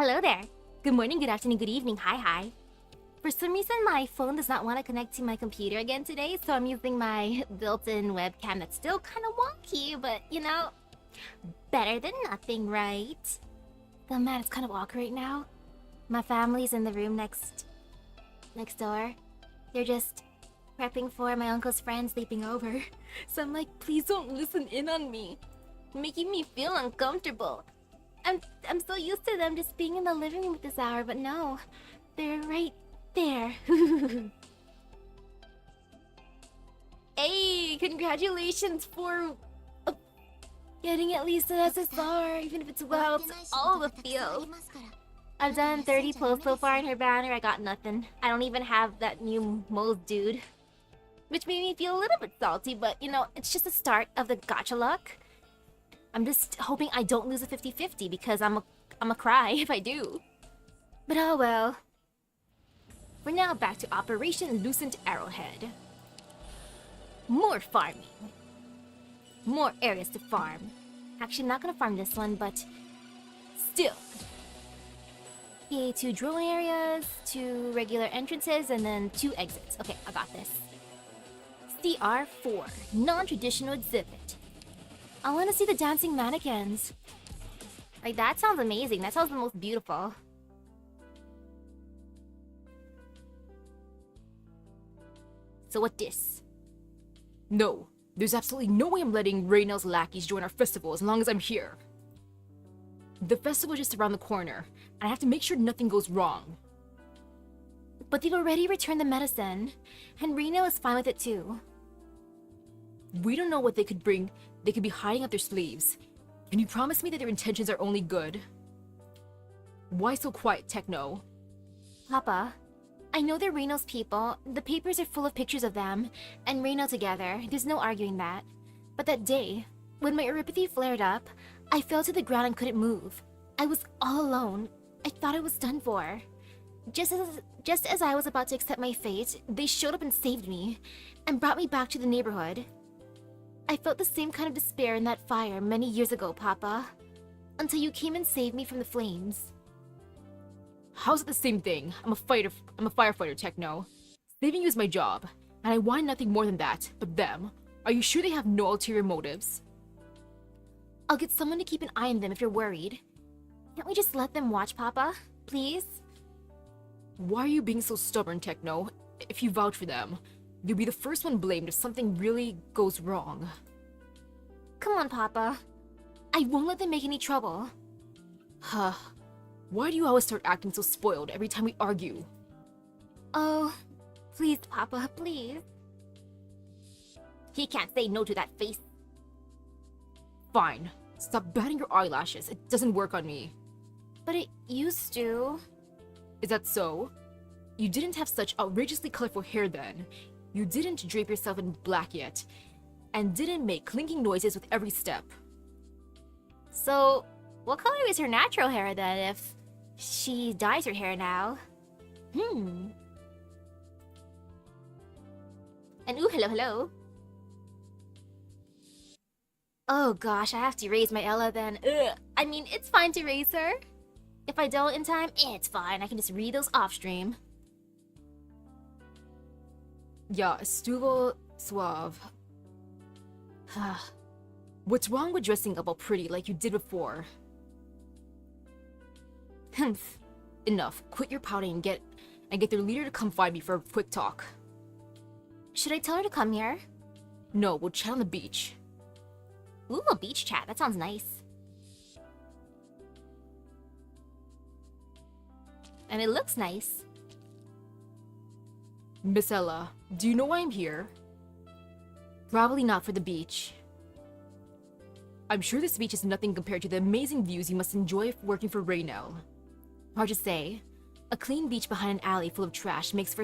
Hello there. Good morning, good afternoon, good evening. Hi. For some reason, my phone does not want to connect to my computer again today, so I'm using my built-in webcam that's still kind of wonky, but you know, better than nothing, right? Oh man, it's kind of awkward right now. My family's in the room next door. They're just prepping for my uncle's friend sleeping over. So I'm like, please don't listen in on me. Making me feel uncomfortable. I'm so used to them just being in the living room at this hour, but no, they're right there. Hey, congratulations for getting at least an SSR, even if it's well, it's all the feel. I've done 30 pulls so far in her banner, I got nothing. I don't even have that new moles dude. Which made me feel a little bit salty, but you know, it's just the start of the gacha luck. I'm just hoping I don't lose a 50-50 because I'm a cry if I do. But oh well. We're now back to Operation Lucent Arrowhead. More farming. More areas to farm. Actually, I'm not gonna farm this one, but still. Okay, 2 drilling areas, 2 regular entrances, and then 2 exits. Okay, I got this. CR4, non-traditional exhibit. I want to see the dancing mannequins. Like, that sounds amazing. That sounds the most beautiful. So what this? No, there's absolutely no way I'm letting Raynell's lackeys join our festival as long as I'm here. The festival is just around the corner, and I have to make sure nothing goes wrong. But they've already returned the medicine, and Raynell is fine with it too. We don't know what they could bring. They could be hiding up their sleeves. Can you promise me that their intentions are only good? Why so quiet, Techno? Papa, I know they're Raynell's people. The papers are full of pictures of them, and Raynell together. There's no arguing that. But that day, when my neuropathy flared up, I fell to the ground and couldn't move. I was all alone. I thought I was done for. Just as I was about to accept my fate, they showed up and saved me, and brought me back to the neighborhood. I felt the same kind of despair in that fire many years ago, Papa. Until you came and saved me from the flames. How's it the same thing? I'm a firefighter, Techno. Saving you is my job, and I want nothing more than that. But them, are you sure they have no ulterior motives? I'll get someone to keep an eye on them if you're worried. Can't we just let them watch, Papa? Please? Why are you being so stubborn, Techno? If you vouch for them, you'll be the first one blamed if something really goes wrong. Come on, Papa. I won't let them make any trouble. Huh. Why do you always start acting so spoiled every time we argue? Oh, please, Papa, please. He can't say no to that face. Fine. Stop batting your eyelashes. It doesn't work on me. But it used to. Is that so? You didn't have such outrageously colorful hair then. You didn't drape yourself in black yet. And didn't make clinking noises with every step. So, what color is her natural hair then if she dyes her hair now? And ooh, hello. Oh gosh, I have to raise my Ella then. Ugh. I mean, it's fine to raise her. If I don't in time, it's fine. I can just read those off stream. Yeah, estuvo suave. What's wrong with dressing up all pretty like you did before? Enough. Quit your pouting and get their leader to come find me for a quick talk. Should I tell her to come here? No, we'll chat on the beach. Ooh, a beach chat. That sounds nice. And it looks nice. Miss Ella, do you know why I'm here? Probably not for the beach. I'm sure this beach is nothing compared to the amazing views you must enjoy working for Raynell. Hard to say. A clean beach behind an alley full of trash makes for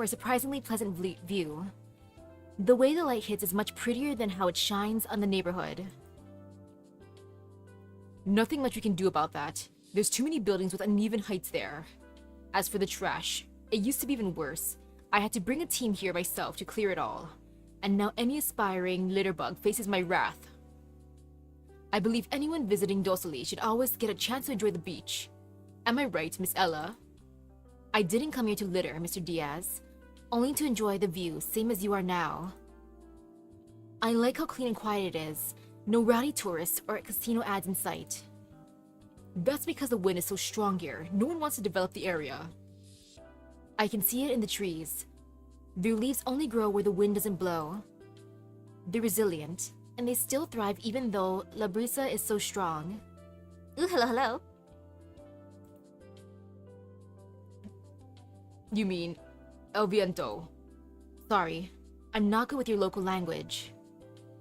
a surprisingly pleasant view. The way the light hits is much prettier than how it shines on the neighborhood. Nothing much we can do about that. There's too many buildings with uneven heights there. As for the trash, it used to be even worse. I had to bring a team here myself to clear it all. And now any aspiring litterbug faces my wrath. I believe anyone visiting Dossoles should always get a chance to enjoy the beach. Am I right, Miss Ella? I didn't come here to litter, Mr. Diaz. Only to enjoy the view, same as you are now. I like how clean and quiet it is. No rowdy tourists or casino ads in sight. That's because the wind is so strong here. No one wants to develop the area. I can see it in the trees. Their leaves only grow where the wind doesn't blow. They're resilient, and they still thrive even though La Brisa is so strong. Ooh, hello, hello. You mean El Viento? Sorry, I'm not good with your local language.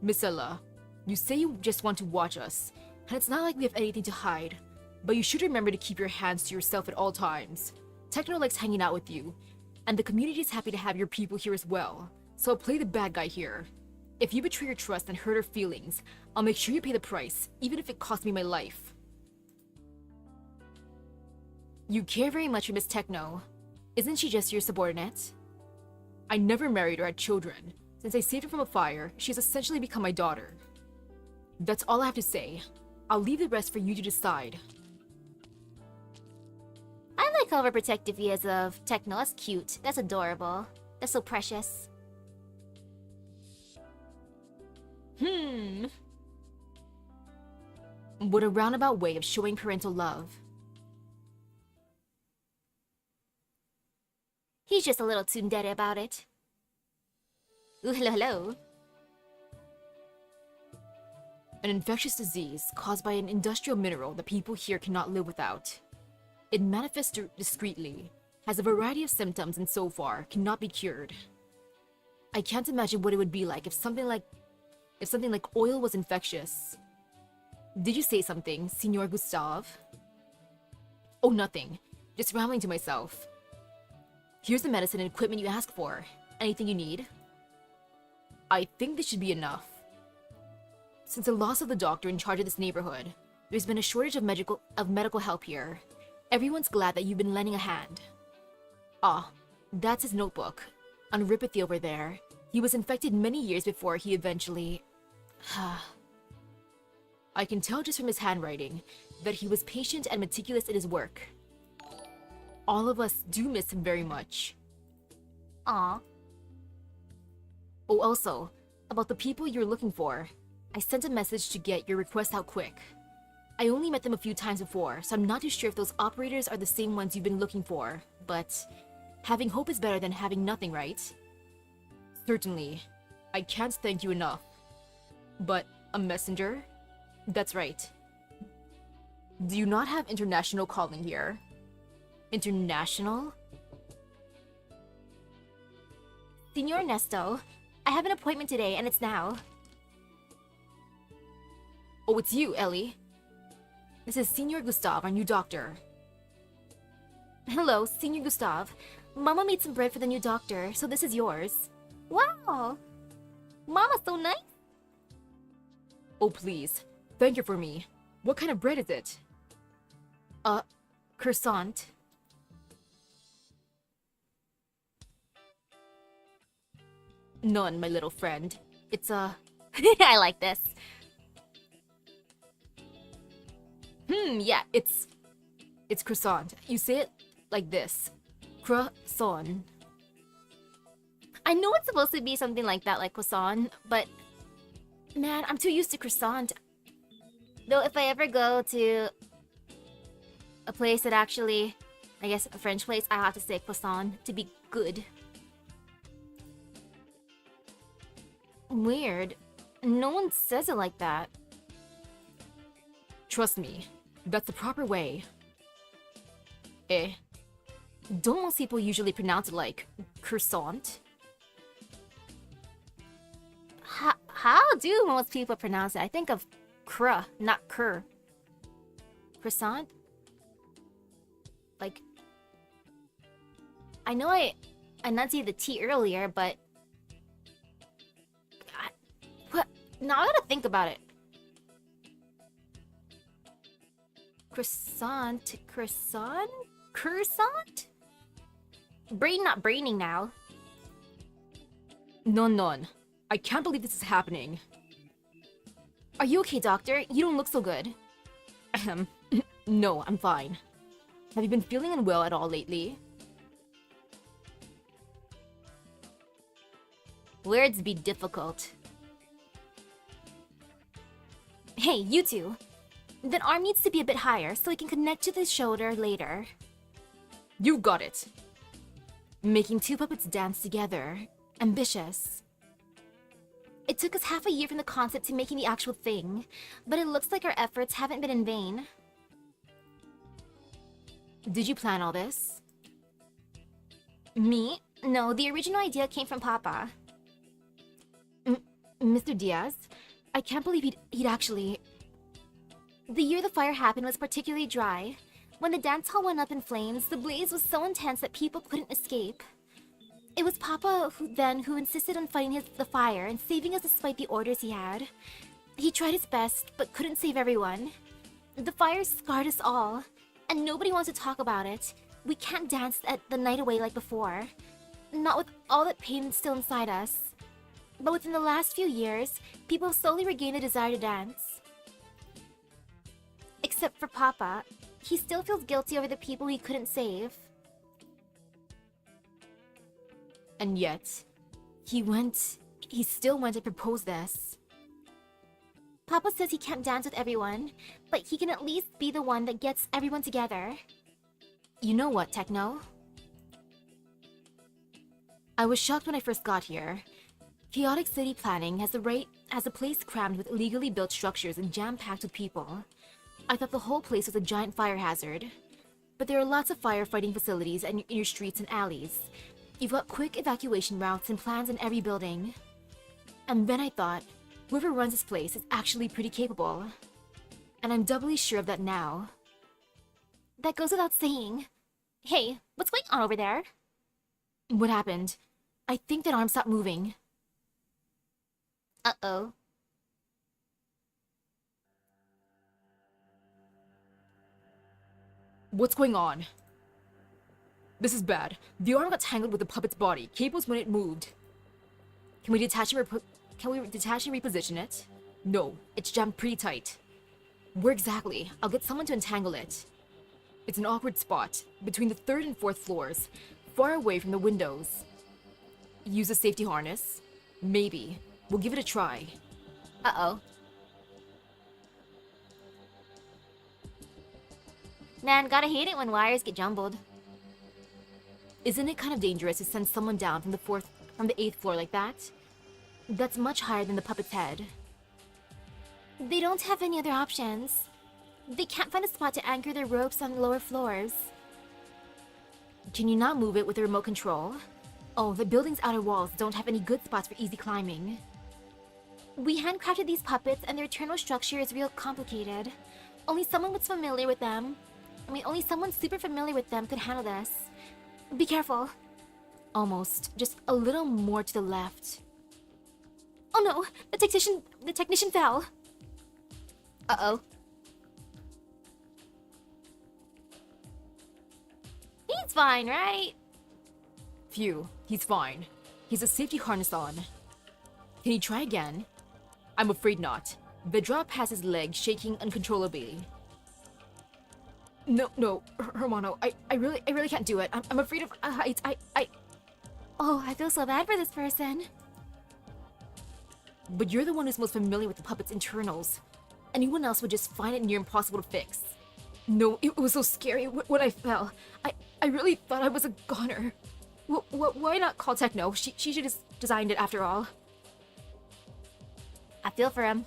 Miss Ella, you say you just want to watch us, and it's not like we have anything to hide, but you should remember to keep your hands to yourself at all times. Techno likes hanging out with you, and the community is happy to have your people here as well, so I'll play the bad guy here. If you betray your trust and hurt her feelings, I'll make sure you pay the price, even if it costs me my life. You care very much for Miss Techno. Isn't she just your subordinate? I never married or had children. Since I saved her from a fire, she has essentially become my daughter. That's all I have to say. I'll leave the rest for you to decide. I like how overprotective he is of Techno. That's cute. That's adorable. That's so precious. What a roundabout way of showing parental love. He's just a little tsundere about it. Ooh, hello, hello. An infectious disease caused by an industrial mineral that people here cannot live without. It manifests discreetly, has a variety of symptoms, and so far cannot be cured. I can't imagine what it would be like if something like oil was infectious. Did you say something, Senor Gustave? Oh, nothing. Just rambling to myself. Here's the medicine and equipment you asked for. Anything you need? I think this should be enough. Since the loss of the doctor in charge of this neighborhood, there's been a shortage of medical help here. Everyone's glad that you've been lending a hand. Ah, that's his notebook. On Ripathy over there. He was infected many years before he eventually... I can tell just from his handwriting that he was patient and meticulous in his work. All of us do miss him very much. Aw. Oh, also, about the people you're looking for. I sent a message to get your request out quick. I only met them a few times before, so I'm not too sure if those operators are the same ones you've been looking for, but having hope is better than having nothing, right? Certainly. I can't thank you enough. But a messenger? That's right. Do you not have international calling here? International? Senor Nesto, I have an appointment today and it's now. Oh, it's you, Ellie. This is Senor Gustave, our new doctor. Hello, Senor Gustave. Mama made some bread for the new doctor, so this is yours. Wow! Mama's so nice! Oh, please. Thank you for me. What kind of bread is it? Croissant. None, my little friend. It's I like this. Yeah, it's croissant. You say it like this. Croissant. I know it's supposed to be something like that, like croissant, but man, I'm too used to croissant. Though if I ever go to a place that actually, I guess a French place, I have to say croissant to be good. Weird. No one says it like that. Trust me, that's the proper way. Don't most people usually pronounce it like croissant? How do most people pronounce it? I think of cr, not cur. Croissant? Like, I know I enunciated the T earlier, but what? Now I gotta think about it. Croissant? Croissant? Croissant? Brain not braining now. None. I can't believe this is happening. Are you okay, doctor? You don't look so good. No, I'm fine. Have you been feeling unwell at all lately? Words be difficult. Hey, you two. That arm needs to be a bit higher so I can connect to the shoulder later. You got it. Making two puppets dance together. Ambitious. It took us half a year from the concept to making the actual thing, but it looks like our efforts haven't been in vain. Did you plan all this? Me? No, the original idea came from Papa. Mr. Diaz? I can't believe he'd actually... The year the fire happened was particularly dry. When the dance hall went up in flames, the blaze was so intense that people couldn't escape. It was Papa who insisted on fighting the fire and saving us despite the orders he had. He tried his best, but couldn't save everyone. The fire scarred us all, and nobody wants to talk about it. We can't dance the night away like before. Not with all that pain still inside us. But within the last few years, people have slowly regained the desire to dance. Except for Papa. He still feels guilty over the people he couldn't save. And yet, he still went to propose this. Papa says he can't dance with everyone, but he can at least be the one that gets everyone together. You know what, Techno? I was shocked when I first got here. Chaotic city planning has a place crammed with illegally built structures and jam-packed with people. I thought the whole place was a giant fire hazard. But there are lots of firefighting facilities in your streets and alleys. You've got quick evacuation routes and plans in every building. And then I thought, whoever runs this place is actually pretty capable. And I'm doubly sure of that now. That goes without saying. Hey, what's going on over there? What happened? I think that arm stopped moving. Uh-oh. What's going on? This is bad. The arm got tangled with the puppet's body. Cables when it moved. Can we detach and reposition it? No, it's jammed pretty tight. Where exactly? I'll get someone to entangle it. It's an awkward spot, between the 3rd and 4th floors, far away from the windows. Use a safety harness? Maybe. We'll give it a try. Uh-oh. Man, gotta hate it when wires get jumbled. Isn't it kind of dangerous to send someone down from the 8th floor like that? That's much higher than the puppet's head. They don't have any other options. They can't find a spot to anchor their ropes on the lower floors. Can you not move it with a remote control? Oh, the building's outer walls don't have any good spots for easy climbing. We handcrafted these puppets and their internal structure is real complicated. Only someone super familiar with them could handle this. Be careful. Almost. Just a little more to the left. Oh no! The technician fell! Uh-oh. He's fine, right? Phew, he's fine. He has a safety harness on. Can he try again? I'm afraid not. The drop has his leg shaking uncontrollably. No, Hermano, I really can't do it. I'm afraid of heights. Oh, I feel so bad for this person. But you're the one who's most familiar with the puppet's internals. Anyone else would just find it near impossible to fix. No, it was so scary when I fell. I really thought I was a goner. Why not call Techno? She should have designed it after all. I feel for him.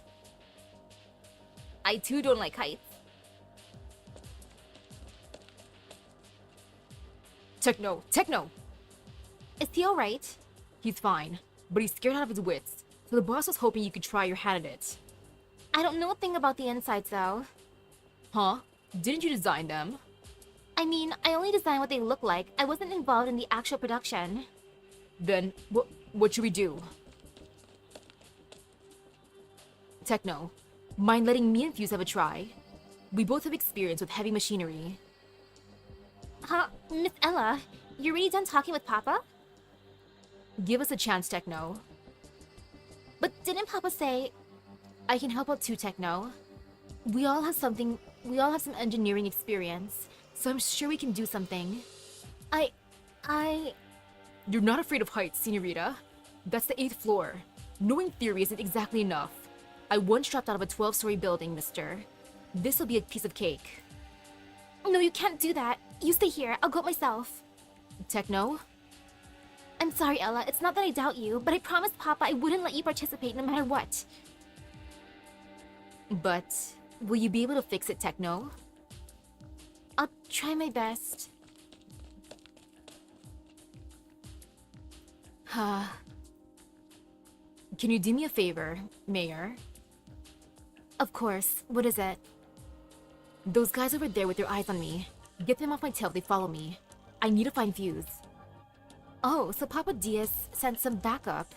I too don't like heights. Techno! Is he alright? He's fine, but he's scared out of his wits. So the boss was hoping you could try your hand at it. I don't know a thing about the insides though. Huh? Didn't you design them? I mean, I only designed what they look like. I wasn't involved in the actual production. Then, what should we do? Techno, mind letting me and Fuse have a try? We both have experience with heavy machinery. Huh? Miss Ella, you already done talking with Papa? Give us a chance, Techno. But didn't Papa say... I can help out too, Techno. We all have some engineering experience. so I'm sure we can do something. I... You're not afraid of heights, Senorita. That's the 8th floor. Knowing theory isn't exactly enough. I once dropped out of a 12-story building, mister. This'll be a piece of cake. No, you can't do that. You stay here. I'll go up myself. Techno? I'm sorry, Ella. It's not that I doubt you, but I promised Papa I wouldn't let you participate no matter what. But will you be able to fix it, Techno? I'll try my best. Can you do me a favor, Mayor? Of course. What is it? Those guys over there with their eyes on me. Get them off my tail if they follow me. I need to find Fuse. Oh, so Papa Diaz sent some backup.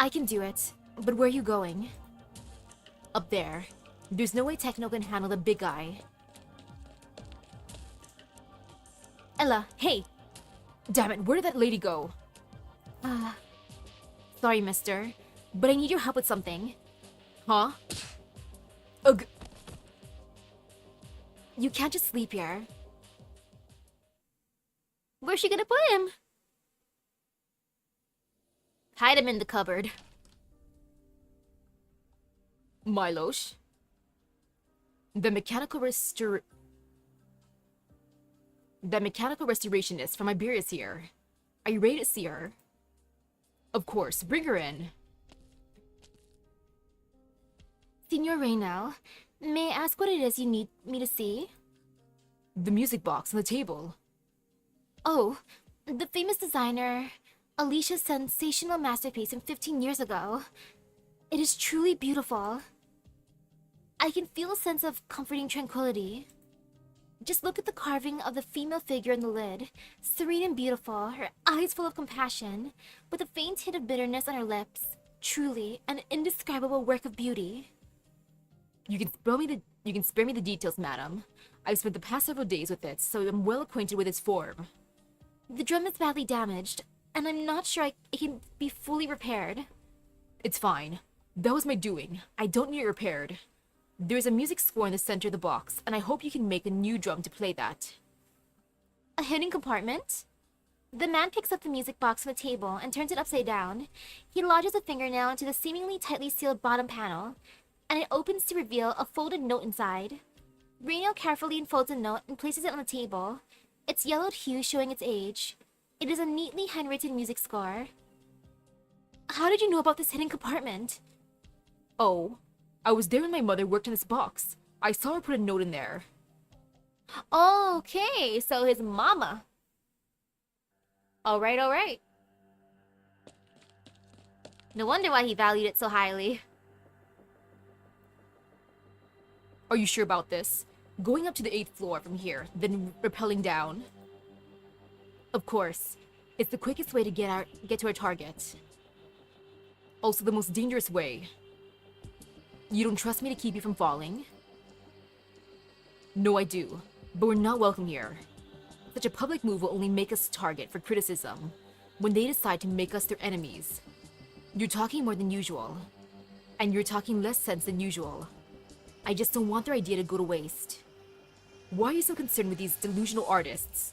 I can do it, but where are you going? Up there. There's no way Techno can handle the big guy. Ella, hey! Damn it, where did that lady go? Sorry, mister, but I need your help with something. Huh? Ugh. You can't just sleep here. Where's she gonna put him? Hide him in the cupboard. Milosh? The mechanical restorationist from Iberia's here. Are you ready to see her? Of course, bring her in. Senor Reynal, may I ask what it is you need me to see? The music box on the table. Oh, the famous designer Alicia's sensational masterpiece from 15 years ago. It is truly beautiful. I can feel a sense of comforting tranquility. Just look at the carving of the female figure in the lid, serene and beautiful, her eyes full of compassion, with a faint hint of bitterness on her lips. Truly an indescribable work of beauty. You can spare me the details, madam. I've spent the past several days with it, so I'm well acquainted with its form. The drum is badly damaged, and I'm not sure it can be fully repaired. It's fine. That was my doing. I don't need it repaired. There's a music score in the center of the box, and I hope you can make a new drum to play that. A hidden compartment? The man picks up the music box from the table and turns it upside down. He lodges a fingernail into the seemingly tightly sealed bottom panel, and it opens to reveal a folded note inside. Rainiel carefully unfolds the note and places it on the table, its yellowed hue showing its age. It is a neatly handwritten music score. How did you know about this hidden compartment? Oh, I was there when my mother worked on this box. I saw her put a note in there. Okay, so his mama. Alright, alright. No wonder why he valued it so highly. Are you sure about this? Going up to the 8th floor from here, then rappelling down? Of course. It's the quickest way to get to our target. Also the most dangerous way. You don't trust me to keep you from falling? No, I do. But we're not welcome here. Such a public move will only make us a target for criticism when they decide to make us their enemies. You're talking more than usual. And you're talking less sense than usual. I just don't want their idea to go to waste. Why are you so concerned with these delusional artists?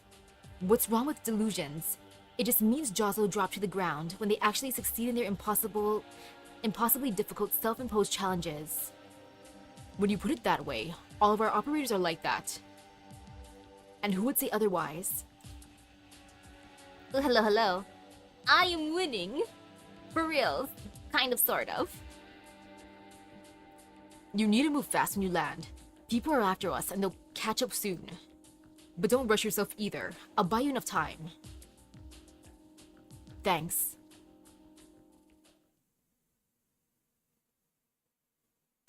What's wrong with delusions? It just means jaws will drop to the ground when they actually succeed in their impossibly difficult self-imposed challenges. When you put it that way, all of our operators are like that. And who would say otherwise? Oh, hello, hello. I am winning. For reals. Kind of, sort of. You need to move fast when you land. People are after us and they'll catch up soon. But don't rush yourself either. I'll buy you enough time. Thanks.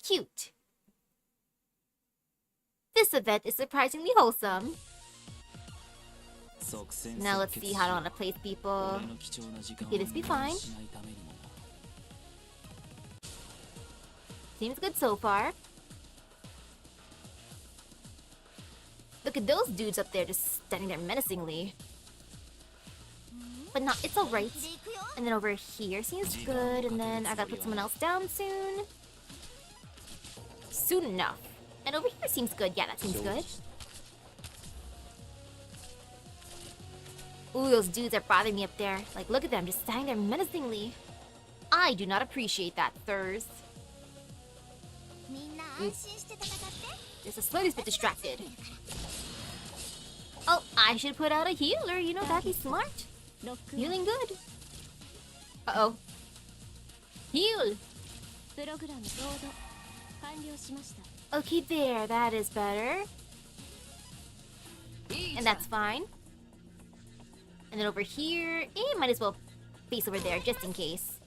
Cute. This event is surprisingly wholesome. Now let's see how I want to place people. Okay, this be fine. Seems good so far. Look at those dudes up there just standing there menacingly. But no, it's alright. And then over here seems good, and then I gotta put someone else down soon. Soon enough. And over here seems good. Yeah, that seems good. Ooh, those dudes are bothering me up there. Like, look at them, just standing there menacingly. I do not appreciate that, Thurs. Just the slightest bit distracted. Oh, I should put out a healer, you know, that'd be smart. Healing good. Uh-oh. Heal! Okay, there, that is better. And that's fine. And then over here, might as well face over there, just in case.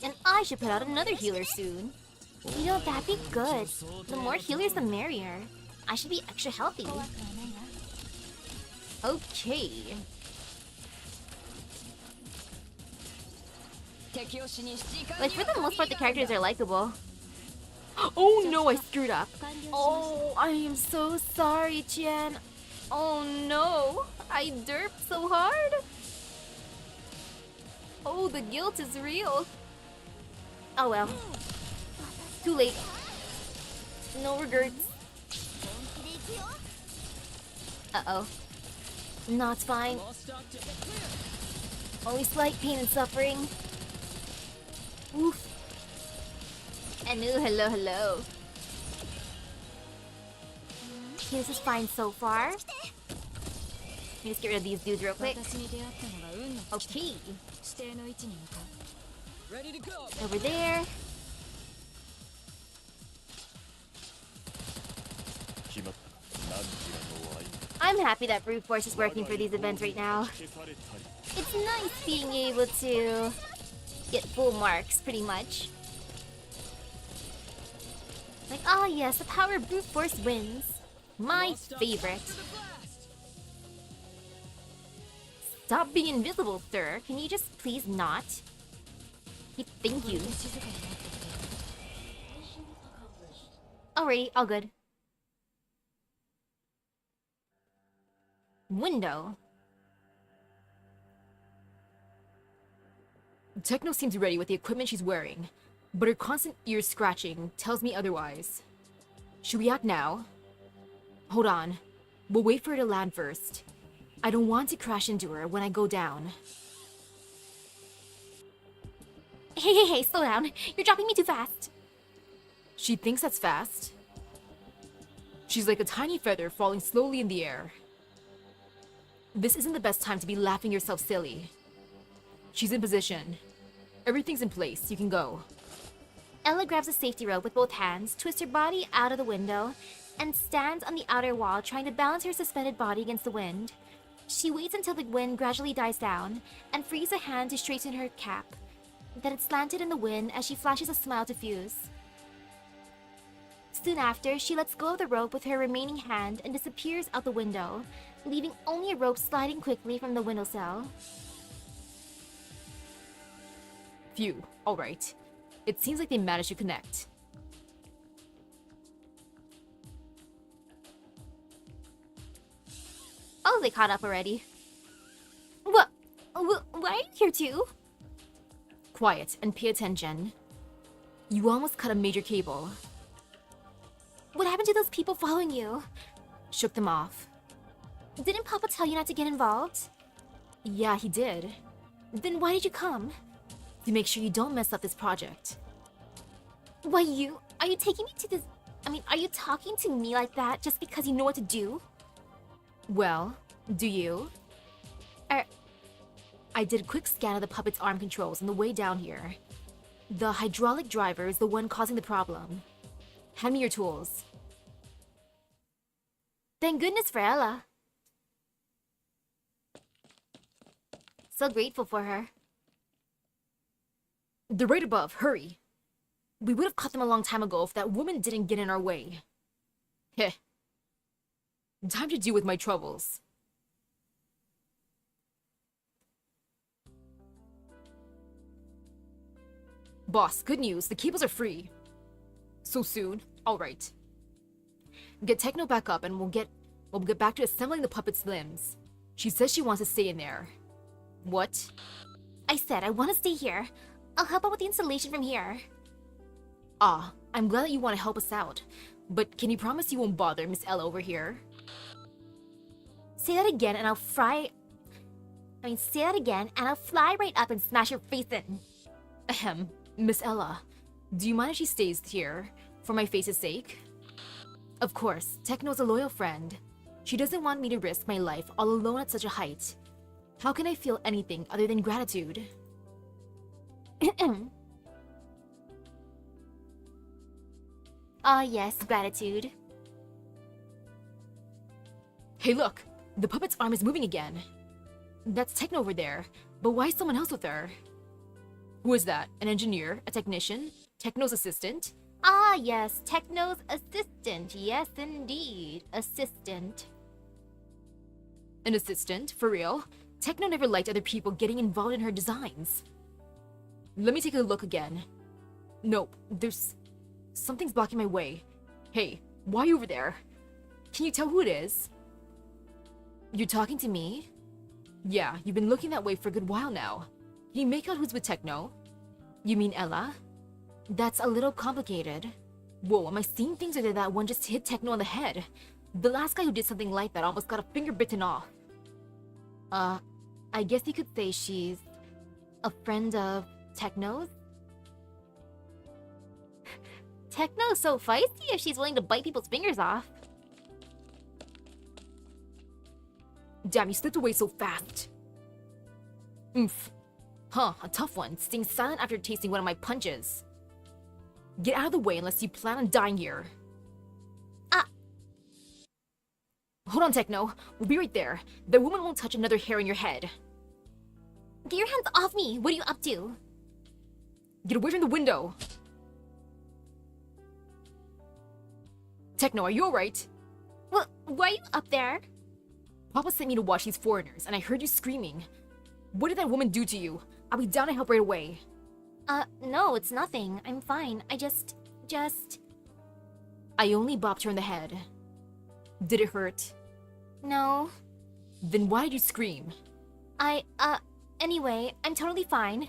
And I should put out another healer soon. You know, that'd be good. The more healers, the merrier. I should be extra healthy. Okay. Like, for the most part, the characters are likable. Oh no, I screwed up. Oh, I am so sorry, Jen. Oh no, I derped so hard. Oh, the guilt is real. Oh well. Too late. No regrets. Uh-oh. Not fine. Only slight pain and suffering. Oof. And ooh, hello, hello. Okay, this is fine so far. Let me just get rid of these dudes real quick. Okay. Over there. I'm happy that brute force is working for these events right now. It's nice being able to get full marks, pretty much. Like, ah yes, the power of brute force wins. My favorite. Stop being invisible, sir. Can you just please not? Thank you. Alrighty, all good. Window. Techno seems ready with the equipment she's wearing, but her constant ear scratching tells me otherwise. Should we act now? Hold on. We'll wait for her to land first. I don't want to crash into her when I go down. Hey, slow down. You're dropping me too fast. She thinks that's fast. She's like a tiny feather falling slowly in the air. This isn't the best time to be laughing yourself silly. She's in position. Everything's in place. You can go. Ella grabs a safety rope with both hands, twists her body out of the window, and stands on the outer wall trying to balance her suspended body against the wind. She waits until the wind gradually dies down and frees a hand to straighten her cap. Then it's slanted in the wind as she flashes a smile to Fuse. Soon after, she lets go of the rope with her remaining hand and disappears out the window, leaving only a rope sliding quickly from the windowsill. Phew, alright. It seems like they managed to connect. Oh, they caught up already. What? Why are you here too? Quiet and pay attention. You almost cut a major cable. What happened to those people following you? Shook them off. Didn't Papa tell you not to get involved? Yeah, he did. Then why did you come? To make sure you don't mess up this project. Why you? Are you taking me to this? I mean, are you talking to me like that just because you know what to do? Well, do you? I did a quick scan of the puppet's arm controls on the way down here. The hydraulic driver is the one causing the problem. Hand me your tools. Thank goodness for Ella. So grateful for her. They're right above, hurry. We would have caught them a long time ago if that woman didn't get in our way. Heh. Time to deal with my troubles. Boss, good news, the cables are free. So soon? Alright. Get Techno back up and we'll get back to assembling the puppet's limbs. She says she wants to stay in there. What? I said I want to stay here. I'll help out with the installation from here. Ah, I'm glad that you want to help us out. But can you promise you won't bother Miss Ella over here? Say that again and I'll say that again and I'll fly right up and smash your face in. Ahem, Miss Ella, do you mind if she stays here for my face's sake? Of course, Techno's a loyal friend. She doesn't want me to risk my life all alone at such a height. How can I feel anything other than gratitude? Ah, yes, gratitude. Hey look, the puppet's arm is moving again. That's Techno over there, but why is someone else with her? Who is that? An engineer? A technician? Techno's assistant? Ah, yes, Techno's assistant. Yes, indeed. Assistant. An assistant? For real? Techno never liked other people getting involved in her designs. Let me take a look again. Nope, something's blocking my way. Hey, why are you over there? Can you tell who it is? You're talking to me? Yeah, you've been looking that way for a good while now. Can you make out who's with Techno? You mean Ella? That's a little complicated. Whoa, am I seeing things or did that one just hit Techno on the head? The last guy who did something like that almost got a finger bitten off. I guess you could say she's a friend of Techno's? Techno's so feisty if she's willing to bite people's fingers off. Damn, you slipped away so fast. Oomph. Huh, a tough one, staying silent after tasting one of my punches. Get out of the way unless you plan on dying here. Ah! Hold on, Techno. We'll be right there. The woman won't touch another hair in your head. Get your hands off me! What are you up to? Get away from the window! Techno, are you alright? Well, why are you up there? Papa sent me to watch these foreigners, and I heard you screaming. What did that woman do to you? I'll be down to help right away. No, it's nothing. I'm fine. I just... I only bopped her in the head. Did it hurt? No. Then why did you scream? Anyway, I'm totally fine.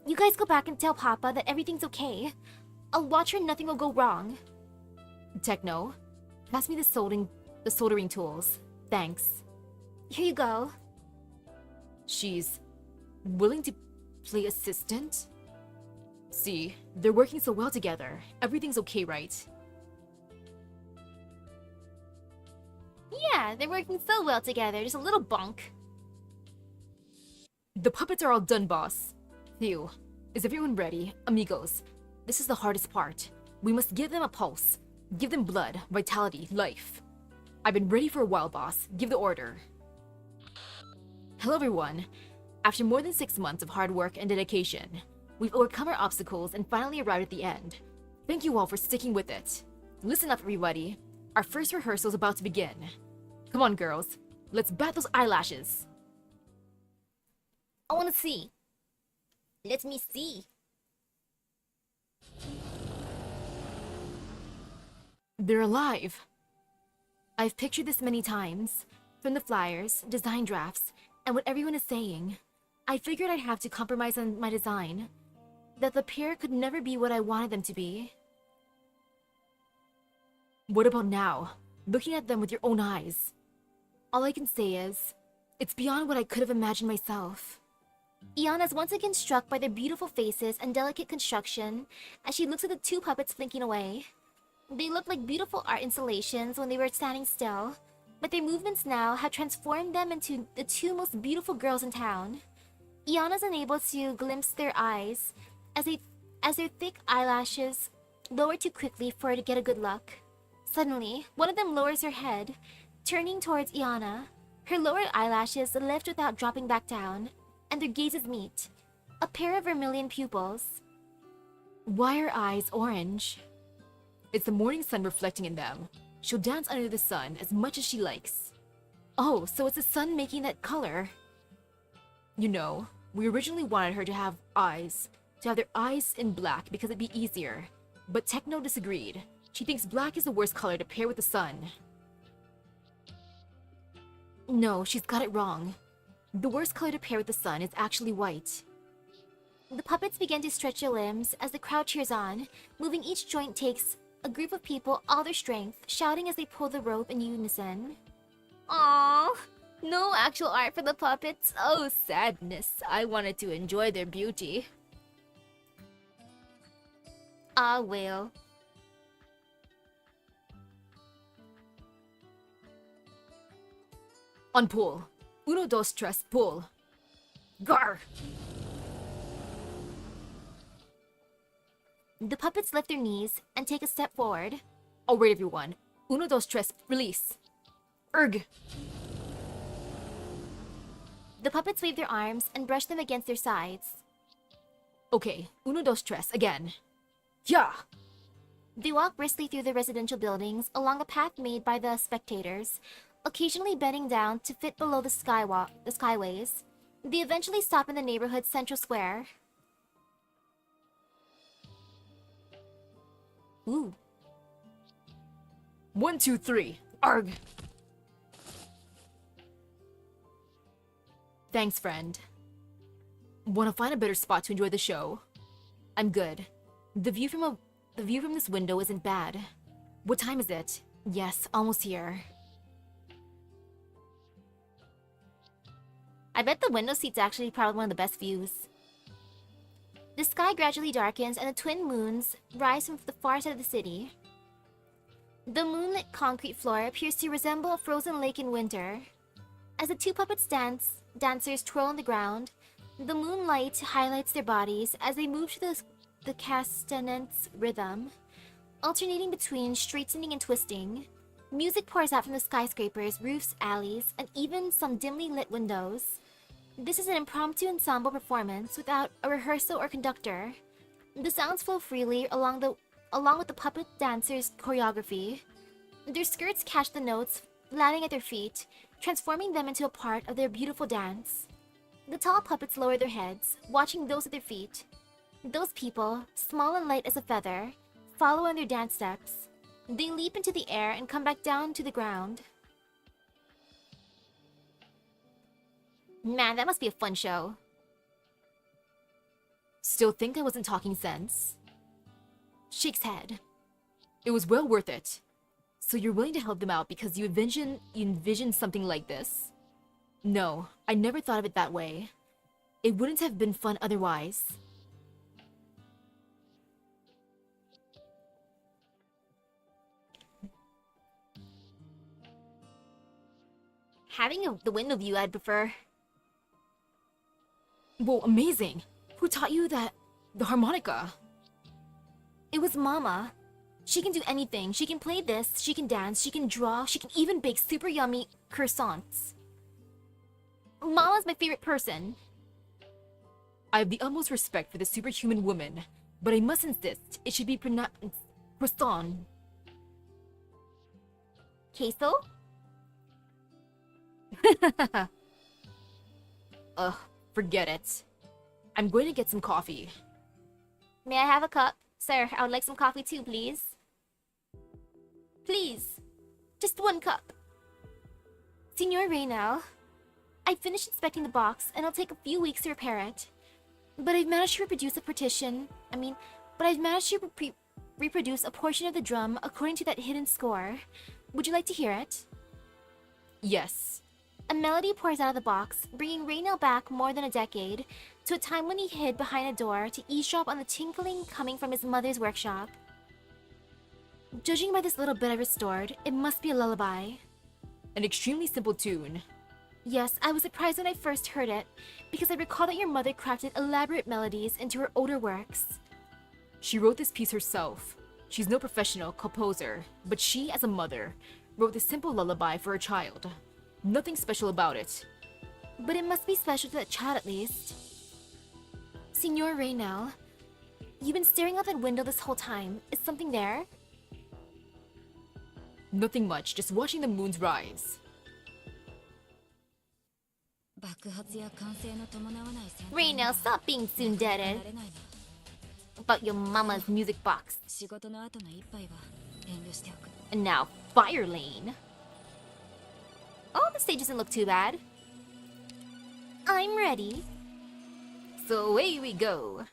You guys go back and tell Papa that everything's okay. I'll watch her and nothing will go wrong. Techno, pass me the soldering tools. Thanks. Here you go. She's willing to play assistant? See, they're working so well together. Everything's okay, right? Yeah, they're working so well together. Just a little bunk. The puppets are all done, boss. Phew. Is everyone ready? Amigos, this is the hardest part. We must give them a pulse. Give them blood, vitality, life. I've been ready for a while, boss. Give the order. Hello, everyone. After more than 6 months of hard work and dedication, we've overcome our obstacles and finally arrived at the end. Thank you all for sticking with it. Listen up, everybody. Our first rehearsal is about to begin. Come on, girls. Let's bat those eyelashes. I wanna see. Let me see. They're alive. I've pictured this many times. From the flyers, design drafts, and what everyone is saying. I figured I'd have to compromise on my design. That the pair could never be what I wanted them to be. What about now? Looking at them with your own eyes. All I can say is, it's beyond what I could have imagined myself. Iana's once again struck by their beautiful faces and delicate construction as she looks at the two puppets blinking away. They look like beautiful art installations when they were standing still, but their movements now have transformed them into the two most beautiful girls in town. Iana's unable to glimpse their eyes as their thick eyelashes lower too quickly for her to get a good look. Suddenly, one of them lowers her head, turning towards Iana. Her lowered eyelashes lift without dropping back down, and their gazes meet. A pair of vermilion pupils. Why are eyes orange? It's the morning sun reflecting in them. She'll dance under the sun as much as she likes. Oh, so it's the sun making that color. You know, we originally wanted her to have their eyes in black because it'd be easier. But Techno disagreed. She thinks black is the worst color to pair with the sun. No, she's got it wrong. The worst color to pair with the sun is actually white. The puppets begin to stretch their limbs as the crowd cheers on. Moving each joint takes a group of people all their strength, shouting as they pull the rope in unison. Aww, No actual art for the puppets. Oh, sadness. I wanted to enjoy their beauty. Ah, well. On pull. Uno, dos, tres, pull. Gar! The puppets lift their knees and take a step forward. Alright, everyone. Uno, dos, tres, release. Erg! The puppets wave their arms and brush them against their sides. Okay, uno, dos, tres, again. Yeah! They walk briskly through the residential buildings along a path made by the spectators, occasionally bending down to fit below the skyways. They eventually stop in the neighborhood's central square. Ooh. 1, 2, 3. Arg! Thanks, friend. Wanna find a better spot to enjoy the show? I'm good. The view from this window isn't bad. What time is it? Yes, almost here. I bet the window seat's actually probably one of the best views. The sky gradually darkens and the twin moons rise from the far side of the city. The moonlit concrete floor appears to resemble a frozen lake in winter. As the two puppets dancers twirl on the ground, the moonlight highlights their bodies as they move to the castanets rhythm, alternating between straightening and twisting. Music pours out from the skyscrapers, roofs, alleys, and even some dimly lit windows. This is an impromptu ensemble performance without a rehearsal or conductor. The sounds flow freely along with the puppet dancers' choreography. Their skirts catch the notes landing at their feet, transforming them into a part of their beautiful dance. The tall puppets lower their heads, watching those at their feet. Those people, small and light as a feather, follow on their dance steps. They leap into the air and come back down to the ground. Man, that must be a fun show. Still think I wasn't talking sense? Shakes head. It was well worth it. So you're willing to help them out because you envision something like this? No, I never thought of it that way. It wouldn't have been fun otherwise. Having the window view, I'd prefer. Whoa, amazing! Who taught you the harmonica? It was Mama. She can do anything. She can play this, she can dance, she can draw, she can even bake super yummy croissants. Mama's my favorite person. I have the utmost respect for the superhuman woman, but I must insist it should be pronounced croissant. Queso? Ugh, forget it. I'm going to get some coffee. May I have a cup? Sir, I would like some coffee too, please. Please. Just one cup. Signor Reynal, I finished inspecting the box and it'll take a few weeks to repair it. But I've managed to reproduce a reproduce a portion of the drum according to that hidden score. Would you like to hear it? Yes. A melody pours out of the box, bringing Reynal back more than a decade, to a time when he hid behind a door to eavesdrop on the tinkling coming from his mother's workshop. Judging by this little bit I restored, it must be a lullaby. An extremely simple tune. Yes, I was surprised when I first heard it, because I recall that your mother crafted elaborate melodies into her older works. She wrote this piece herself. She's no professional composer, but she, as a mother, wrote this simple lullaby for her child. Nothing special about it. But it must be special to that child at least. Signor Reynal, you've been staring out that window this whole time. Is something there? Nothing much, just watching the moons rise. Reynal, stop being tsundere about your mama's music box. And now, Fire Lane. Oh, the stage doesn't look too bad. I'm ready. So away we go.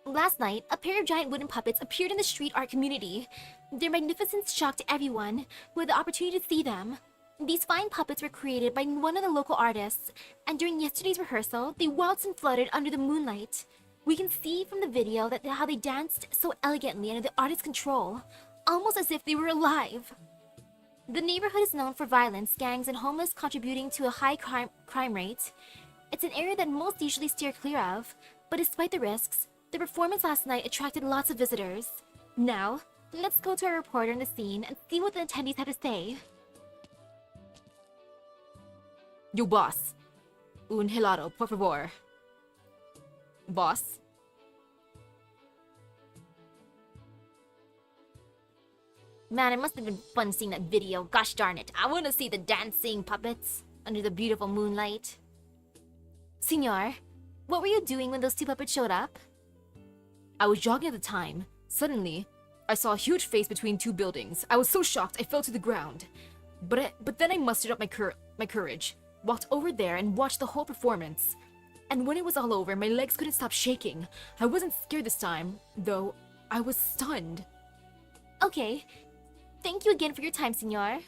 Last night, a pair of giant wooden puppets appeared in the street art community. Their magnificence shocked everyone who had the opportunity to see them. These fine puppets were created by one of the local artists, and during yesterday's rehearsal, they waltzed and fluttered under the moonlight. We can see from the video that how they danced so elegantly under the artist's control, almost as if they were alive. The neighborhood is known for violence, gangs, and homeless contributing to a high crime rate. It's an area that most usually steer clear of, but despite the risks, the performance last night attracted lots of visitors. Now, let's go to our reporter on the scene and see what the attendees had to say. Yo, boss. Un helado, por favor. Boss? Man, it must have been fun seeing that video. Gosh darn it. I want to see the dancing puppets under the beautiful moonlight. Senor, what were you doing when those two puppets showed up? I was jogging at the time. Suddenly, I saw a huge face between two buildings. I was so shocked I fell to the ground. But then I mustered up my courage, walked over there and watched the whole performance. And when it was all over, my legs couldn't stop shaking. I wasn't scared this time, though. I was stunned. Okay. Thank you again for your time, senor.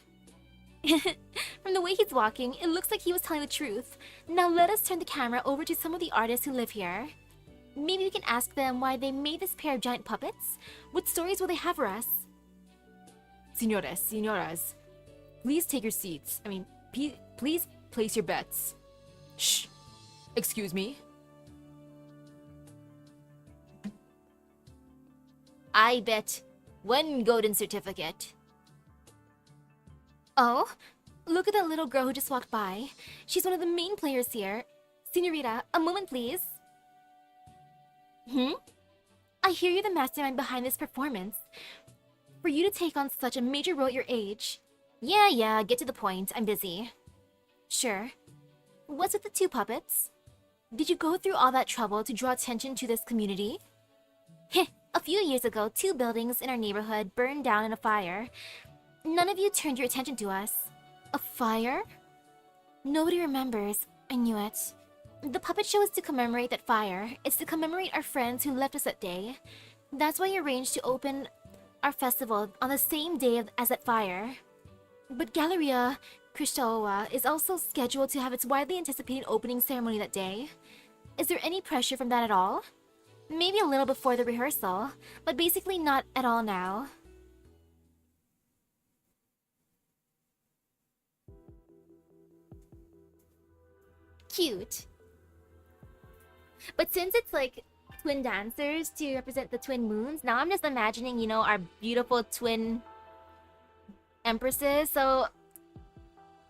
From the way he's walking, it looks like he was telling the truth. Now let us turn the camera over to some of the artists who live here. Maybe we can ask them why they made this pair of giant puppets. What stories will they have for us? Señoras, please take your seats. Please place your bets. Shh. Excuse me? I bet 1 golden certificate. Oh, look at that little girl who just walked by. She's one of the main players here. Senorita, a moment please. I hear you're the mastermind behind this performance. For you to take on such a major role at your age. Yeah, get to the point. I'm busy. Sure. What's with the two puppets? Did you go through all that trouble to draw attention to this community? Heh, a few years ago, 2 buildings in our neighborhood burned down in a fire. None of you turned your attention to us. A fire? Nobody remembers. I knew it. The puppet show is to commemorate that fire. It's to commemorate our friends who left us that day. That's why we arranged to open our festival on the same day as that fire. But Galleria Krishtaowa is also scheduled to have its widely anticipated opening ceremony that day. Is there any pressure from that at all? Maybe a little before the rehearsal, but basically not at all now. Cute. But since it's like twin dancers to represent the twin moons, now I'm just imagining, you know, our beautiful twin empresses, so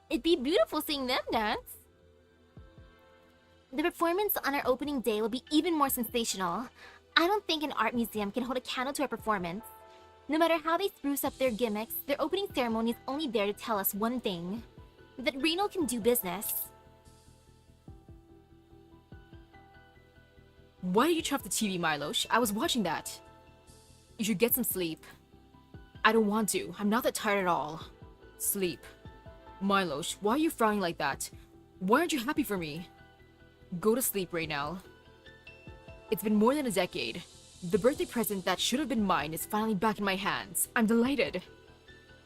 it'd be beautiful seeing them dance. The performance on our opening day will be even more sensational. I don't think an art museum can hold a candle to our performance. No matter how they spruce up their gimmicks, their opening ceremony is only there to tell us one thing: that Reno can do business. Why did you turn off the TV, Milosh? I was watching that. You should get some sleep. I don't want to. I'm not that tired at all. Sleep. Milosh, why are you frowning like that? Why aren't you happy for me? Go to sleep right now. It's been more than a decade. The birthday present that should have been mine is finally back in my hands. I'm delighted.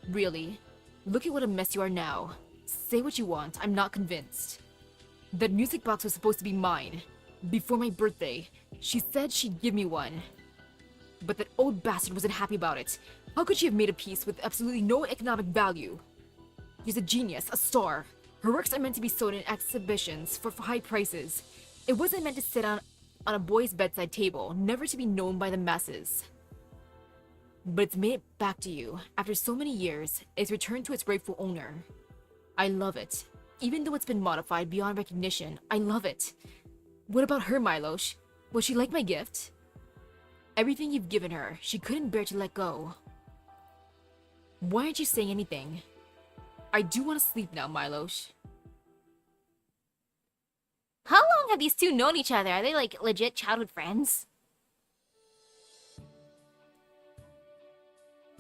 Really? Look at what a mess you are now. Say what you want, I'm not convinced. That music box was supposed to be mine. Before my birthday, she said she'd give me one. But that old bastard wasn't happy about it. How could she have made a piece with absolutely no economic value? She's a genius, a star. Her works are meant to be sold in exhibitions for high prices. It wasn't meant to sit on a boy's bedside table, never to be known by the masses. But it's made it back to you. After so many years, it's returned to its rightful owner. I love it. Even though it's been modified beyond recognition, I love it. What about her, Milosh? Will she like my gift? Everything you've given her, she couldn't bear to let go. Why aren't you saying anything? I do want to sleep now, Milosh. How long have these two known each other? Are they like legit childhood friends?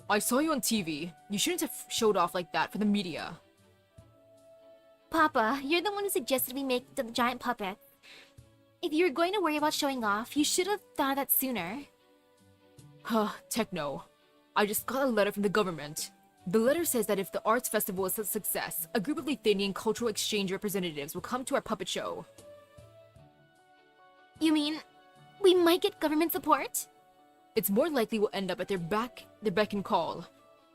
I saw you on TV. You shouldn't have showed off like that for the media. Papa, you're the one who suggested we make the giant puppet. If you were going to worry about showing off, you should have thought of that sooner. Huh, techno. I just got a letter from the government. The letter says that if the arts festival is a success, a group of Lithuanian cultural exchange representatives will come to our puppet show. You mean we might get government support? It's more likely we'll end up at their beck and call.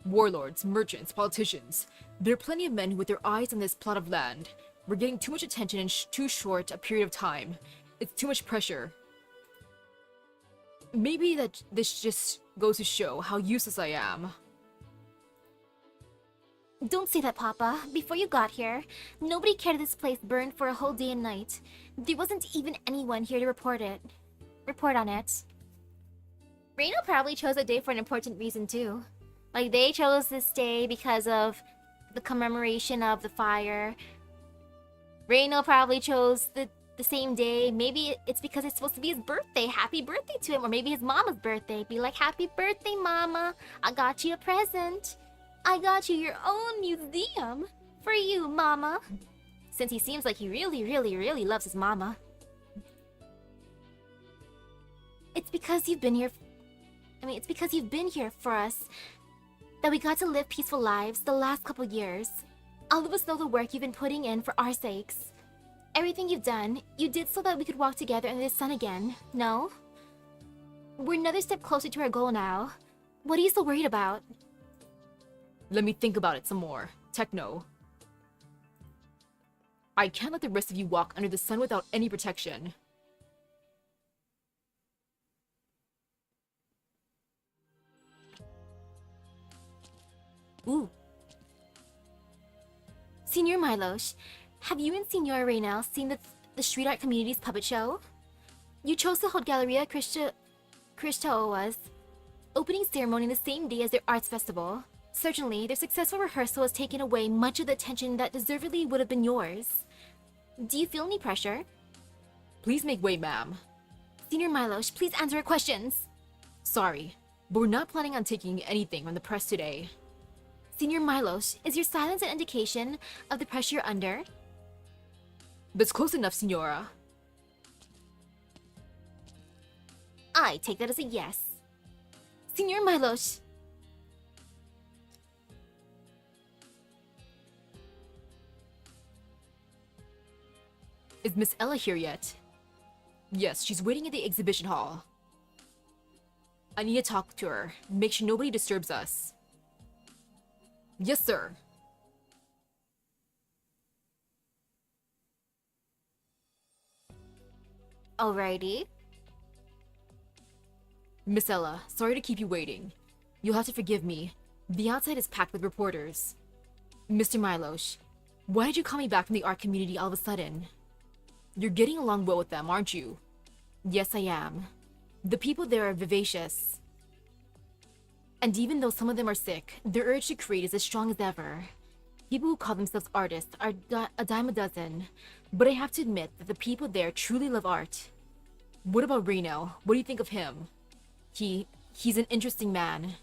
Warlords, merchants, politicians. There are plenty of men with their eyes on this plot of land. We're getting too much attention in too short a period of time. It's too much pressure. Maybe that this just goes to show how useless I am. Don't say that, Papa. Before you got here, nobody cared this place burned for a whole day and night. There wasn't even anyone here to report on it. Reno probably chose a day for an important reason too. Like, they chose this day because of the commemoration of the fire. Reno probably chose the same day. Maybe it's because it's supposed to be his birthday. Happy birthday to him. Or maybe his mama's birthday. Be like, happy birthday, Mama. I got you a present. I got you your own museum. For you, Mama. Since he seems like he really, really, really loves his mama. It's because you've been here... it's because you've been here for us that we got to live peaceful lives the last couple years. All of us know the work you've been putting in for our sakes. Everything you've done, you did so that we could walk together under the sun again, no? We're another step closer to our goal now. What are you so worried about? Let me think about it some more. Techno. I can't let the rest of you walk under the sun without any protection. Ooh. Senior Milosh, have you and Senora Reynel seen the street art community's puppet show? You chose to hold Galleria Krishtaowa's opening ceremony the same day as their arts festival. Certainly, their successful rehearsal has taken away much of the attention that deservedly would have been yours. Do you feel any pressure? Please make way, ma'am. Senior Milosh, please answer our questions. Sorry, but we're not planning on taking anything from the press today. Senior Milosh, is your silence an indication of the pressure you're under? That's close enough, Senora. I take that as a yes. Senior Milosh. Is Miss Ella here yet? Yes, she's waiting at the exhibition hall. I need to talk to her. Make sure nobody disturbs us. Yes, sir. Alrighty. Miss Ella, sorry to keep you waiting. You'll have to forgive me. The outside is packed with reporters. Mr. Milosh, why did you call me back from the art community all of a sudden? You're getting along well with them, aren't you? Yes, I am. The people there are vivacious. And even though some of them are sick, their urge to create is as strong as ever. People who call themselves artists are a dime a dozen, but I have to admit that the people there truly love art. What about Reno? What do you think of him? He's an interesting man.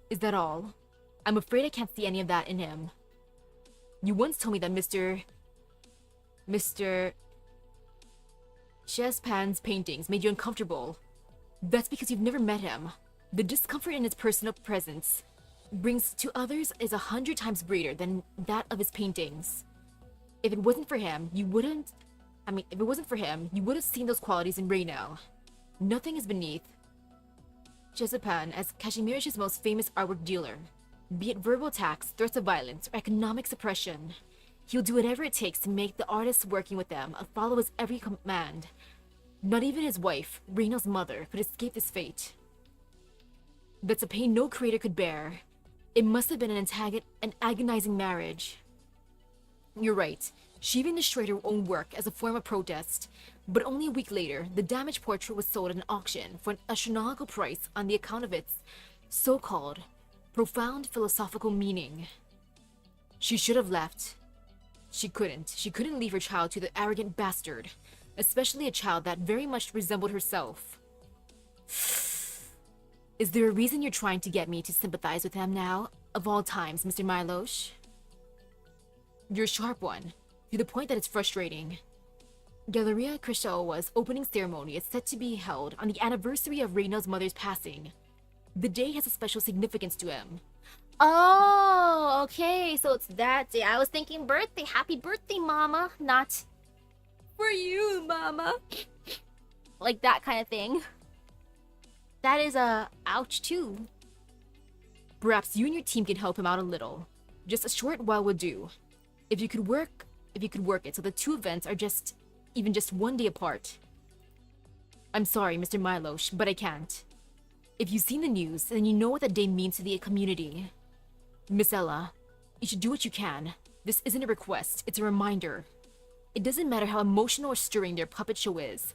Is that all? I'm afraid I can't see any of that in him. You once told me that Mr. Chespan's paintings made you uncomfortable. That's because you've never met him. The discomfort in his personal presence brings to others is 100 times greater than that of his paintings. If it wasn't for him, you would have seen those qualities in Reno. Nothing is beneath Chespan as Kashmir's most famous artwork dealer. Be it verbal attacks, threats of violence, or economic suppression. He'll do whatever it takes to make the artists working with them follow his every command. Not even his wife, Reno's mother, could escape this fate. That's a pain no creator could bear. It must have been an agonizing marriage. You're right. She even destroyed her own work as a form of protest. But only a week later, the damaged portrait was sold at an auction for an astronomical price on the account of its so-called profound philosophical meaning. She should have left. She couldn't. She couldn't leave her child to the arrogant bastard, especially a child that very much resembled herself. Is there a reason you're trying to get me to sympathize with him now, of all times, Mr. Milosh? You're a sharp one, to the point that it's frustrating. Galleria Krishtaowa's opening ceremony is set to be held on the anniversary of Reno's mother's passing. The day has a special significance to him. Oh, okay, so it's that day. I was thinking birthday. Happy birthday, mama. Not for you, mama. Like that kind of thing. That is a ouch too. Perhaps you and your team can help him out a little. Just a short while would do. If you could work it so the two events are even just one day apart. I'm sorry, Mr. Milosh, but I can't. If you've seen the news, then you know what that day means to the community. Miss Ella, you should do what you can. This isn't a request, it's a reminder. It doesn't matter how emotional or stirring their puppet show is.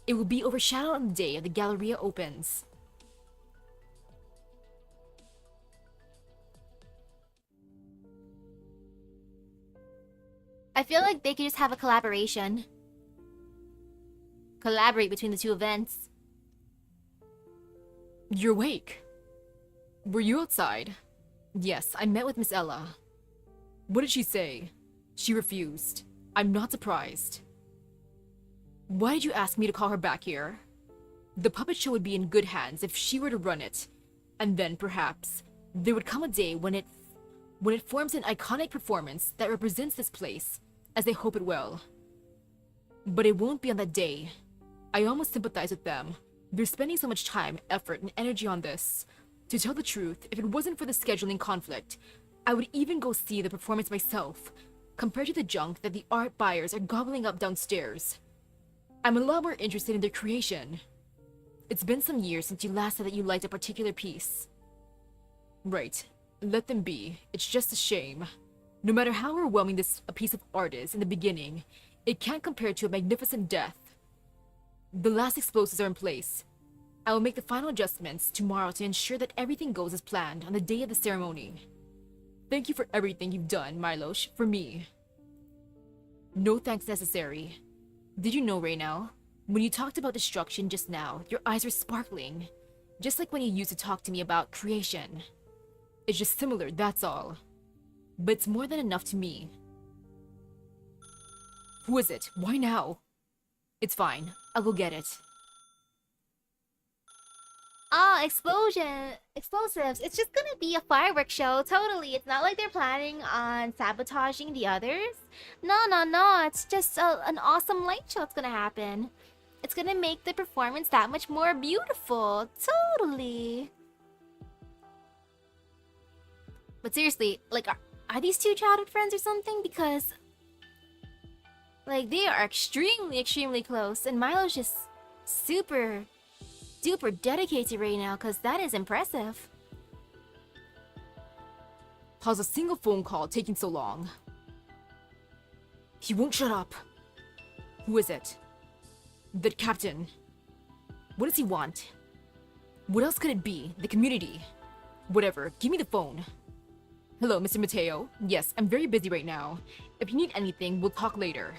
It will be overshadowed on the day the Galleria opens. I feel like they could just have a collaboration. Collaborate between the two events. You're awake. Were you outside? Yes, I met with Miss Ella. What did she say? She refused. I'm not surprised. Why did you ask me to call her back here? The puppet show would be in good hands if she were to run it. And then, perhaps, there would come a day when it forms an iconic performance that represents this place, as they hope it will. But it won't be on that day. I almost sympathize with them. They're spending so much time, effort, and energy on this. To tell the truth, if it wasn't for the scheduling conflict, I would even go see the performance myself, compared to the junk that the art buyers are gobbling up downstairs. I'm a lot more interested in their creation. It's been some years since you last said that you liked a particular piece. Right. Let them be. It's just a shame. No matter how overwhelming a piece of art is in the beginning, it can't compare to a magnificent death. The last explosives are in place. I will make the final adjustments tomorrow to ensure that everything goes as planned on the day of the ceremony. Thank you for everything you've done, Milosh, for me. No thanks necessary. Did you know, Reynel? When you talked about destruction just now, your eyes were sparkling. Just like when you used to talk to me about creation. It's just similar, that's all. But it's more than enough to me. Who is it? Why now? It's fine. I'll go get it. Ah, explosives. It's just gonna be a fireworks show, totally. It's not like they're planning on sabotaging the others. No. It's just an awesome light show that's gonna happen. It's gonna make the performance that much more beautiful. Totally. But seriously, like, are these two childhood friends or something? Because, like, they are extremely close. And Milo's just super dedicated right now, because that is impressive. How's a single phone call taking so long? He won't shut up. Who is it? That captain. What does he want? What else could it be? The community. Whatever, give me the phone. Hello, Mr. Mateo. Yes, I'm very busy right now. If you need anything, we'll talk later.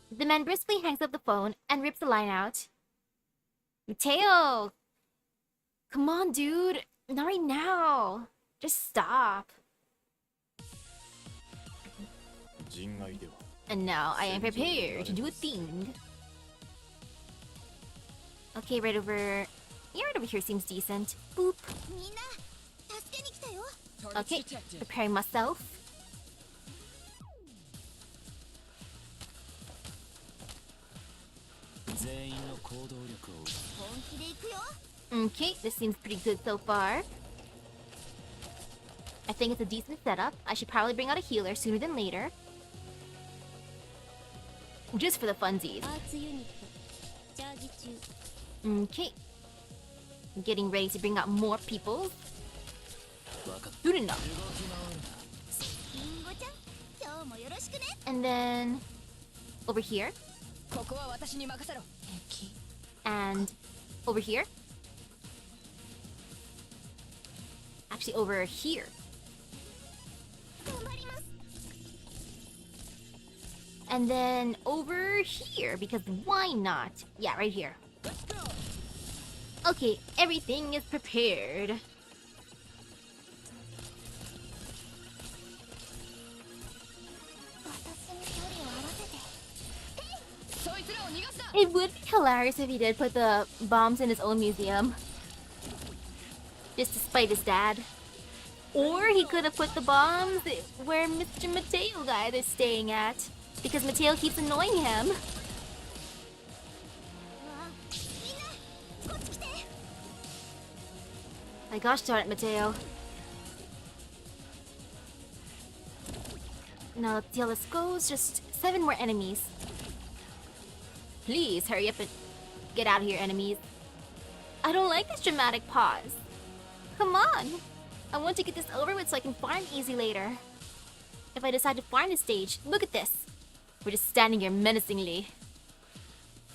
The man briskly hangs up the phone and rips the line out. Mateo! Come on, dude. Not right now. Just stop. And now I am prepared to do a thing. Okay, right over... Yeah, right over here seems decent. Boop. Okay, preparing myself. Okay, this seems pretty good so far. I think it's a decent setup. I should probably bring out a healer sooner than later. Just for the funsies. Okay. Getting ready to bring out more people. Good enough. And then... over here. And... over here. Actually, over here. And then over here, because why not? Yeah, right here. Okay, everything is prepared. It would be hilarious if he did put the bombs in his own museum. just to spite his dad. Or he could have put the bombs where Mr. Mateo guy is staying at, because Mateo keeps annoying him. My gosh darn it, Mateo. Now let's see how this goes. Just 7 more enemies. Please hurry up and get out of here, enemies. I don't like this dramatic pause. Come on. I want to get this over with so I can farm easy later. If I decide to farm this stage, look at this. We're just standing here menacingly.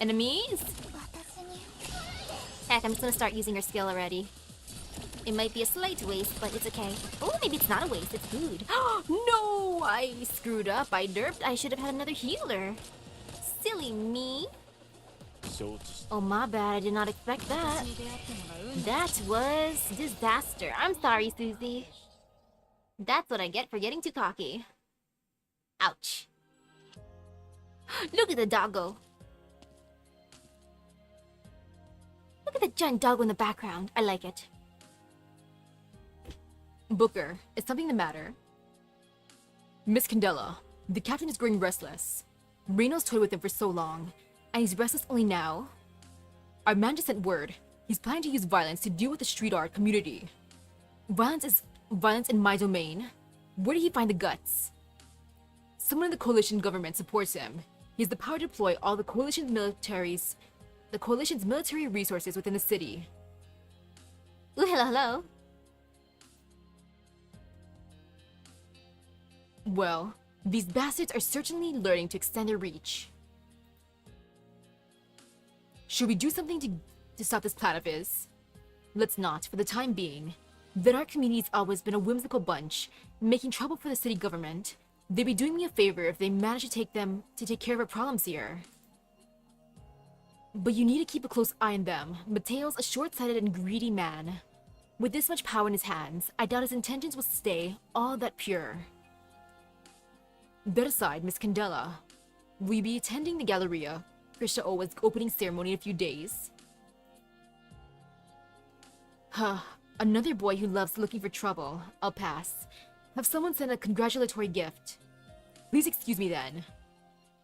Enemies? Heck, I'm just gonna start using her skill already. It might be a slight waste, but it's okay. Oh, maybe it's not a waste, it's good. No! I screwed up, I derped. I should have had another healer. Silly me. Oh, my bad, I did not expect that. That was disaster. I'm sorry, Susie. That's what I get for getting too cocky. Ouch. Look at the doggo. Look at the giant doggo in the background. I like it. Booker, is something the matter? Miss Candela, the captain is growing restless. Reno's toyed with him for so long, and he's restless only now. Our man just sent word. He's planning to use violence to deal with the street art community. Violence in my domain. Where did he find the guts? Someone in the coalition government supports him. He has the power to deploy all the coalition's military resources within the city. Ooh, hello. Well, these bastards are certainly learning to extend their reach. Should we do something to stop this plan of his? Let's not, for the time being. The art community's always been a whimsical bunch, making trouble for the city government. They'd be doing me a favor if they manage to take care of our problems here. But you need to keep a close eye on them. Mateo's a short-sighted and greedy man. With this much power in his hands, I doubt his intentions will stay all that pure. That aside, Miss Candela, will you be attending the Galleria Krishna Owa's opening ceremony in a few days? Huh, another boy who loves looking for trouble. I'll pass. Have someone send a congratulatory gift. Please excuse me then.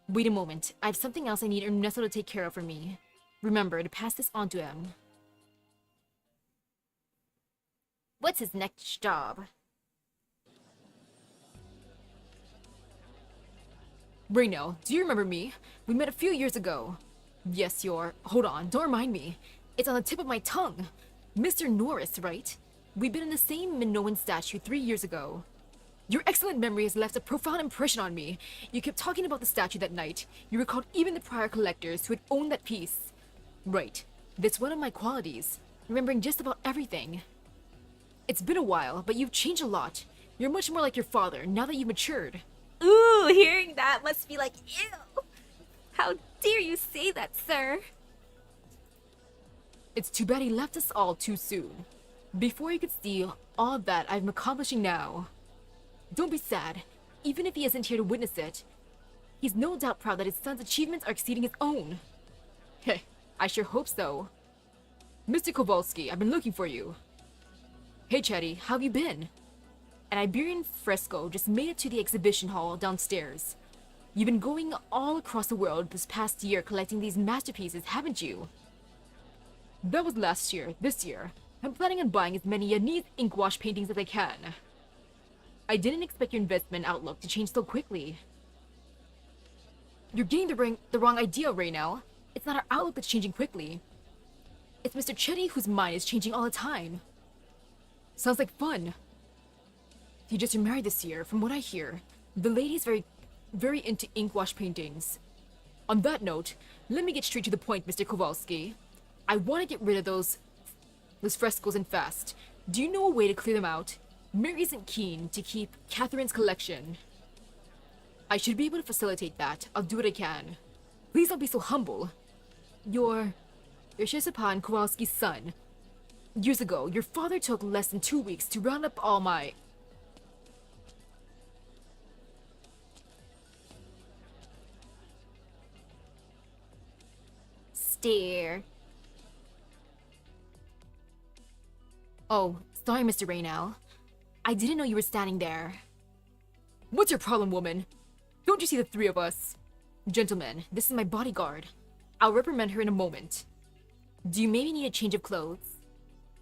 Wait a moment, I have something else I need Ernesto to take care of for me. Remember to pass this on to him. What's his next job? Reno, do you remember me? We met a few years ago. Yes, hold on, don't remind me. It's on the tip of my tongue. Mr. Norris, right? We've been in the same Minoan statue 3 years ago. Your excellent memory has left a profound impression on me. You kept talking about the statue that night. You recalled even the prior collectors who had owned that piece. Right. That's one of my qualities. Remembering just about everything. It's been a while, but you've changed a lot. You're much more like your father now that you've matured. Ooh, hearing that must be like, ew! How dare you say that, sir? It's too bad he left us all too soon. Before you could see all that I'm accomplishing now. Don't be sad, even if he isn't here to witness it. He's no doubt proud that his son's achievements are exceeding his own. Heh, I sure hope so. Mr. Kowalski, I've been looking for you. Hey Chetty, how have you been? An Iberian fresco just made it to the exhibition hall downstairs. You've been going all across the world this past year collecting these masterpieces, haven't you? That was last year. This year, I'm planning on buying as many Jannie's ink wash paintings as I can. I didn't expect your investment outlook to change so quickly. You're getting the wrong idea right now. It's not our outlook that's changing quickly. It's Mr. Chetty whose mind is changing all the time. Sounds like fun. He just remarried this year. From what I hear, the lady's very into ink wash paintings. On that note, let me get straight to the point, Mr. Kowalski. I want to get rid of those frescoes and fast. Do you know a way to clear them out? Mary isn't keen to keep Catherine's collection. I should be able to facilitate that. I'll do what I can. Please don't be so humble. You're Shizupan Kowalski's son. Years ago, your father took less than 2 weeks to round up all my... Stare. Oh, sorry, Mr. Raynell. I didn't know you were standing there. What's your problem, woman? Don't you see the three of us? Gentlemen, this is my bodyguard. I'll reprimand her in a moment. Do you maybe need a change of clothes?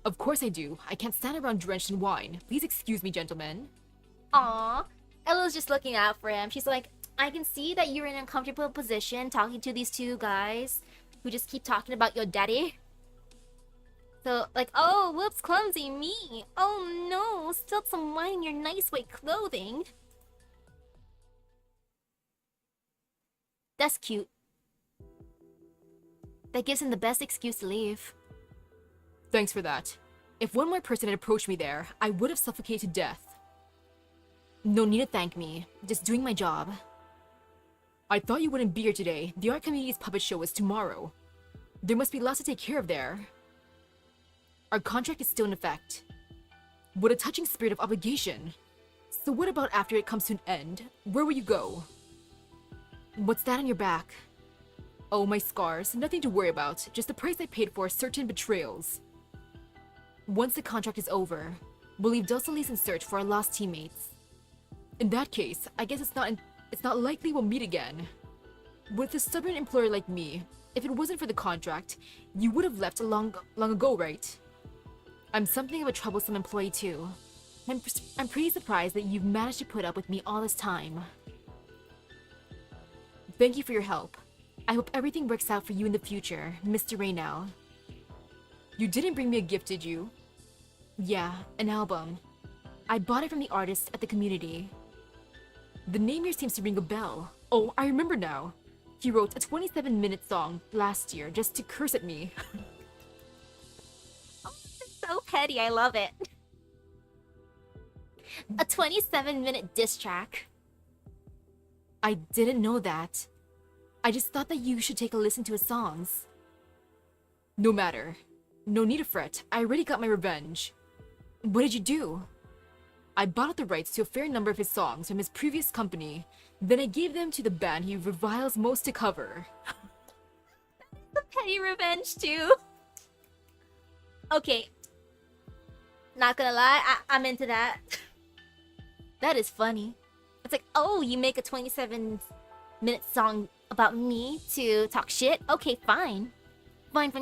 Of course I do. I can't stand around drenched in wine. Please excuse me, gentlemen. Aww. Ella's just looking out for him. She's like, I can see that you're in an uncomfortable position talking to these two guys who just keep talking about your daddy. So, like, oh, whoops, clumsy me. Oh no, spilled some wine in your nice white clothing. That's cute. That gives him the best excuse to leave. Thanks for that. If one more person had approached me there, I would have suffocated to death. No need to thank me. Just doing my job. I thought you wouldn't be here today. The art community's puppet show is tomorrow. There must be lots to take care of there. Our contract is still in effect. What a touching spirit of obligation. So what about after it comes to an end? Where will you go? What's that on your back? Oh, my scars. Nothing to worry about. Just the price I paid for certain betrayals. Once the contract is over, we'll leave Dossoles in search for our lost teammates. In that case, I guess it's not likely we'll meet again. With a stubborn employer like me, if it wasn't for the contract, you would have left long ago, right? I'm something of a troublesome employee too. I'm pretty surprised that you've managed to put up with me all this time. Thank you for your help. I hope everything works out for you in the future, Mr. Raynell. You didn't bring me a gift, did you? Yeah, an album. I bought it from the artist at the community. The name here seems to ring a bell. Oh, I remember now. He wrote a 27-minute song last year just to curse at me. Oh, it's so petty, I love it. A 27-minute diss track. I didn't know that. I just thought that you should take a listen to his songs. No matter. No need to fret. I already got my revenge. What did you do? I bought out the rights to a fair number of his songs from his previous company. Then I gave them to the band he reviles most to cover. The petty revenge too. Okay. Not gonna lie, I'm into that. That is funny. It's like, oh, you make a 27-minute song about me to talk shit? Okay, fine. Fine.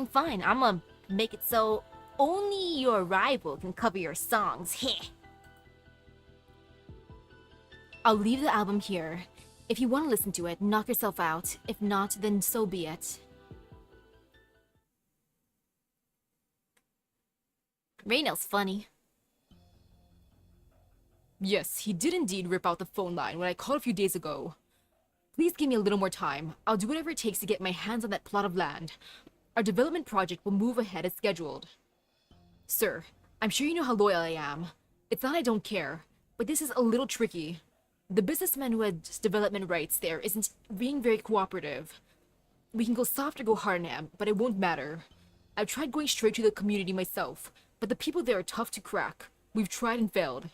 I'm gonna make it so only your rival can cover your songs. Heh. I'll leave the album here. If you want to listen to it, knock yourself out. If not, then so be it. Raynell's funny. Yes, he did indeed rip out the phone line when I called a few days ago. Please give me a little more time. I'll do whatever it takes to get my hands on that plot of land. Our development project will move ahead as scheduled. Sir, I'm sure you know how loyal I am. It's not I don't care, but this is a little tricky. The businessman who has development rights there isn't being very cooperative. We can go soft or go hard on him, but it won't matter. I've tried going straight to the community myself, but the people there are tough to crack. We've tried and failed.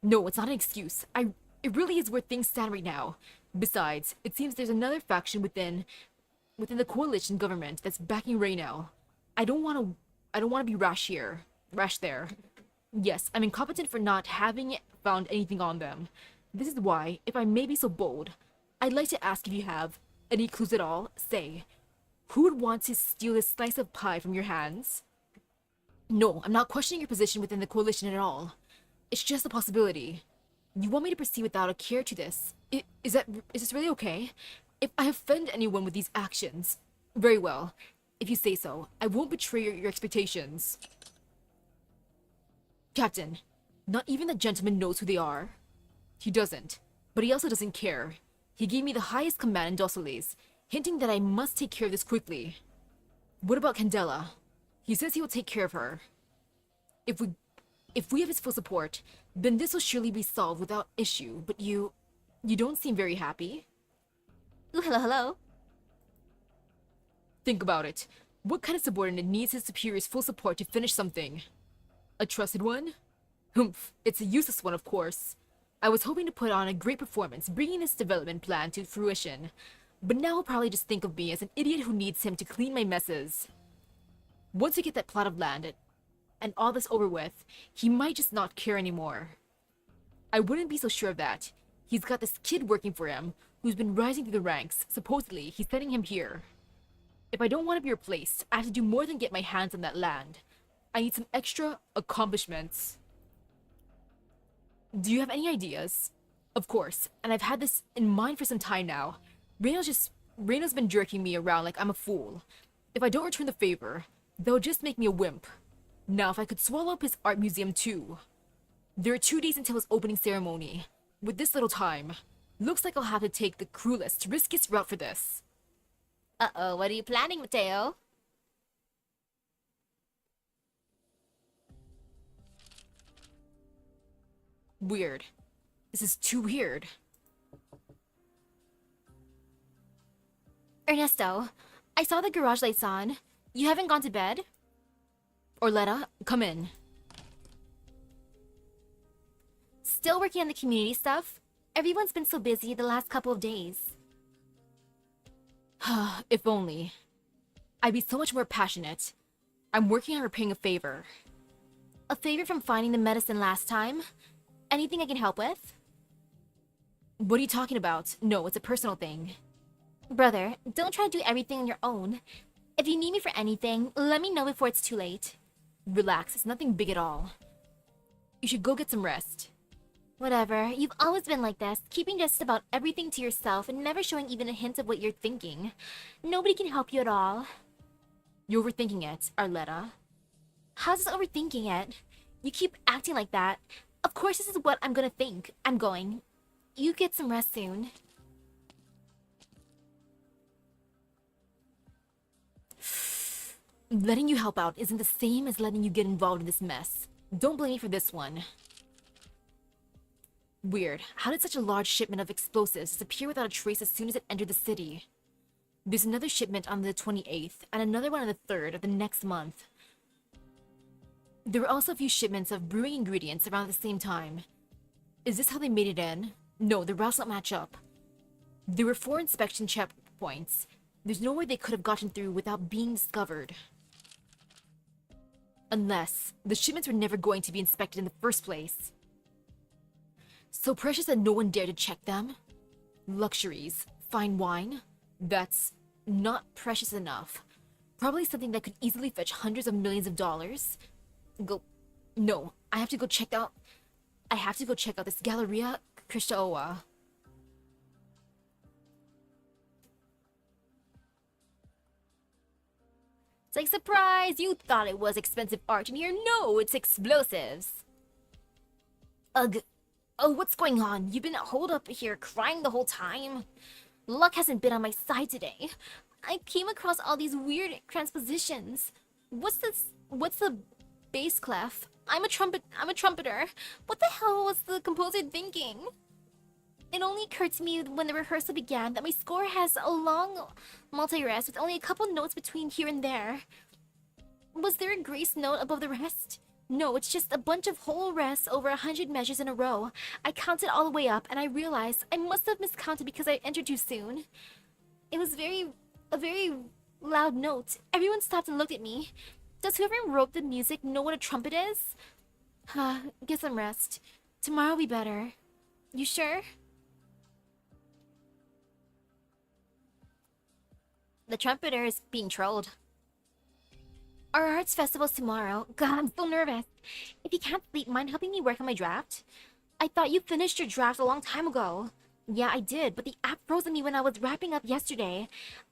No, it's not an excuse. It really is where things stand right now. Besides, it seems there's another faction within the coalition government that's backing Raynell. I don't want to be rash there. Yes, I'm incompetent for not having found anything on them. This is why, if I may be so bold, I'd like to ask if you have any clues at all. Say, who would want to steal this slice of pie from your hands? No, I'm not questioning your position within the coalition at all. It's just a possibility. You want me to proceed without a care to this? Is this really okay? If I offend anyone with these actions, very well. If you say so, I won't betray your expectations. Captain, not even the gentleman knows who they are. He doesn't, but he also doesn't care. He gave me the highest command in Dossoles, hinting that I must take care of this quickly. What about Candela? He says he will take care of her. If we have his full support, then this will surely be solved without issue, but you don't seem very happy. Ooh, hello. Think about it. What kind of subordinate needs his superior's full support to finish something? A trusted one? Humph, it's a useless one, of course. I was hoping to put on a great performance, bringing this development plan to fruition. But now he'll probably just think of me as an idiot who needs him to clean my messes. Once we get that plot of land, and all this over with, he might just not care anymore. I wouldn't be so sure of that. He's got this kid working for him, who's been rising through the ranks. Supposedly, he's sending him here. If I don't want to be replaced, I have to do more than get my hands on that land. I need some extra accomplishments. Do you have any ideas? Of course, and I've had this in mind for some time now. Reno's been jerking me around like I'm a fool. If I don't return the favor, they'll just make me a wimp. Now, if I could swallow up his art museum too. There are 2 days until his opening ceremony. With this little time, looks like I'll have to take the cruelest, riskiest route for this. Uh-oh, what are you planning, Mateo? Weird. This is too weird. Ernesto, I saw the garage lights on. You haven't gone to bed? Orletta, come in. Still working on the community stuff? Everyone's been so busy the last couple of days. If only. I'd be so much more passionate. I'm working on repaying a favor. A favor from finding the medicine last time? Anything I can help with? What are you talking about? No, it's a personal thing. Brother, don't try to do everything on your own. If you need me for anything, let me know before it's too late. Relax, it's nothing big at all. You should go get some rest. Whatever, you've always been like this, keeping just about everything to yourself and never showing even a hint of what you're thinking. Nobody can help you at all. You're overthinking it, Arletta. How's this overthinking it? You keep acting like that. Of course this is what I'm gonna think. I'm going. You get some rest soon. Letting you help out isn't the same as letting you get involved in this mess. Don't blame me for this one. Weird. How did such a large shipment of explosives disappear without a trace as soon as it entered the city? There's another shipment on the 28th, and another one on the 3rd of the next month. There were also a few shipments of brewing ingredients around the same time. Is this how they made it in? No, the routes don't match up. There were 4 inspection checkpoints. There's no way they could have gotten through without being discovered. Unless the shipments were never going to be inspected in the first place. So precious that no one dared to check them? Luxuries, fine wine? That's not precious enough. Probably something that could easily fetch hundreds of millions of dollars. No, I have to go check out this Galleria Cristaoa. It's like, surprise! You thought it was expensive art in here. No, it's explosives. Ugh. Oh, what's going on? You've been holed up here crying the whole time? Luck hasn't been on my side today. I came across all these weird transpositions. What's the bass clef? I'm a trumpeter. What the hell was the composer thinking? It only occurred to me when the rehearsal began that my score has a long multi-rest with only a couple notes between here and there. Was there a grace note above the rest? No, it's just a bunch of whole rests over 100 measures in a row. I counted all the way up and I realized I must have miscounted because I entered too soon. It was a very loud note. Everyone stopped and looked at me. Does whoever wrote the music know what a trumpet is? Get some rest. Tomorrow will be better. You sure? The trumpeter is being trolled. Our arts festival's tomorrow. God, I'm so nervous. If you can't sleep, mind helping me work on my draft? I thought you finished your draft a long time ago. Yeah, I did, but the app froze on me when I was wrapping up yesterday.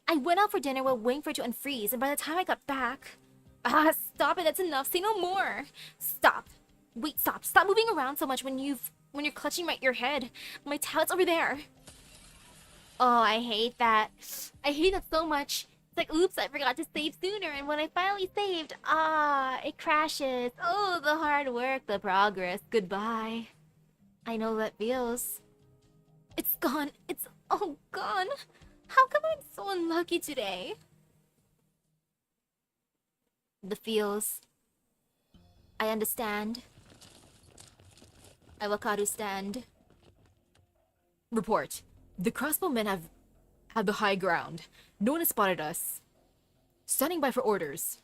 I went out for dinner while waiting for it to unfreeze, and by the time I got back... stop it, that's enough. Say no more. Stop. Wait, stop. Stop moving around so much when you're clutching your head. My tablet's over there. Oh, I hate that. I hate that so much. It's like, oops, I forgot to save sooner, and when I finally saved, it crashes. Oh, the hard work, the progress, goodbye. I know that feels. It's gone. It's all gone. How come I'm so unlucky today? The feels. I understand. I will stand. Report. The crossbowmen have the high ground. No one has spotted us. Standing by for orders.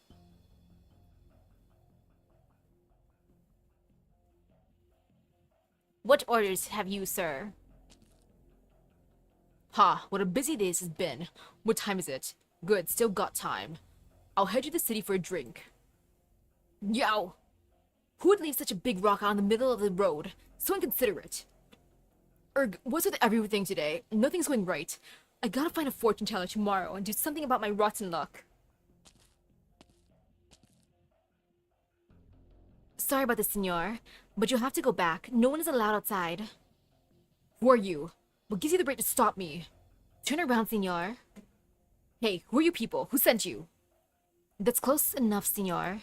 What orders have you, sir? Ha, what a busy day this has been. What time is it? Good, still got time. I'll head to the city for a drink. Yow! Who would leave such a big rock out in the middle of the road? So inconsiderate. Erg, what's with everything today? Nothing's going right. I gotta find a fortune teller tomorrow and do something about my rotten luck. Sorry about this, senor, but you'll have to go back. No one is allowed outside. Who are you? What gives you the right to stop me? Turn around, senor. Hey, who are you people? Who sent you? That's close enough, senor.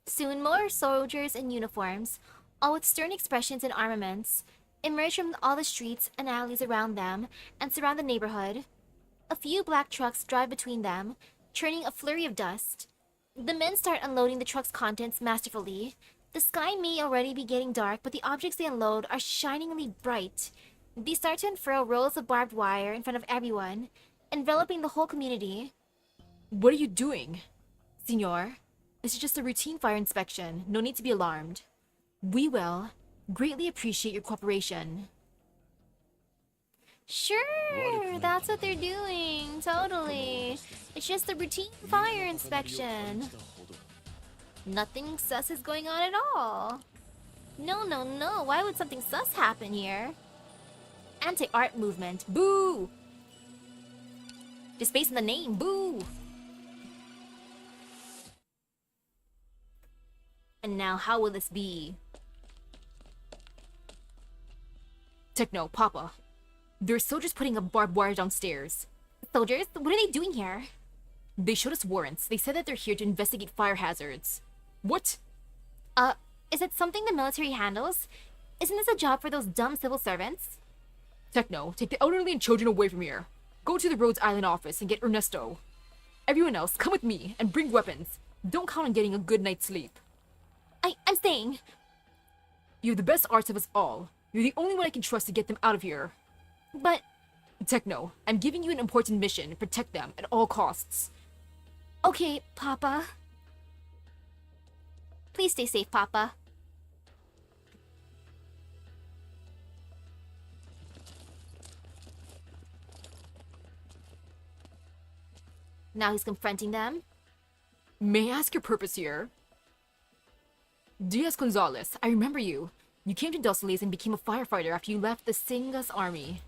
Soon more soldiers in uniforms, all with stern expressions and armaments, emerge from all the streets and alleys around them and surround the neighborhood. A few black trucks drive between them, churning a flurry of dust. The men start unloading the truck's contents masterfully. The sky may already be getting dark, but the objects they unload are shiningly bright. They start to unfurl rolls of barbed wire in front of everyone, enveloping the whole community. What are you doing? Senor, this is just a routine fire inspection. No need to be alarmed. We will greatly appreciate your cooperation. Sure, that's what they're doing. Totally. It's just a routine fire inspection. Nothing sus is going on at all. No, no, no. Why would something sus happen here? Anti-art movement. Boo! Just based on the name. Boo! And now, how will this be? Techno, Papa. There are soldiers putting up barbed wire downstairs. Soldiers? What are they doing here? They showed us warrants. They said that they're here to investigate fire hazards. What? Is it something the military handles? Isn't this a job for those dumb civil servants? Techno, take the elderly and children away from here. Go to the Rhodes Island office and get Ernesto. Everyone else, come with me and bring weapons. Don't count on getting a good night's sleep. I'm staying. You're the best arts of us all. You're the only one I can trust to get them out of here. But... Techno, I'm giving you an important mission. Protect them at all costs. Okay, Papa. Please stay safe, Papa. Now he's confronting them. May I ask your purpose here? Diaz Gonzalez, I remember you. You came to Dossoles and became a firefighter after you left the Singas army.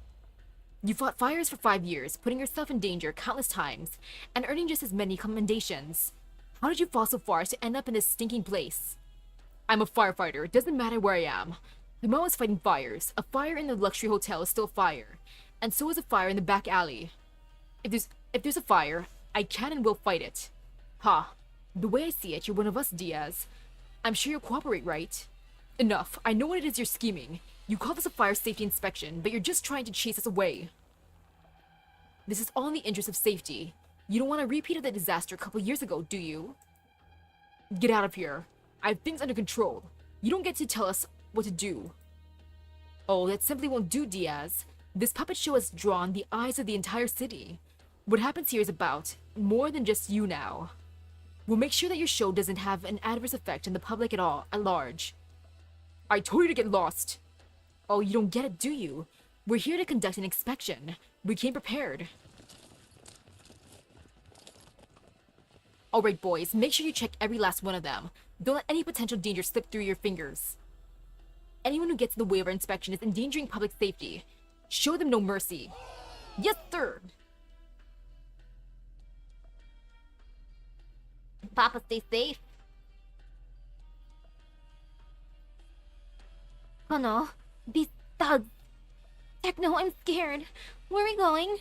You fought fires for 5 years, putting yourself in danger countless times, and earning just as many commendations. How did you fall so far as to end up in this stinking place? I'm a firefighter, it doesn't matter where I am. I'm always fighting fires. A fire in the luxury hotel is still a fire, and so is a fire in the back alley. If there's a fire, I can and will fight it. Ha, the way I see it, you're one of us, Diaz. I'm sure you'll cooperate, right? Enough, I know what it is you're scheming. You call this a fire safety inspection, but you're just trying to chase us away. This is all in the interest of safety. You don't want a repeat of the disaster a couple years ago, do you? Get out of here. I have things under control. You don't get to tell us what to do. Oh, that simply won't do, Diaz. This puppet show has drawn the eyes of the entire city. What happens here is about more than just you now. We'll make sure that your show doesn't have an adverse effect on the public at large. I told you to get lost. Oh, you don't get it, do you? We're here to conduct an inspection. We came prepared. Alright, boys, make sure you check every last one of them. Don't let any potential danger slip through your fingers. Anyone who gets in the way of our inspection is endangering public safety. Show them no mercy. Yes, sir! Papa, stay safe. Oh no, these thugs. Techno, I'm scared. Where are we going?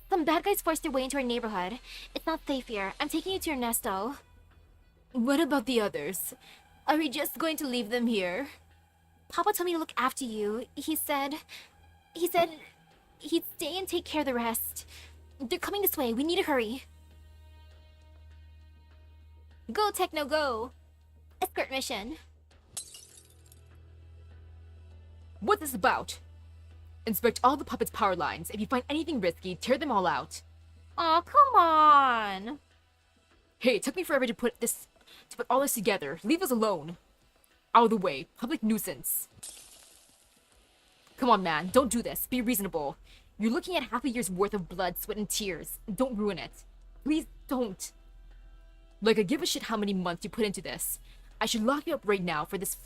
Some bad guys forced their way into our neighborhood. It's not safe here. I'm taking you to Ernesto. What about the others? Are we just going to leave them here? Papa told me to look after you. He said he'd stay and take care of the rest. They're coming this way. We need to hurry. Go, Techno, go! Escort mission. What's this about? Inspect all the puppets' power lines. If you find anything risky, tear them all out. Aw, come on! Hey, it took me forever to put this to put all this together. Leave us alone. Out of the way. Public nuisance. Come on, man. Don't do this. Be reasonable. You're looking at half a year's worth of blood, sweat, and tears. Don't ruin it. Please don't. Like, I give a shit how many months you put into this. I should lock you up right now for this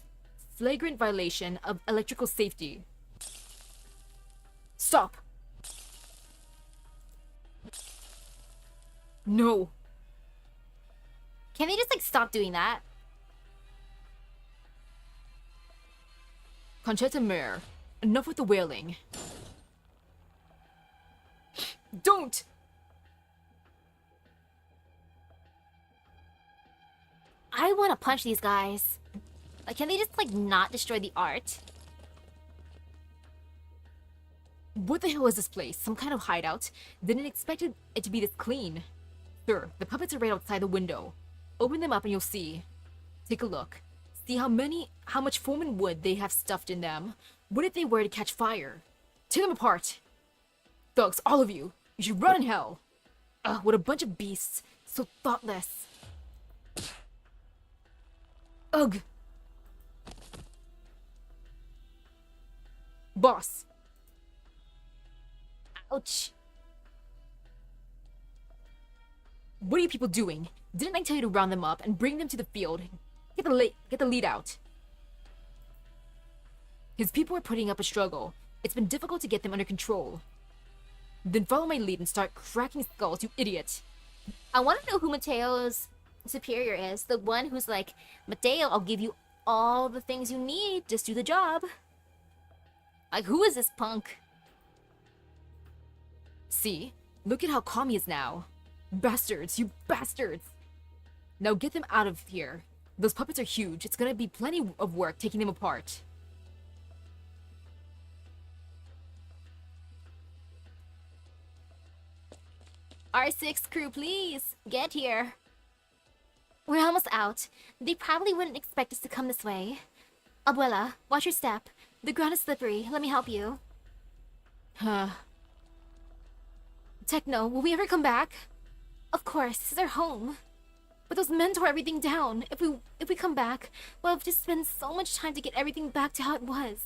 flagrant violation of electrical safety. Stop. No. Can they just, like, stop doing that? Conchetta Mare, enough with the wailing. Don't! I want to punch these guys. Like, can they just, like, not destroy the art? What the hell is this place? Some kind of hideout? Didn't expect it to be this clean. Sure, the puppets are right outside the window. Open them up and you'll see. Take a look. See how much foam and wood they have stuffed in them. What if they were to catch fire? Tear them apart. Thugs, all of you. You should run in hell. Ugh, what a bunch of beasts. So thoughtless. Ugh. Boss. Ouch. What are you people doing? Didn't I tell you to round them up and bring them to the field? Get the lead out. His people are putting up a struggle. It's been difficult to get them under control. Then follow my lead and start cracking skulls, you idiot. I want to know who Mateo's superior is. The one who's like, Mateo, I'll give you all the things you need. Just do the job. Like, who is this punk? See? Look at how calm he is now. Bastards, you bastards! Now get them out of here. Those puppets are huge. It's gonna be plenty of work taking them apart. R6 crew, please. Get here. We're almost out. They probably wouldn't expect us to come this way. Abuela, watch your step. The ground is slippery. Let me help you. Techno, will we ever come back? Of course, this is our home. But those men tore everything down. If we come back, we'll have to spend so much time to get everything back to how it was.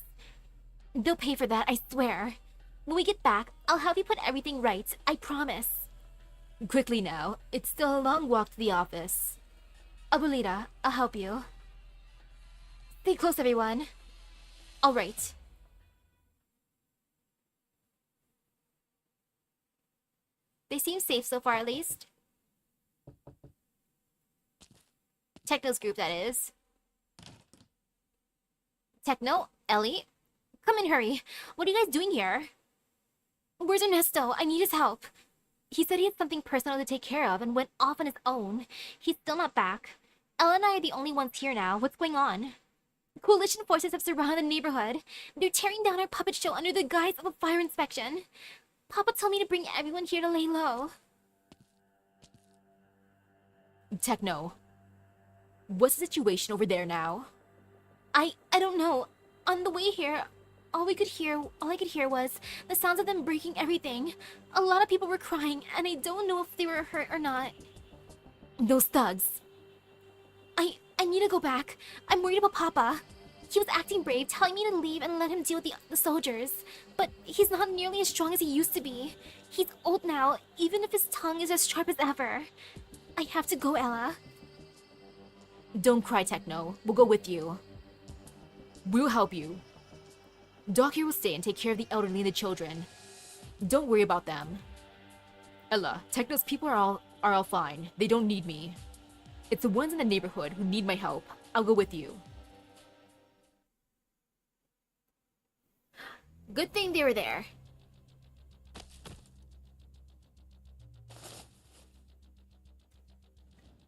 They'll pay for that, I swear. When we get back, I'll help you put everything right. I promise. Quickly now. It's still a long walk to the office. Abuelita, I'll help you. Stay close, everyone. All right. They seem safe so far, at least. Techno's group, that is. Techno, Ellie, come in, hurry. What are you guys doing here? Where's Ernesto? I need his help. He said he had something personal to take care of and went off on his own. He's still not back. Ella and I are the only ones here now. What's going on? Coalition forces have surrounded the neighborhood. They're tearing down our puppet show under the guise of a fire inspection. Papa told me to bring everyone here to lay low. Techno, what's the situation over there now? I don't know. On the way here, all I could hear was the sounds of them breaking everything. A lot of people were crying, and I don't know if they were hurt or not. Those thugs. I need to go back. I'm worried about Papa. He was acting brave, telling me to leave and let him deal with the soldiers. But he's not nearly as strong as he used to be. He's old now, even if his tongue is as sharp as ever. I have to go, Ella. Don't cry, Techno. We'll go with you. We'll help you. Doc here will stay and take care of the elderly and the children. Don't worry about them. Ella, Techno's people are all fine. They don't need me. It's the ones in the neighborhood who need my help. I'll go with you. Good thing they were there.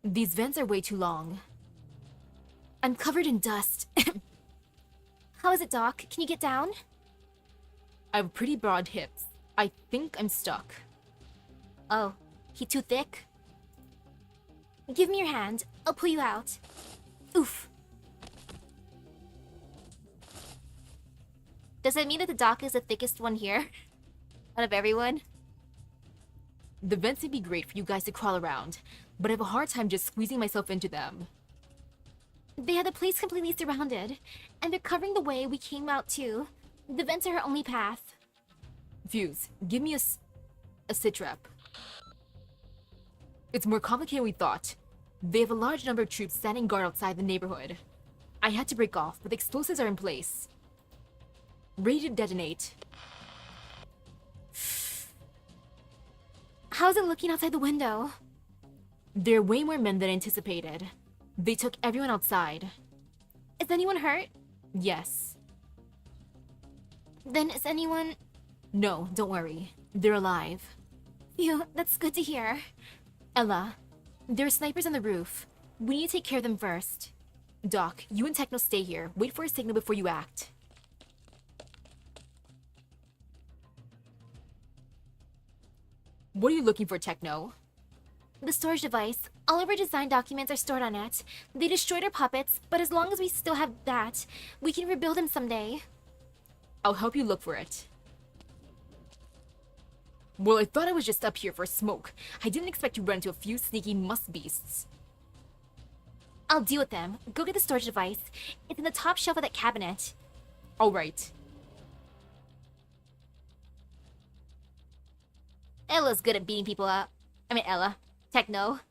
These vents are way too long. I'm covered in dust. How is it, Doc? Can you get down? I have pretty broad hips. I think I'm stuck. Oh, he too thick? Give me your hand. I'll pull you out. Oof. Does that mean that the doc is the thickest one here? Out of everyone? The vents would be great for you guys to crawl around, but I have a hard time just squeezing myself into them. They had the place completely surrounded, and they're covering the way we came out too. The vents are our only path. Fuse, give me a sit rep. It's more complicated than we thought. They have a large number of troops standing guard outside the neighborhood. I had to break off, but the explosives are in place. Ready to detonate. How's it looking outside the window? There are way more men than anticipated. They took everyone outside. Is anyone hurt? Yes. Then is anyone... No, don't worry. They're alive. Phew, that's good to hear. Ella, there are snipers on the roof. We need to take care of them first. Doc, you and Techno stay here. Wait for a signal before you act. What are you looking for, Techno? The storage device. All of our design documents are stored on it. They destroyed our puppets, but as long as we still have that, we can rebuild them someday. I'll help you look for it. Well, I thought I was just up here for a smoke. I didn't expect to run into a few sneaky musk beasts. I'll deal with them. Go get the storage device. It's in the top shelf of that cabinet. Alright. Ella's good at beating people up. Ella. Techno.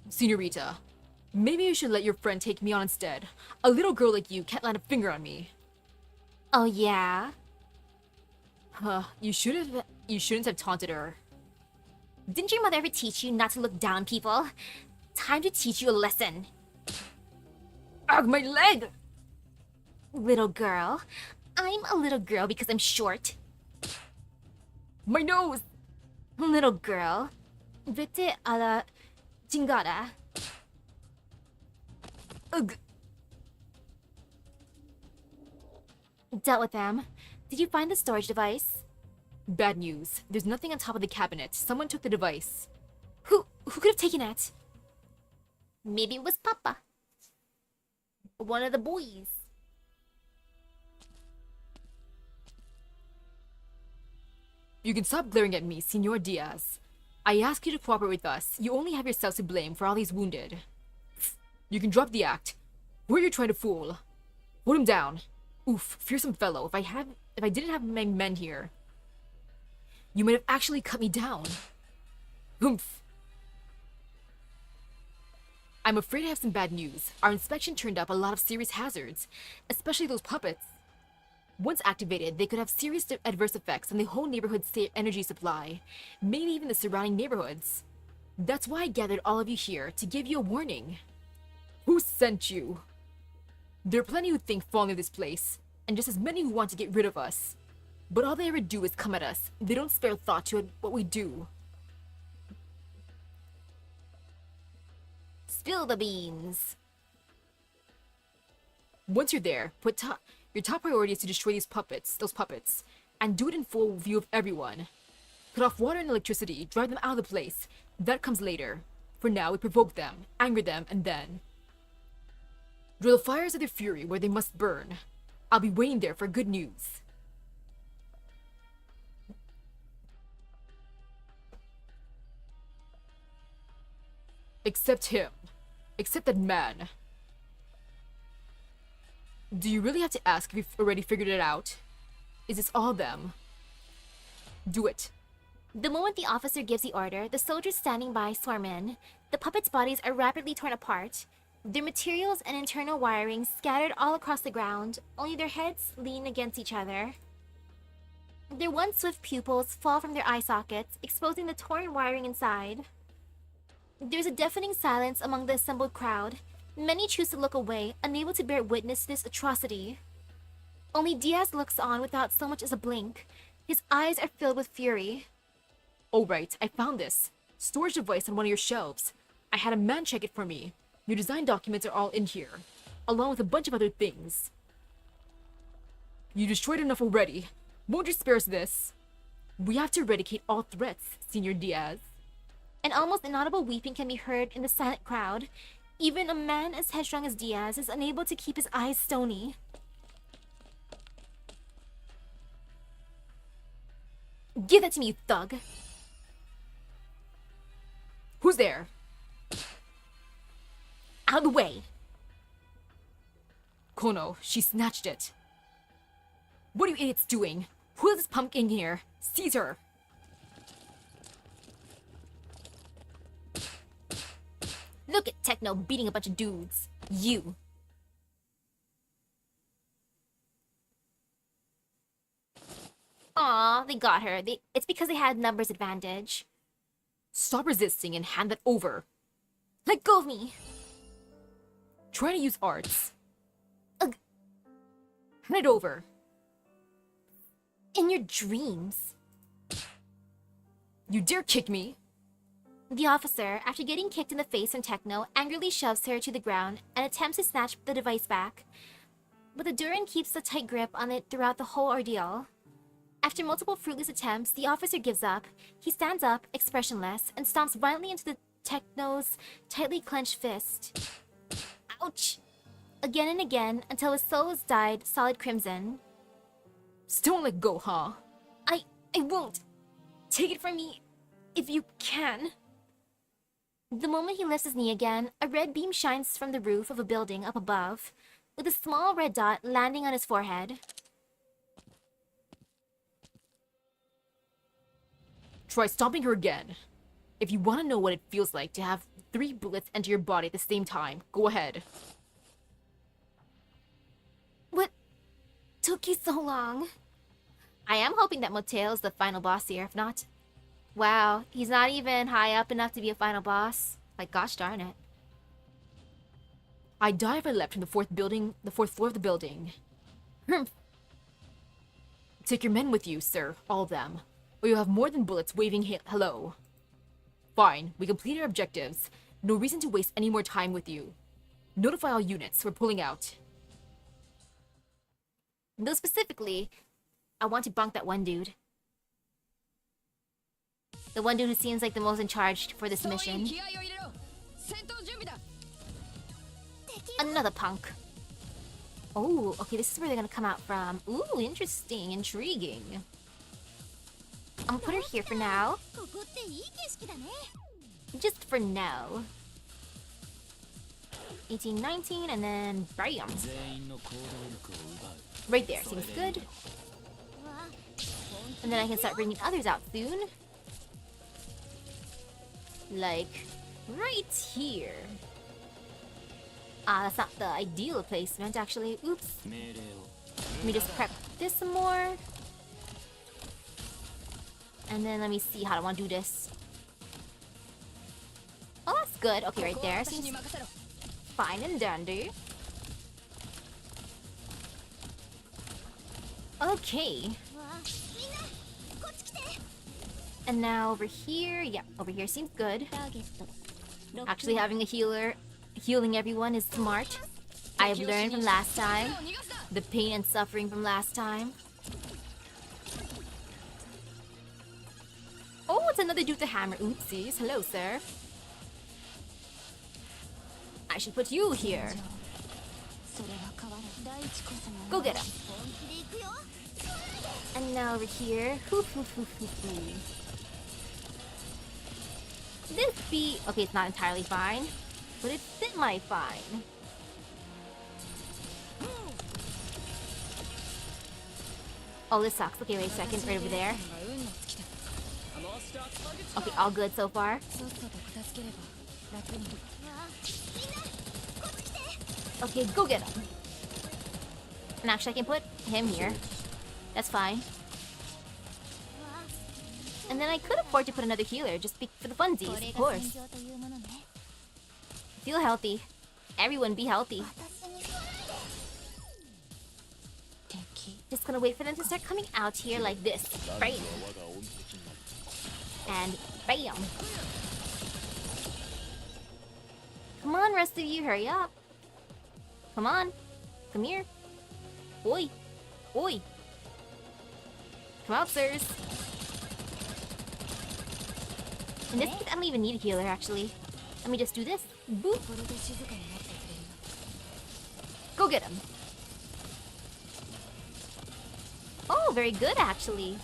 Senorita, maybe you should let your friend take me on instead. A little girl like you can't land a finger on me. Oh, yeah? You shouldn't have taunted her. Didn't your mother ever teach you not to look down on people? Time to teach you a lesson. Ugh, my leg! Little girl. I'm a little girl because I'm short. My nose! Little girl. Vete a la chingada. Ugh. Dealt with them. Did you find the storage device? Bad news. There's nothing on top of the cabinet. Someone took the device. Who could have taken it? Maybe it was Papa. One of the boys. You can stop glaring at me, Senor Diaz. I ask you to cooperate with us. You only have yourselves to blame for all these wounded. You can drop the act. Who are you trying to fool? Put him down. Oof, fearsome fellow. If I didn't have my men here, you might have actually cut me down. Oomph. I'm afraid I have some bad news. Our inspection turned up a lot of serious hazards, especially those puppets. Once activated, they could have serious adverse effects on the whole neighborhood's energy supply, maybe even the surrounding neighborhoods. That's why I gathered all of you here, to give you a warning. Who sent you? There are plenty who think fondly of this place, and just as many who want to get rid of us. But all they ever do is come at us. They don't spare thought to what we do. Spill the beans. Once you're there, your top priority is to destroy those puppets, and do it in full view of everyone. Cut off water and electricity, drive them out of the place. That comes later. For now, we provoke them, anger them, and then drill the fires of their fury where they must burn. I'll be waiting there for good news. Except him. Except that man. Do you really have to ask if you've already figured it out? Is this all them? Do it. The moment the officer gives the order, the soldiers standing by swarm in. The puppets' bodies are rapidly torn apart. Their materials and internal wiring scattered all across the ground, only their heads lean against each other. Their once swift pupils fall from their eye sockets, exposing the torn wiring inside. There's a deafening silence among the assembled crowd. Many choose to look away, unable to bear witness to this atrocity. Only Diaz looks on without so much as a blink. His eyes are filled with fury. Oh right, I found this. Storage device on one of your shelves. I had a man check it for me. Your design documents are all in here, along with a bunch of other things. You destroyed enough already. Won't you spare us this? We have to eradicate all threats, Senor Diaz. An almost inaudible weeping can be heard in the silent crowd. Even a man as headstrong as Diaz is unable to keep his eyes stony. Give that to me, you thug! Who's there? Out of the way! Kono, she snatched it. What are you idiots doing? Who is this pumpkin here? Seize her! Look at Techno beating a bunch of dudes. You. Aw, they got her. It's because they had numbers advantage. Stop resisting and hand that over. Let go of me. Try to use arts. Ugh. Hand it over. In your dreams. You dare kick me? The officer, after getting kicked in the face from Techno, angrily shoves her to the ground and attempts to snatch the device back. But the Duran keeps a tight grip on it throughout the whole ordeal. After multiple fruitless attempts, the officer gives up. He stands up, expressionless, and stomps violently into the Techno's tightly clenched fist. Ouch! Again and again, until his soul is dyed solid crimson. Still won't let go, huh? I won't. Take it from me, if you can. The moment he lifts his knee again, a red beam shines from the roof of a building up above, with a small red dot landing on his forehead. Try stomping her again. If you want to know what it feels like to have 3 bullets enter your body at the same time, go ahead. What took you so long? I am hoping that Moteo is the final boss here, if not... Wow, he's not even high up enough to be a final boss. Like, gosh darn it. I'd die if I leapt from the fourth floor of the building. Take your men with you, sir, all of them. Or you'll have more than bullets waving hello. Fine, we completed our objectives. No reason to waste any more time with you. Notify all units, we're pulling out. Though specifically, I want to bonk that one dude. The one dude who seems like the most in charge for this mission. Another punk. Oh, okay, this is where they're gonna come out from. Ooh, interesting, intriguing. I'm gonna put her here for now. Just for now. 18, 19, and then bam. Right there, seems good. And then I can start bringing others out soon. Like, right here. Ah, that's not the ideal placement, actually. Oops. Let me just prep this some more. And then let me see how I want to do this. Oh, that's good. Okay, right there. Seems fine and dandy. Okay. And now over here, yeah, over here seems good. Actually having a healer healing everyone is smart. I have learned from last time. The pain and suffering from last time. Oh, it's another dude with a hammer. Oopsies. Hello, sir. I should put you here. Go get him. And now over here. This be... Okay, it's not entirely fine. But it's semi-fine. Oh, this sucks. Okay, wait a second. Right over there. Okay, all good so far. Okay, go get him. And actually, I can put him here. That's fine. And then I could afford to put another healer, just for the funsies, of course. Feel healthy. Everyone be healthy. Just gonna wait for them to start coming out here like this. Bam. And bam. Come on, rest of you, hurry up. Come on. Come here. Oi. Oi. Come out, sirs. In this case, I don't even need a healer, actually. Let me just do this. Boop. Go get him. Oh, very good, actually.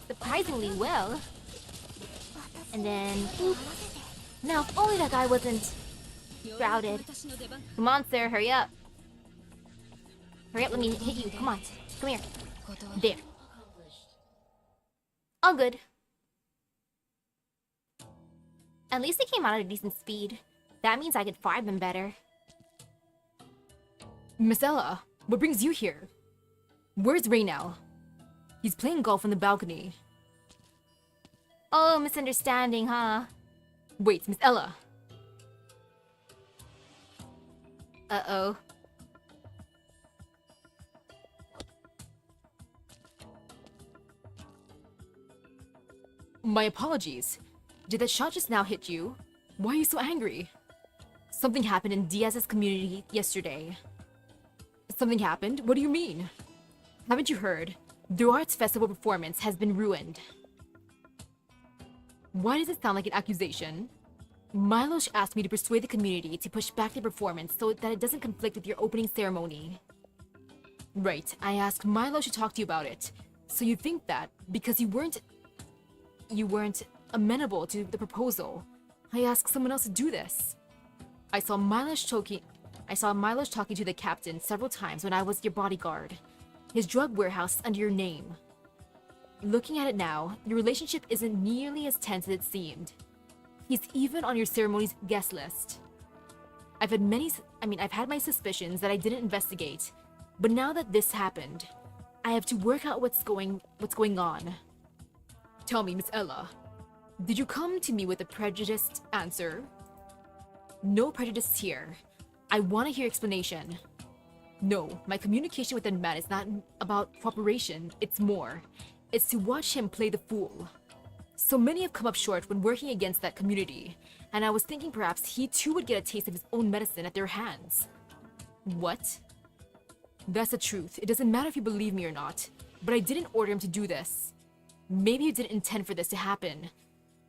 Surprisingly well. And then, boop. Now, if only that guy wasn't routed. Come on, sir, hurry up. Hurry up, let me hit you. Come on. Come here. There. All good. At least they came out at a decent speed. That means I could fire them better. Miss Ella, what brings you here? Where's Raynell? He's playing golf on the balcony. Oh, misunderstanding, huh? Wait, Miss Ella. Uh-oh. My apologies. Did that shot just now hit you? Why are you so angry? Something happened in Diaz's community yesterday. Something happened? What do you mean? Haven't you heard? The arts festival performance has been ruined. Why does it sound like an accusation? Milosh asked me to persuade the community to push back the performance so that it doesn't conflict with your opening ceremony. Right, I asked Milosh to talk to you about it. So you think that, because you weren't amenable to the proposal, I asked someone else to do this. I saw Milosh talking to the captain several times when I was your bodyguard. His drug warehouse under your name. Looking at it now, your relationship isn't nearly as tense as it seemed. He's even on your ceremony's guest list. I've had my suspicions that I didn't investigate, but now that this happened, I have to work out what's going on. Tell me, Miss Ella, did you come to me with a prejudiced answer? No prejudice here. I want to hear explanation. No, my communication with that man is not about cooperation, it's more. It's to watch him play the fool. So many have come up short when working against that community, and I was thinking perhaps he too would get a taste of his own medicine at their hands. What? That's the truth. It doesn't matter if you believe me or not, but I didn't order him to do this. Maybe you didn't intend for this to happen,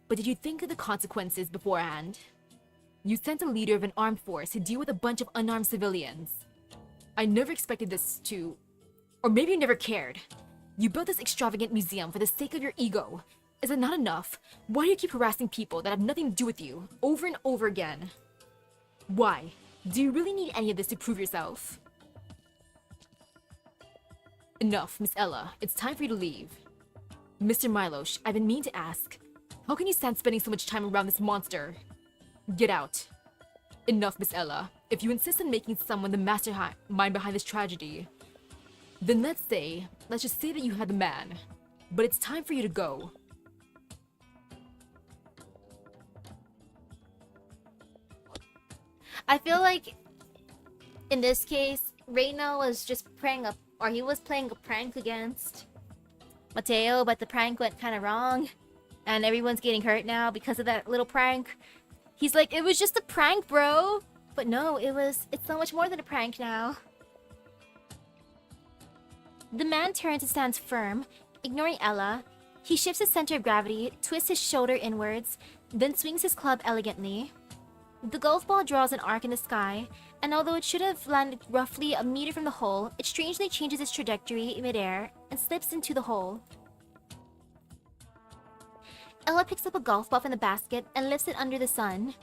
but did you think of the consequences beforehand? You sent a leader of an armed force to deal with a bunch of unarmed civilians. I never expected this to... Or maybe you never cared. You built this extravagant museum for the sake of your ego. Is it not enough? Why do you keep harassing people that have nothing to do with you, over and over again? Why? Do you really need any of this to prove yourself? Enough, Miss Ella. It's time for you to leave. Mr. Milosh, I've been meaning to ask. How can you stand spending so much time around this monster? Get out. Enough, Miss Ella. If you insist on making someone the mastermind behind this tragedy, then let's just say that you had the man. But it's time for you to go. I feel like in this case, Reina was just he was playing a prank against Mateo, but the prank went kind of wrong, and everyone's getting hurt now because of that little prank. He's like, it was just a prank, bro. But no, it's so much more than a prank now. The man turns and stands firm, ignoring Ella. He shifts his center of gravity, twists his shoulder inwards, then swings his club elegantly. The golf ball draws an arc in the sky, and although it should have landed roughly a meter from the hole, it strangely changes its trajectory midair and slips into the hole. Ella picks up a golf ball from the basket and lifts it under the sun.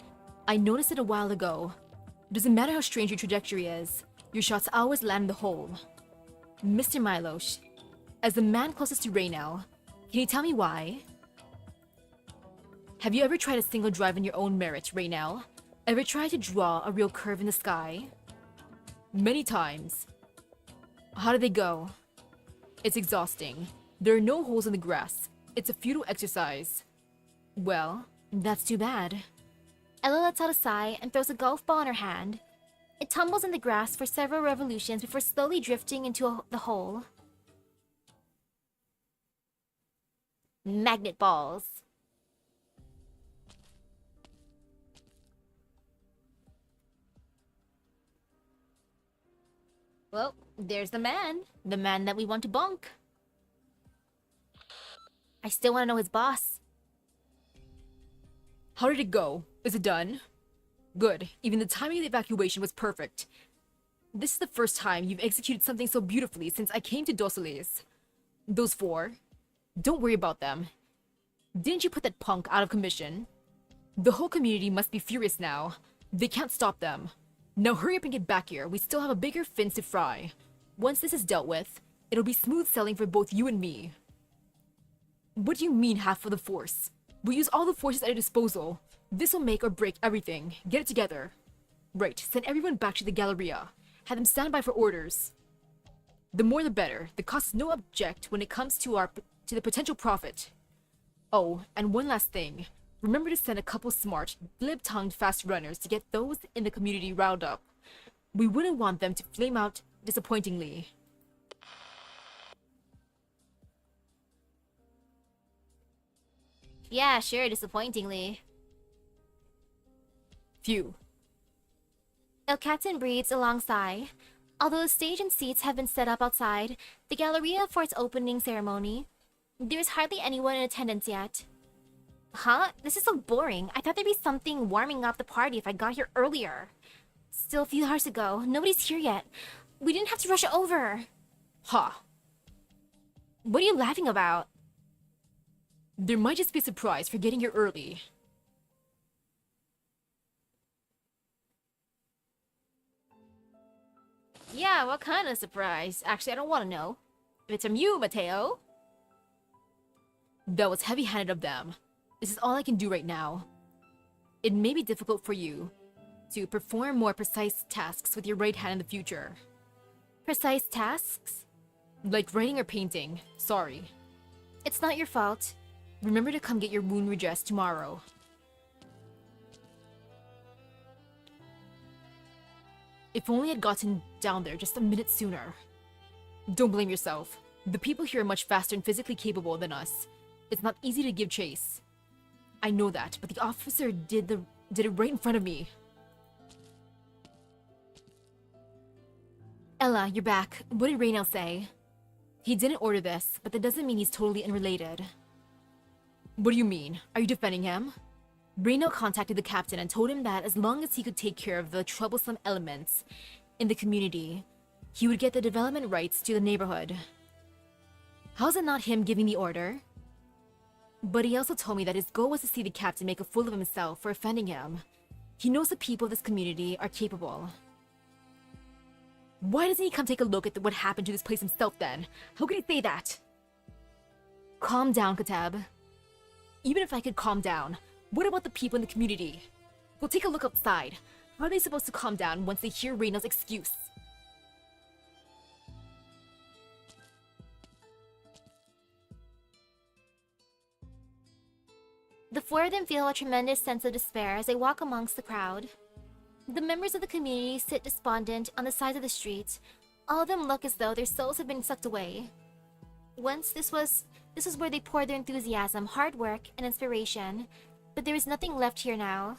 I noticed it a while ago. Doesn't matter how strange your trajectory is, your shots always land in the hole. Mr. Milosh, as the man closest to Raynell, can you tell me why? Have you ever tried a single drive on your own merit, Raynell? Ever tried to draw a real curve in the sky? Many times. How did they go? It's exhausting. There are no holes in the grass. It's a futile exercise. Well, that's too bad. Ella lets out a sigh and throws a golf ball in her hand. It tumbles in the grass for several revolutions before slowly drifting into the hole. Magnet balls. Well, there's the man. The man that we want to bonk. I still want to know his boss. How did it go? Is it done? Good. Even the timing of the evacuation was perfect. This is the first time you've executed something so beautifully since I came to Dossoles. Those four, don't worry about them. Didn't you put that punk out of commission? The whole community must be furious now. They can't stop them. Now hurry up and get back here. We still have a bigger fins to fry. Once this is dealt with, it'll be smooth sailing for both you and me. What do you mean half of the force? We'll use all the forces at our disposal. This will make or break everything. Get it together. Right, send everyone back to the Galleria. Have them stand by for orders. The more the better. The cost is no object when it comes to the potential profit. Oh, and one last thing. Remember to send a couple smart, glib-tongued fast runners to get those in the community riled up. We wouldn't want them to flame out disappointingly. Yeah, sure, disappointingly. Phew. El Captain breathes a long sigh. Although the stage and seats have been set up outside the Galleria for its opening ceremony, there's hardly anyone in attendance yet. Huh? This is so boring. I thought there'd be something warming up the party if I got here earlier. Still a few hours to go. Nobody's here yet. We didn't have to rush over. Ha. What are you laughing about? There might just be a surprise for getting here early. Yeah, what kind of surprise? Actually, I don't want to know. If it's from you, Mateo. That was heavy-handed of them. This is all I can do right now. It may be difficult for you to perform more precise tasks with your right hand in the future. Precise tasks? Like writing or painting. Sorry. It's not your fault. Remember to come get your wound redressed tomorrow. If only I'd gotten down there just a minute sooner. Don't blame yourself. The people here are much faster and physically capable than us. It's not easy to give chase. I know that, but the officer did it right in front of me. Ella, you're back. What did Reynel say? He didn't order this, but that doesn't mean he's totally unrelated. What do you mean? Are you defending him? Reynel contacted the captain and told him that as long as he could take care of the troublesome elements in the community, he would get the development rights to the neighborhood. How's it not him giving the order? But he also told me that his goal was to see the captain make a fool of himself for offending him. He knows the people of this community are capable. Why doesn't he come take a look at what happened to this place himself then? How could he say that? Calm down, Katab. Even if I could calm down, what about the people in the community? We'll take a look outside. How are they supposed to calm down once they hear Reynel's excuse? The four of them feel a tremendous sense of despair as they walk amongst the crowd. The members of the community sit despondent on the sides of the street. All of them look as though their souls have been sucked away. Once this was where they poured their enthusiasm, hard work, and inspiration, but there is nothing left here now.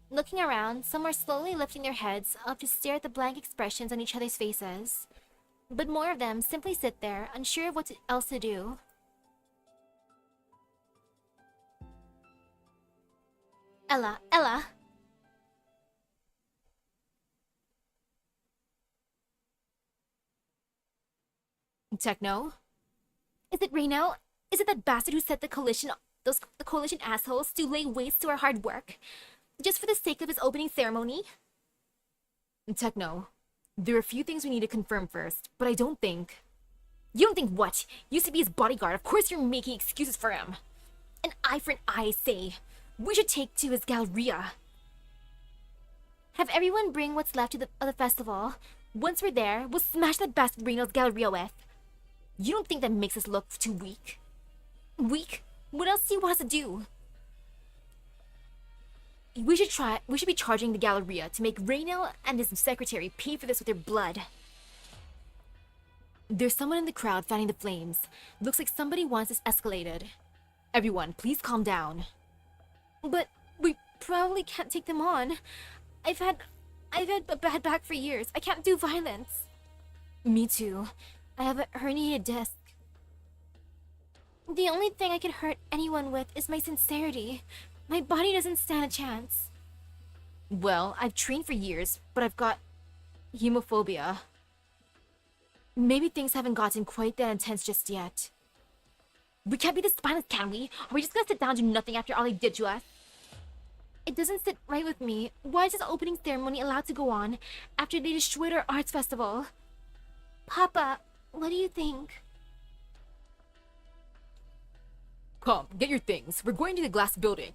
Looking around, some are slowly lifting their heads up to stare at the blank expressions on each other's faces. But more of them simply sit there, unsure of what else to do. Ella! Techno? Is it Reynel? Is it that bastard who set the coalition assholes to lay waste to our hard work? Just for the sake of his opening ceremony? Techno, there are a few things we need to confirm first, but I don't think... You don't think what? You used to be his bodyguard. Of course you're making excuses for him. An eye for an eye, I say. We should take to his Galleria. Have everyone bring what's left of the festival. Once we're there, we'll smash that bastard Reynel's Galleria with. You don't think that makes us look too weak? Weak? What else do you want us to do? We should be charging the Galleria to make Reynel and his secretary pay for this with their blood. There's someone in the crowd fanning the flames. Looks like somebody wants this escalated. Everyone, please calm down. But we probably can't take them on. I've had a bad back for years. I can't do violence. Me too. I have a herniated disc. The only thing I can hurt anyone with is my sincerity. My body doesn't stand a chance. Well, I've trained for years, but I've got hemophobia. Maybe things haven't gotten quite that intense just yet. We can't be this spineless, can we? Are we just gonna sit down and do nothing after all they did to us? It doesn't sit right with me. Why is this opening ceremony allowed to go on after they destroyed our arts festival? Papa, what do you think? Come, get your things. We're going to the glass building.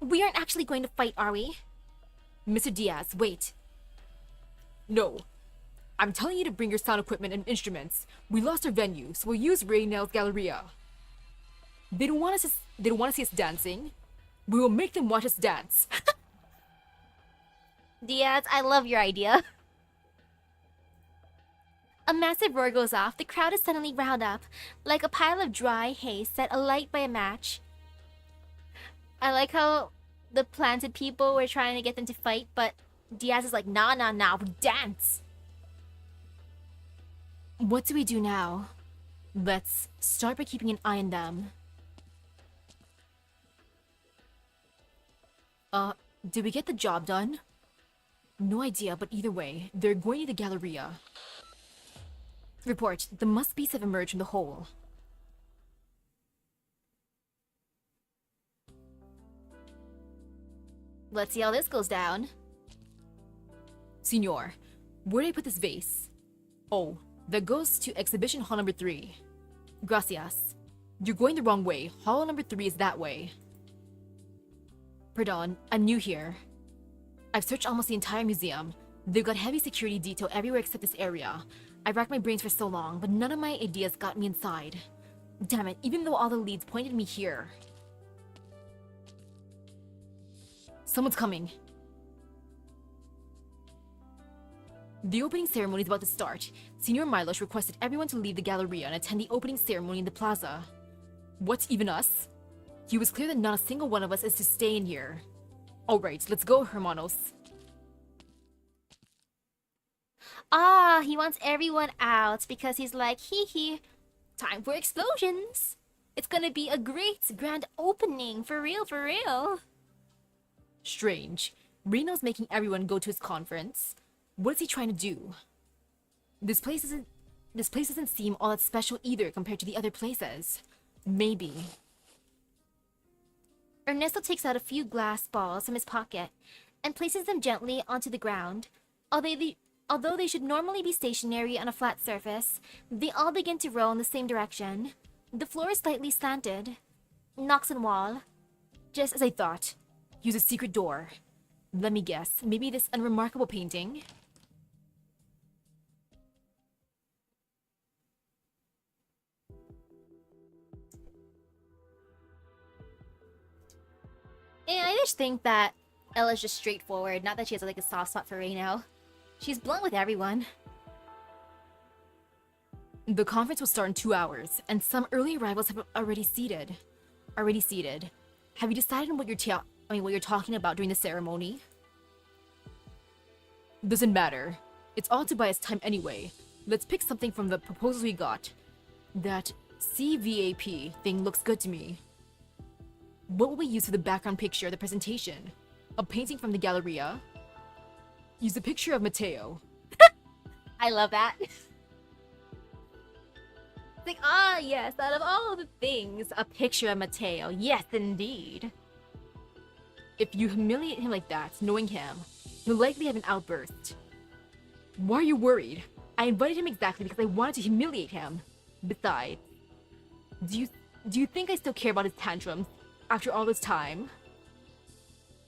We aren't actually going to fight, are we? Mr. Diaz, wait. No. I'm telling you to bring your sound equipment and instruments. We lost our venue, so we'll use Raynell's Galleria. They don't want to see us dancing. We will make them watch us dance. Diaz, I love your idea. A massive roar goes off. The crowd is suddenly riled up, like a pile of dry hay set alight by a match. I like how the planted people were trying to get them to fight, but Diaz is like, nah, nah, nah, we dance. What do we do now? Let's start by keeping an eye on them. Did we get the job done? No idea, but either way, they're going to the Galleria. Report, the must-be's have emerged from the hole. Let's see how this goes down. Senor, where did I put this vase? Oh, that goes to exhibition hall number 3. Gracias. You're going the wrong way. Hall number 3 is that way. Pardon, I'm new here. I've searched almost the entire museum. They've got heavy security detail everywhere except this area. I racked my brains for so long, but none of my ideas got me inside. Damn it, even though all the leads pointed me here. Someone's coming. The opening ceremony is about to start. Senor Milos requested everyone to leave the Galleria and attend the opening ceremony in the plaza. What, even us? He was clear that not a single one of us is to stay in here. Alright, let's go, hermanos. Ah, he wants everyone out because he's like, hee hee, time for explosions. It's gonna be a great grand opening, for real, for real. Strange. Reno's making everyone go to his conference. What is he trying to do? This place doesn't seem all that special either compared to the other places. Maybe. Ernesto takes out a few glass balls from his pocket and places them gently onto the ground. Although they should normally be stationary on a flat surface, they all begin to roll in the same direction. The floor is slightly slanted. Knocks on wall. Just as I thought. Use a secret door. Let me guess, maybe this unremarkable painting? And I just think that Ella's just straightforward, not that she has like a soft spot for Reno. She's blunt with everyone. The conference will start in 2 hours, and some early arrivals have already seated. Have you decided on what you're talking about during the ceremony? Doesn't matter. It's all to buy us time anyway. Let's pick something from the proposals we got. That CVAP thing looks good to me. What will we use for the background picture of the presentation? A painting from the Galleria? Use a picture of Mateo. I love that. It's like, ah, yes, out of all the things, a picture of Mateo. Yes, indeed. If you humiliate him like that, knowing him, he'll likely have an outburst. Why are you worried? I invited him exactly because I wanted to humiliate him. Besides, do you think I still care about his tantrums after all this time?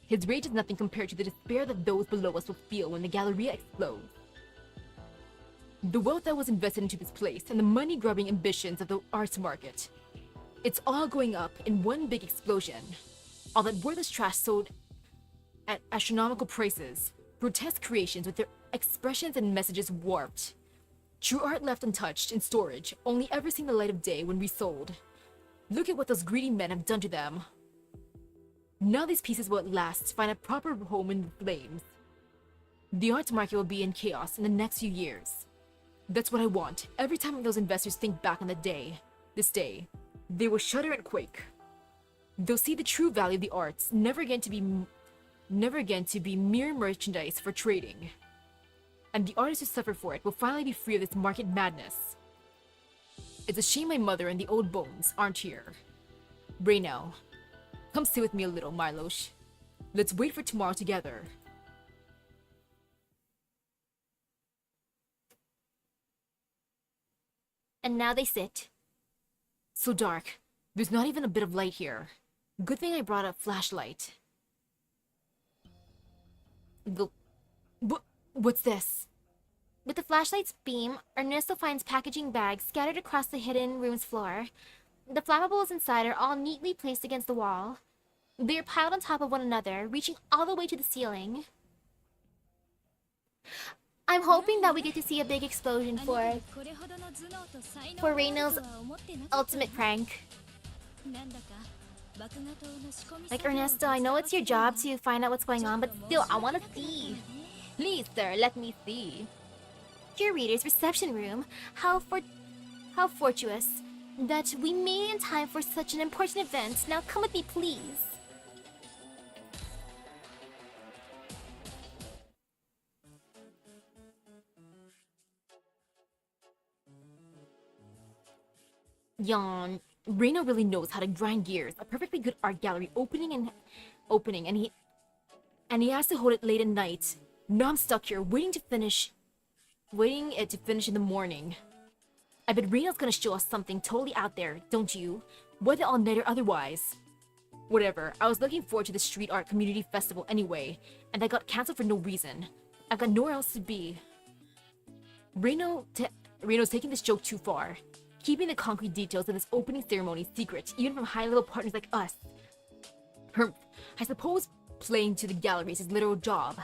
His rage is nothing compared to the despair that those below us will feel when the Galleria explodes. The wealth that was invested into this place and the money-grubbing ambitions of the arts market. It's all going up in one big explosion. All that worthless trash sold at astronomical prices. Grotesque creations with their expressions and messages warped. True art left untouched in storage, only ever seeing the light of day when resold. Look at what those greedy men have done to them. Now these pieces will at last find a proper home in the flames. The art market will be in chaos in the next few years. That's what I want. Every time those investors think back on this day, they will shudder and quake. They'll see the true value of the arts, never again to be mere merchandise for trading. And the artists who suffer for it will finally be free of this market madness. It's a shame my mother and the old bones aren't here. Raynell, come sit with me a little, Milos. Let's wait for tomorrow together. And now they sit. So dark. There's not even a bit of light here. Good thing I brought a flashlight. What's this? With the flashlight's beam, Ernesto finds packaging bags scattered across the hidden room's floor. The flammables inside are all neatly placed against the wall. They are piled on top of one another, reaching all the way to the ceiling. I'm hoping that we get to see a big explosion for Reino's ultimate prank. Like, Ernesto, I know it's your job to find out what's going on, but still, I want to see. Please, sir, let me see. Curator's reception room. How fortuitous that we made it in time for such an important event. Now come with me, please. Yawn. Reino really knows how to grind gears. A perfectly good art gallery opening, and he has to hold it late at night. Now I'm stuck here waiting it to finish in the morning. I bet Reino's gonna show us something totally out there, don't you? Whether all night or otherwise. Whatever, I was looking forward to the street art community festival anyway, and that got cancelled for no reason. I've got nowhere else to be. Reino's taking this joke too far, keeping the concrete details of this opening ceremony secret, even from high-level partners like us. I suppose playing to the gallery is his literal job.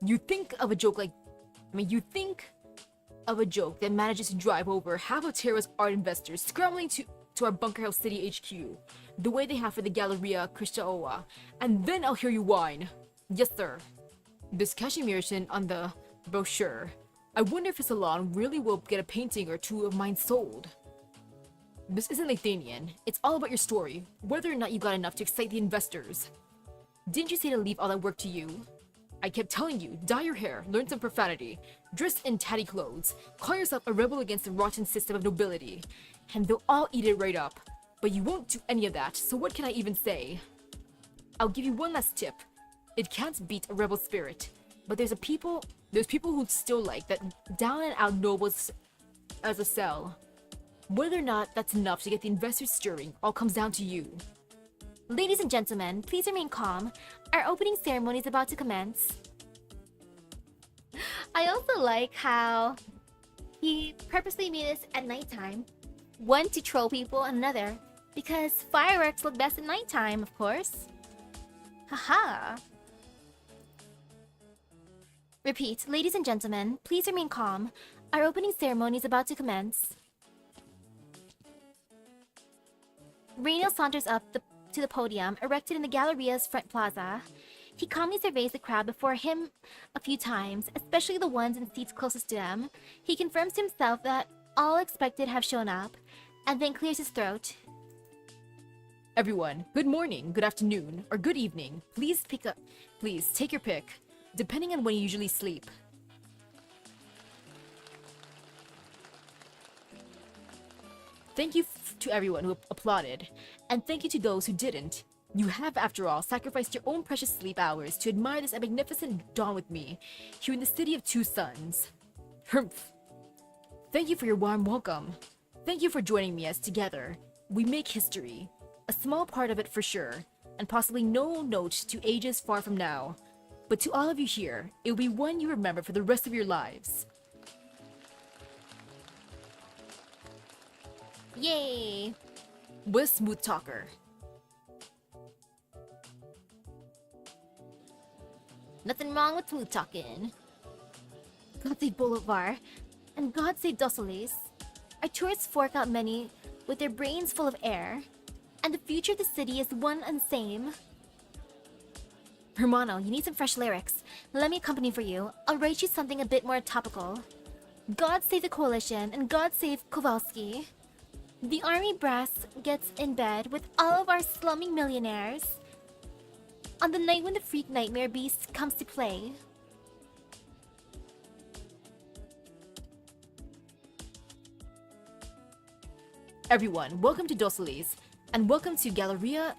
You think of a joke that manages to drive over half of Terra's art investors scrambling to our Bunker Hill City HQ, the way they have for the Galleria Cristaoa, and then I'll hear you whine. Yes, sir. This cashmere on the brochure. I wonder if a salon really will get a painting or two of mine sold. This isn't Lithuanian. It's all about your story, whether or not you got enough to excite the investors. Didn't you say to leave all that work to you? I kept telling you, dye your hair, learn some profanity, dress in tatty clothes, call yourself a rebel against the rotten system of nobility, and they'll all eat it right up. But you won't do any of that, so what can I even say? I'll give you one last tip. It can't beat a rebel spirit, but there's people who still like that down and out nobles as a sell. Whether or not that's enough to get the investors stirring all comes down to you. Ladies and gentlemen, please remain calm. Our opening ceremony is about to commence. I also like how he purposely made this at nighttime. One, to troll people, and another, because fireworks look best at nighttime, of course. Haha. Repeat, ladies and gentlemen, please remain calm. Our opening ceremony is about to commence. Reino saunters up to the podium, erected in the Galleria's front plaza. He calmly surveys the crowd before him a few times, especially the ones in seats closest to him. He confirms to himself that all expected have shown up, and then clears his throat. Everyone, good morning, good afternoon, or good evening. Please take your pick, depending on when you usually sleep. Thank you to everyone who applauded, and thank you to those who didn't. You have, after all, sacrificed your own precious sleep hours to admire this magnificent dawn with me, here in the City of Two Suns. Humph. Thank you for your warm welcome. Thank you for joining me as together we make history. A small part of it for sure, and possibly no note to ages far from now. But to all of you here, it will be one you remember for the rest of your lives. Yay! What a smooth talker. Nothing wrong with smooth talking. God save Boulevard, and God save Dossoles. Our tourists fork out many with their brains full of air, and the future of the city is one and the same. Hermano, you need some fresh lyrics. Let me accompany for you. I'll write you something a bit more topical. God save the coalition, and God save Kowalski. The army brass gets in bed with all of our slumming millionaires on the night when the freak nightmare beast comes to play. Everyone, welcome to Dossoles, and welcome to Galleria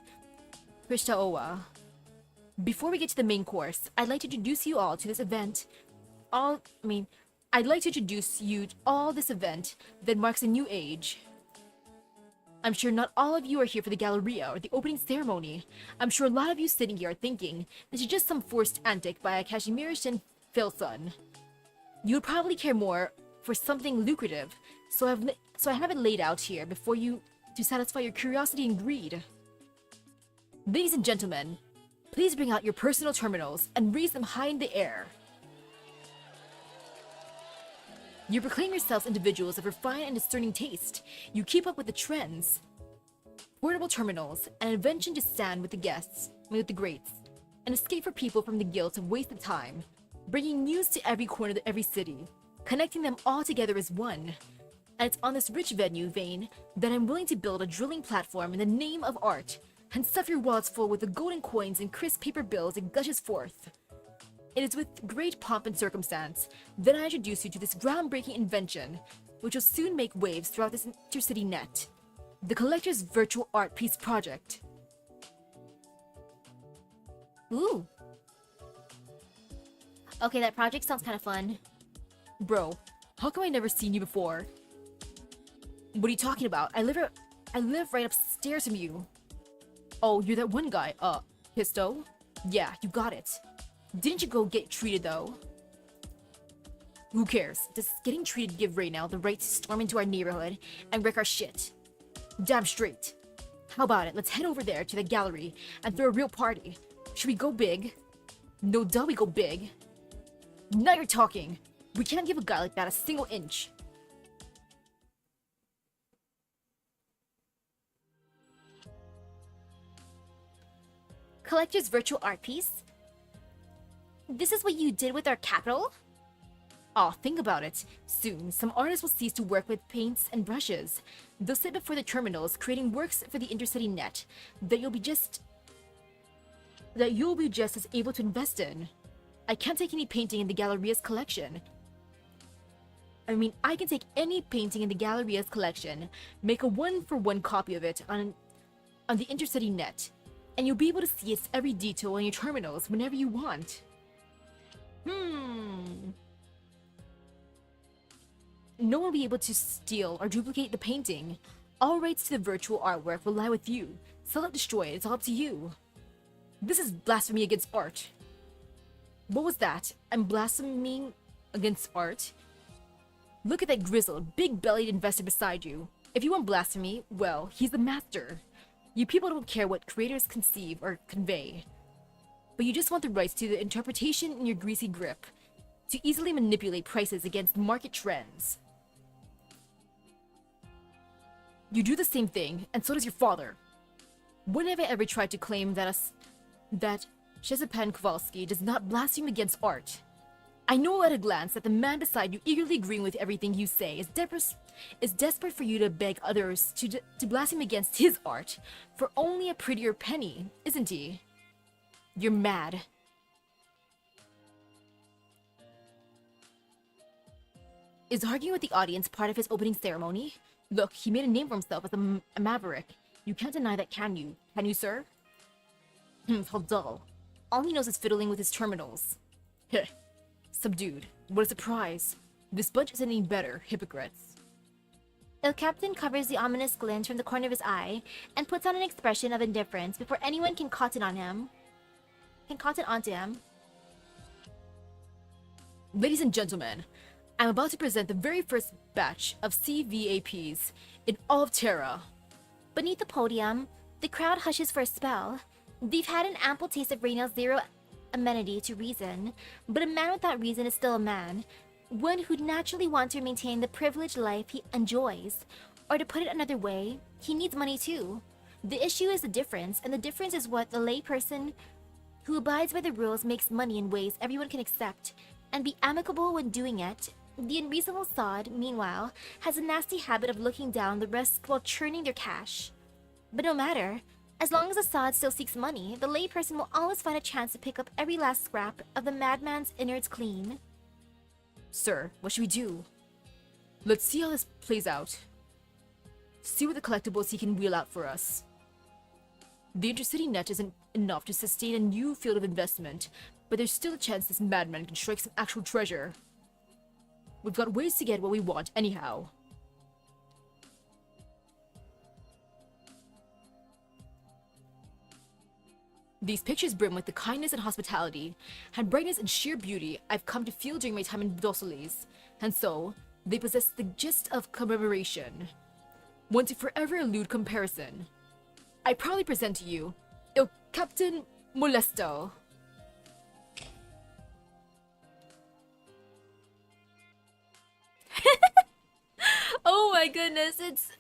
Cristaoa. Before we get to the main course, I'd like to introduce you all to this event. I'd I'd like to introduce you to all this event that marks a new age. I'm sure not all of you are here for the Galleria or the opening ceremony. I'm sure a lot of you sitting here are thinking this is just some forced antic by a Kashimirish Filson. You would probably care more for something lucrative, so I have it laid out here before you to satisfy your curiosity and greed. Ladies and gentlemen, please bring out your personal terminals and raise them high in the air. You proclaim yourselves individuals of refined and discerning taste. You keep up with the trends. Portable terminals, an invention to stand with the guests, with the greats, an escape for people from the guilt of wasted time, bringing news to every corner of every city, connecting them all together as one. And it's on this rich venue vein that I'm willing to build a drilling platform in the name of art, and stuff your wallets full with the golden coins and crisp paper bills it gushes forth. It is with great pomp and circumstance that I introduce you to this groundbreaking invention, which will soon make waves throughout this intercity net. The Collector's Virtual Art Piece Project. Ooh. Okay, that project sounds kind of fun. Bro, how come I never seen you before? What are you talking about? I live right upstairs from you. Oh, you're that one guy, Pisto? Yeah, you got it. Didn't you go get treated though? Who cares? Does getting treated give Raynell the right to storm into our neighborhood and wreck our shit? Damn straight. How about it? Let's head over there to the gallery and throw a real party. Should we go big? No duh, we go big. Now you're talking. We can't give a guy like that a single inch. Collector's Virtual Art Piece? This is what you did with our capital? Aw, think about it. Soon, some artists will cease to work with paints and brushes. They'll sit before the terminals, creating works for the intercity net that you'll be just as able to invest in. I can't take any painting in the Galleria's collection. I can take any painting in the Galleria's collection, make a one-for-one copy of it on the intercity net, and you'll be able to see its every detail on your terminals whenever you want. No one will be able to steal or duplicate the painting. All rights to the virtual artwork will lie with you. Sell it, destroy it, it's all up to you. This is blasphemy against art. What was that? I'm blaspheming against art? Look at that grizzled, big-bellied investor beside you. If you want blasphemy, well, he's the master. You people don't care what creators conceive or convey. But you just want the rights to the interpretation in your greasy grip, to easily manipulate prices against market trends. You do the same thing, and so does your father. When have I ever tried to claim that Szczepan Kowalski does not blaspheme against art? I know at a glance that the man beside you, eagerly agreeing with everything you say, is desperate for you to beg others to blaspheme against his art for only a prettier penny, isn't he? You're mad. Is arguing with the audience part of his opening ceremony? Look, he made a name for himself as a maverick. You can't deny that, can you? Can you, sir? How dull. All he knows is fiddling with his terminals. Heh. Subdued. What a surprise. This bunch isn't any better, hypocrites. El Captain covers the ominous glint from the corner of his eye and puts on an expression of indifference before anyone can cotton onto him. Ladies and gentlemen, I'm about to present the very first batch of CVAPs in all of Terra. Beneath the podium, the crowd hushes for a spell. They've had an ample taste of Raynell's zero amenity to reason, but a man without reason is still a man, one who'd naturally want to maintain the privileged life he enjoys. Or to put it another way, he needs money too. The issue is the difference, and the difference is what the layperson who abides by the rules makes money in ways everyone can accept, and be amicable when doing it. The unreasonable sod, meanwhile, has a nasty habit of looking down the rest while churning their cash. But no matter, as long as the sod still seeks money, the layperson will always find a chance to pick up every last scrap of the madman's innards clean. Sir, what should we do? Let's see how this plays out. See what the collectibles he can wheel out for us. The intercity net isn't enough to sustain a new field of investment, but there's still a chance this madman can strike some actual treasure. We've got ways to get what we want anyhow. These pictures brim with the kindness and hospitality, and brightness and sheer beauty I've come to feel during my time in Dossoles, and so, they possess the gist of commemoration. One to forever elude comparison. I proudly present to you, Il Captain Molesto. Oh my goodness, it's...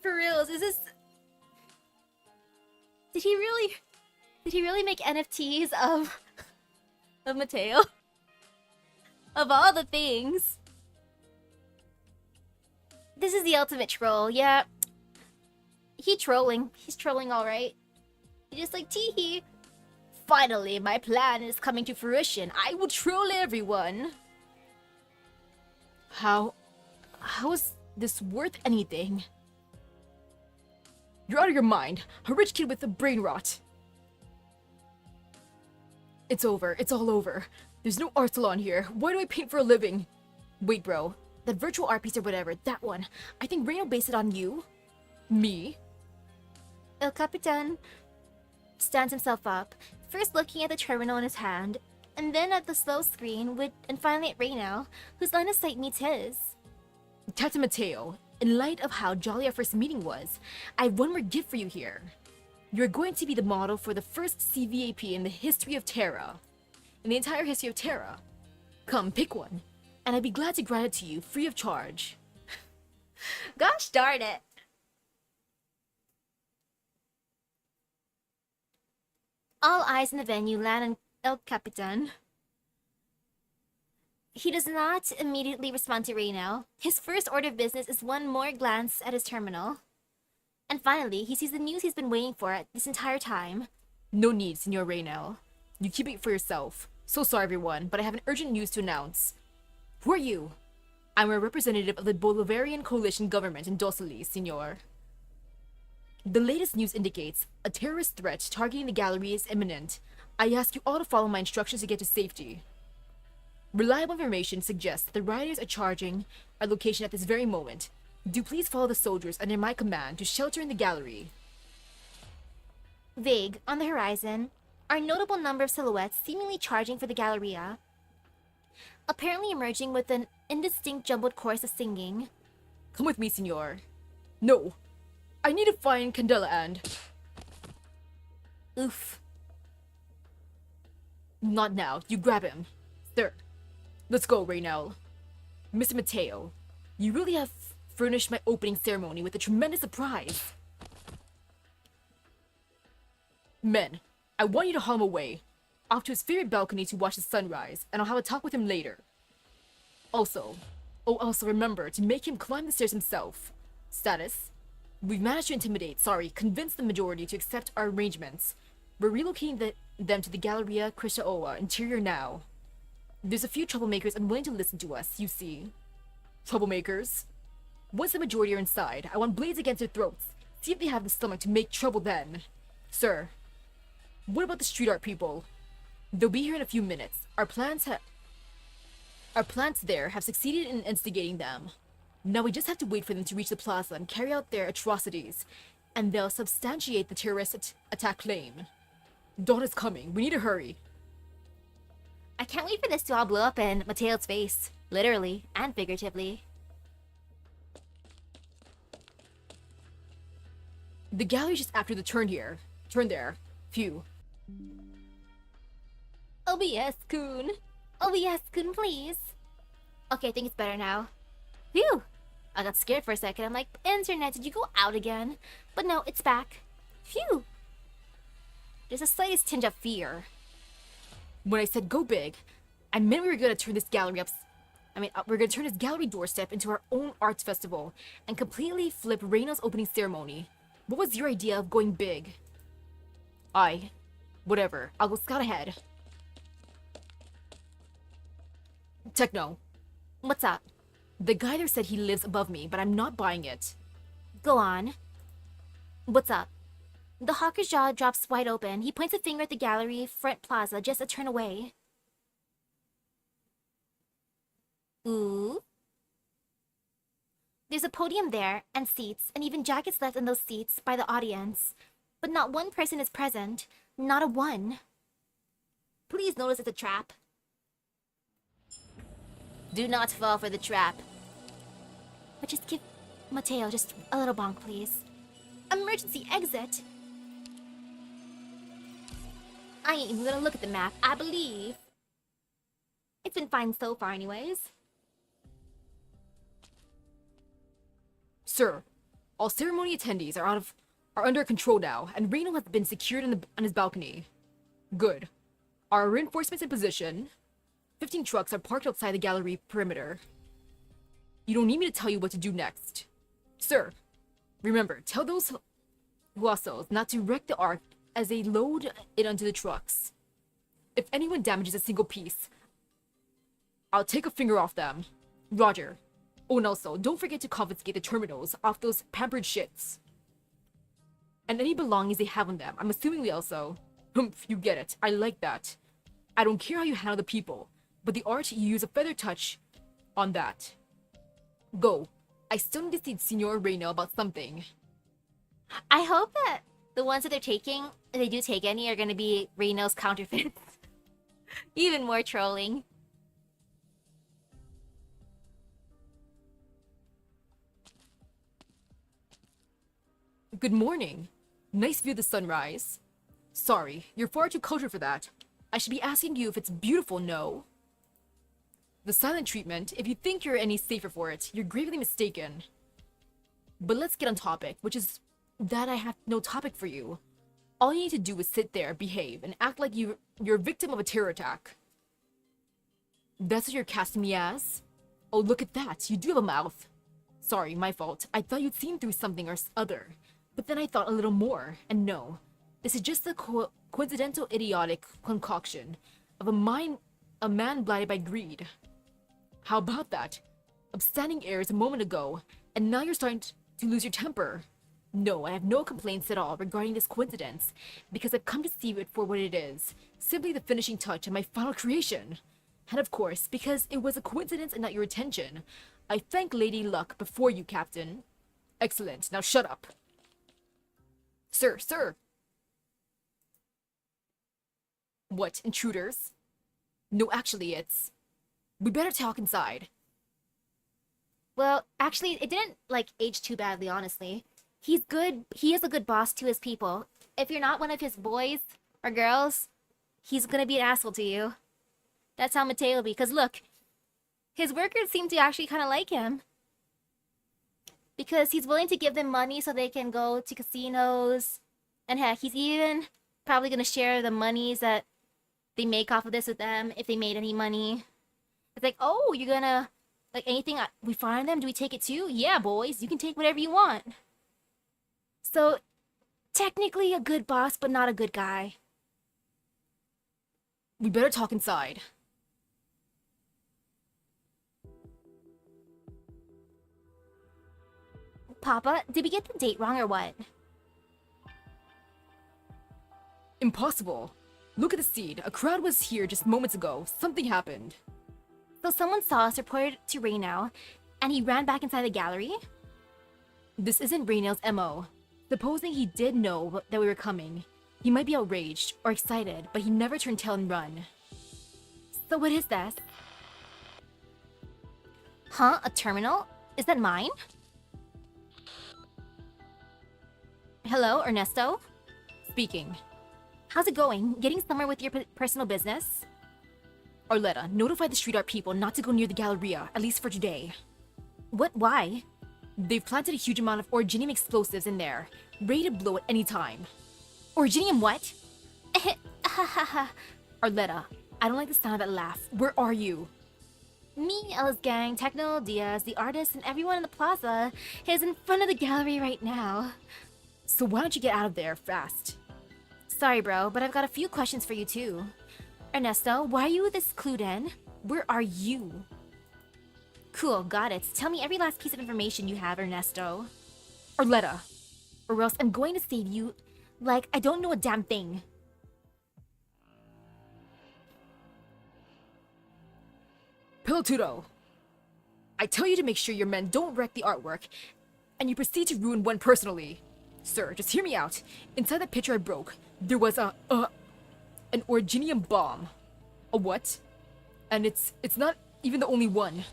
For reals, is this... Did he really make NFTs of Mateo? Of all the things. This is the ultimate troll, yeah. He's trolling alright. He's just like, teehee. Finally, my plan is coming to fruition. I will troll everyone. How is this worth anything? You're out of your mind. A rich kid with a brain rot. It's over. It's all over. There's no art salon here. Why do I paint for a living? Wait, bro. That virtual art piece or whatever, that one. I think Reno based it on you. Me? El Capitan stands himself up, first looking at the terminal in his hand, and then at the slow screen, and finally at Reynel, whose line of sight meets his. Tata Mateo, in light of how jolly our first meeting was, I have one more gift for you here. You're going to be the model for the first CVAP in the history of Terra. In the entire history of Terra. Come, pick one, and I'd be glad to grant it to you free of charge. Gosh darn it. All eyes in the venue land on El Capitan. He does not immediately respond to Reynel. His first order of business is one more glance at his terminal. And finally, he sees the news he's been waiting for this entire time. No need, Senor Reynel. You keep it for yourself. So sorry, everyone, but I have an urgent news to announce. Who are you? I'm a representative of the Bolivarian coalition government in Dossoles, Senor. The latest news indicates a terrorist threat targeting the gallery is imminent. I ask you all to follow my instructions to get to safety. Reliable information suggests that the rioters are charging our location at this very moment. Do please follow the soldiers under my command to shelter in the gallery. Vague, on the horizon, are a notable number of silhouettes seemingly charging for the Galleria, apparently emerging with an indistinct jumbled chorus of singing. Come with me, Senor. No. I need to find Candela and... Oof. Not now. You grab him. Sir. Let's go, Reynel. Mr. Mateo, you really have furnished my opening ceremony with a tremendous surprise. Men, I want you to haul him away, off to his favorite balcony to watch the sunrise, and I'll have a talk with him later. Also remember to make him climb the stairs himself. Status: we've managed to convince the majority to accept our arrangements. We're relocating them to the Galleria Crishaoa interior now. There's a few troublemakers unwilling to listen to us, you see. Troublemakers? Once the majority are inside, I want blades against their throats. See if they have the stomach to make trouble then. Sir, what about the street art people? They'll be here in a few minutes. Our plants there have succeeded in instigating them. Now we just have to wait for them to reach the plaza and carry out their atrocities, and they'll substantiate the terrorist attack claim. Dawn is coming. We need to hurry. I can't wait for this to all blow up in Mateo's face, literally and figuratively. The gallery's just after the turn here. Turn there. Phew. OBS-kun. OBS-kun, please. Okay, I think it's better now. Phew. I got scared for a second. I'm like, internet, did you go out again? But no, it's back. Phew. There's a slightest tinge of fear. When I said go big, I meant we were gonna turn this gallery we're gonna turn this gallery doorstep into our own arts festival and completely flip Reina's opening ceremony. What was your idea of going big? Whatever. I'll go scout ahead. Techno. What's up? The guy there said he lives above me, but I'm not buying it. Go on. What's up? The hawker's jaw drops wide open. He points a finger at the gallery front plaza just a turn away. Ooh. There's a podium there, and seats, and even jackets left in those seats by the audience. But not one person is present. Not a one. Please notice it's a trap. Do not fall for the trap. But just give Mateo just a little bonk, please. Emergency exit! I ain't even gonna look at the map, I believe. It's been fine so far anyways. Sir, all ceremony attendees are under control now, and Reno has been secured on his balcony. Good. Our reinforcements in position. 15 trucks are parked outside the gallery perimeter. You don't need me to tell you what to do next. Sir, remember, tell those Dossoles not to wreck the Ark as they load it onto the trucks. If anyone damages a single piece, I'll take a finger off them. Roger. Oh, and also, don't forget to confiscate the terminals off those pampered shits. And any belongings they have on them. I'm assuming they also... Humph, you get it. I like that. I don't care how you handle the people, but the art, you use a feather touch on that. Go. I still need to see Senor Reno about something. I hope that the ones that they're taking, if they do take any, are gonna be Reno's counterfeits. Even more trolling. Good morning. Nice view of the sunrise. Sorry, you're far too cultured for that. I should be asking you if it's beautiful, no? The silent treatment, if you think you're any safer for it, you're gravely mistaken. But let's get on topic, which is that I have no topic for you. All you need to do is sit there, behave, and act like you're a victim of a terror attack. That's what you're casting me as? Oh, look at that, you do have a mouth. Sorry, my fault. I thought you'd seen through something or other. But then I thought a little more, and no. This is just a coincidental idiotic concoction of a man blinded by greed. How about that? Upstanding airs a moment ago, and now you're starting to lose your temper. No, I have no complaints at all regarding this coincidence, because I've come to see it for what it is, simply the finishing touch of my final creation. And of course, because it was a coincidence and not your intention, I thank Lady Luck before you, Captain. Excellent, now shut up. Sir. What, intruders? No, actually, it's... We better talk inside. Well, actually, it didn't, age too badly, honestly. He's good. He is a good boss to his people. If you're not one of his boys or girls, he's gonna be an asshole to you. That's how Mateo will be. Because look, his workers seem to actually kind of like him. Because he's willing to give them money so they can go to casinos. And heck, he's even probably gonna share the monies that they make off of this with them, if they made any money. It's like, oh, you're gonna... anything we find them, do we take it too? Yeah, boys, you can take whatever you want. So, technically a good boss, but not a good guy. We better talk inside. Papa, did we get the date wrong or what? Impossible. Look at the scene. A crowd was here just moments ago. Something happened. So someone saw us, reported to Reno, and he ran back inside the gallery? This isn't Raynell's MO. Supposing he did know that we were coming, he might be outraged or excited, but he never turned tail and run. So what is this? Huh? A terminal? Is that mine? Hello, Ernesto? Speaking. How's it going? Getting somewhere with your personal business? Arletta, notify the street art people not to go near the Galleria, at least for today. What? Why? They've planted a huge amount of originium explosives in there, ready to blow at any time. Originium what? Arletta, I don't like the sound of that laugh. Where are you? Me, Ella's gang, Techno, Diaz, the artist, and everyone in the plaza is in front of the gallery right now. So why don't you get out of there fast? Sorry, bro, but I've got a few questions for you too. Ernesto, why are you this clued in? Where are you? Cool, got it. Tell me every last piece of information you have, Ernesto. Arletta, or else I'm going to save you like I don't know a damn thing. Pilotudo. I tell you to make sure your men don't wreck the artwork, and you proceed to ruin one personally. Sir, just hear me out. Inside that picture I broke, there was an originium bomb. A what? And it's not even the only one.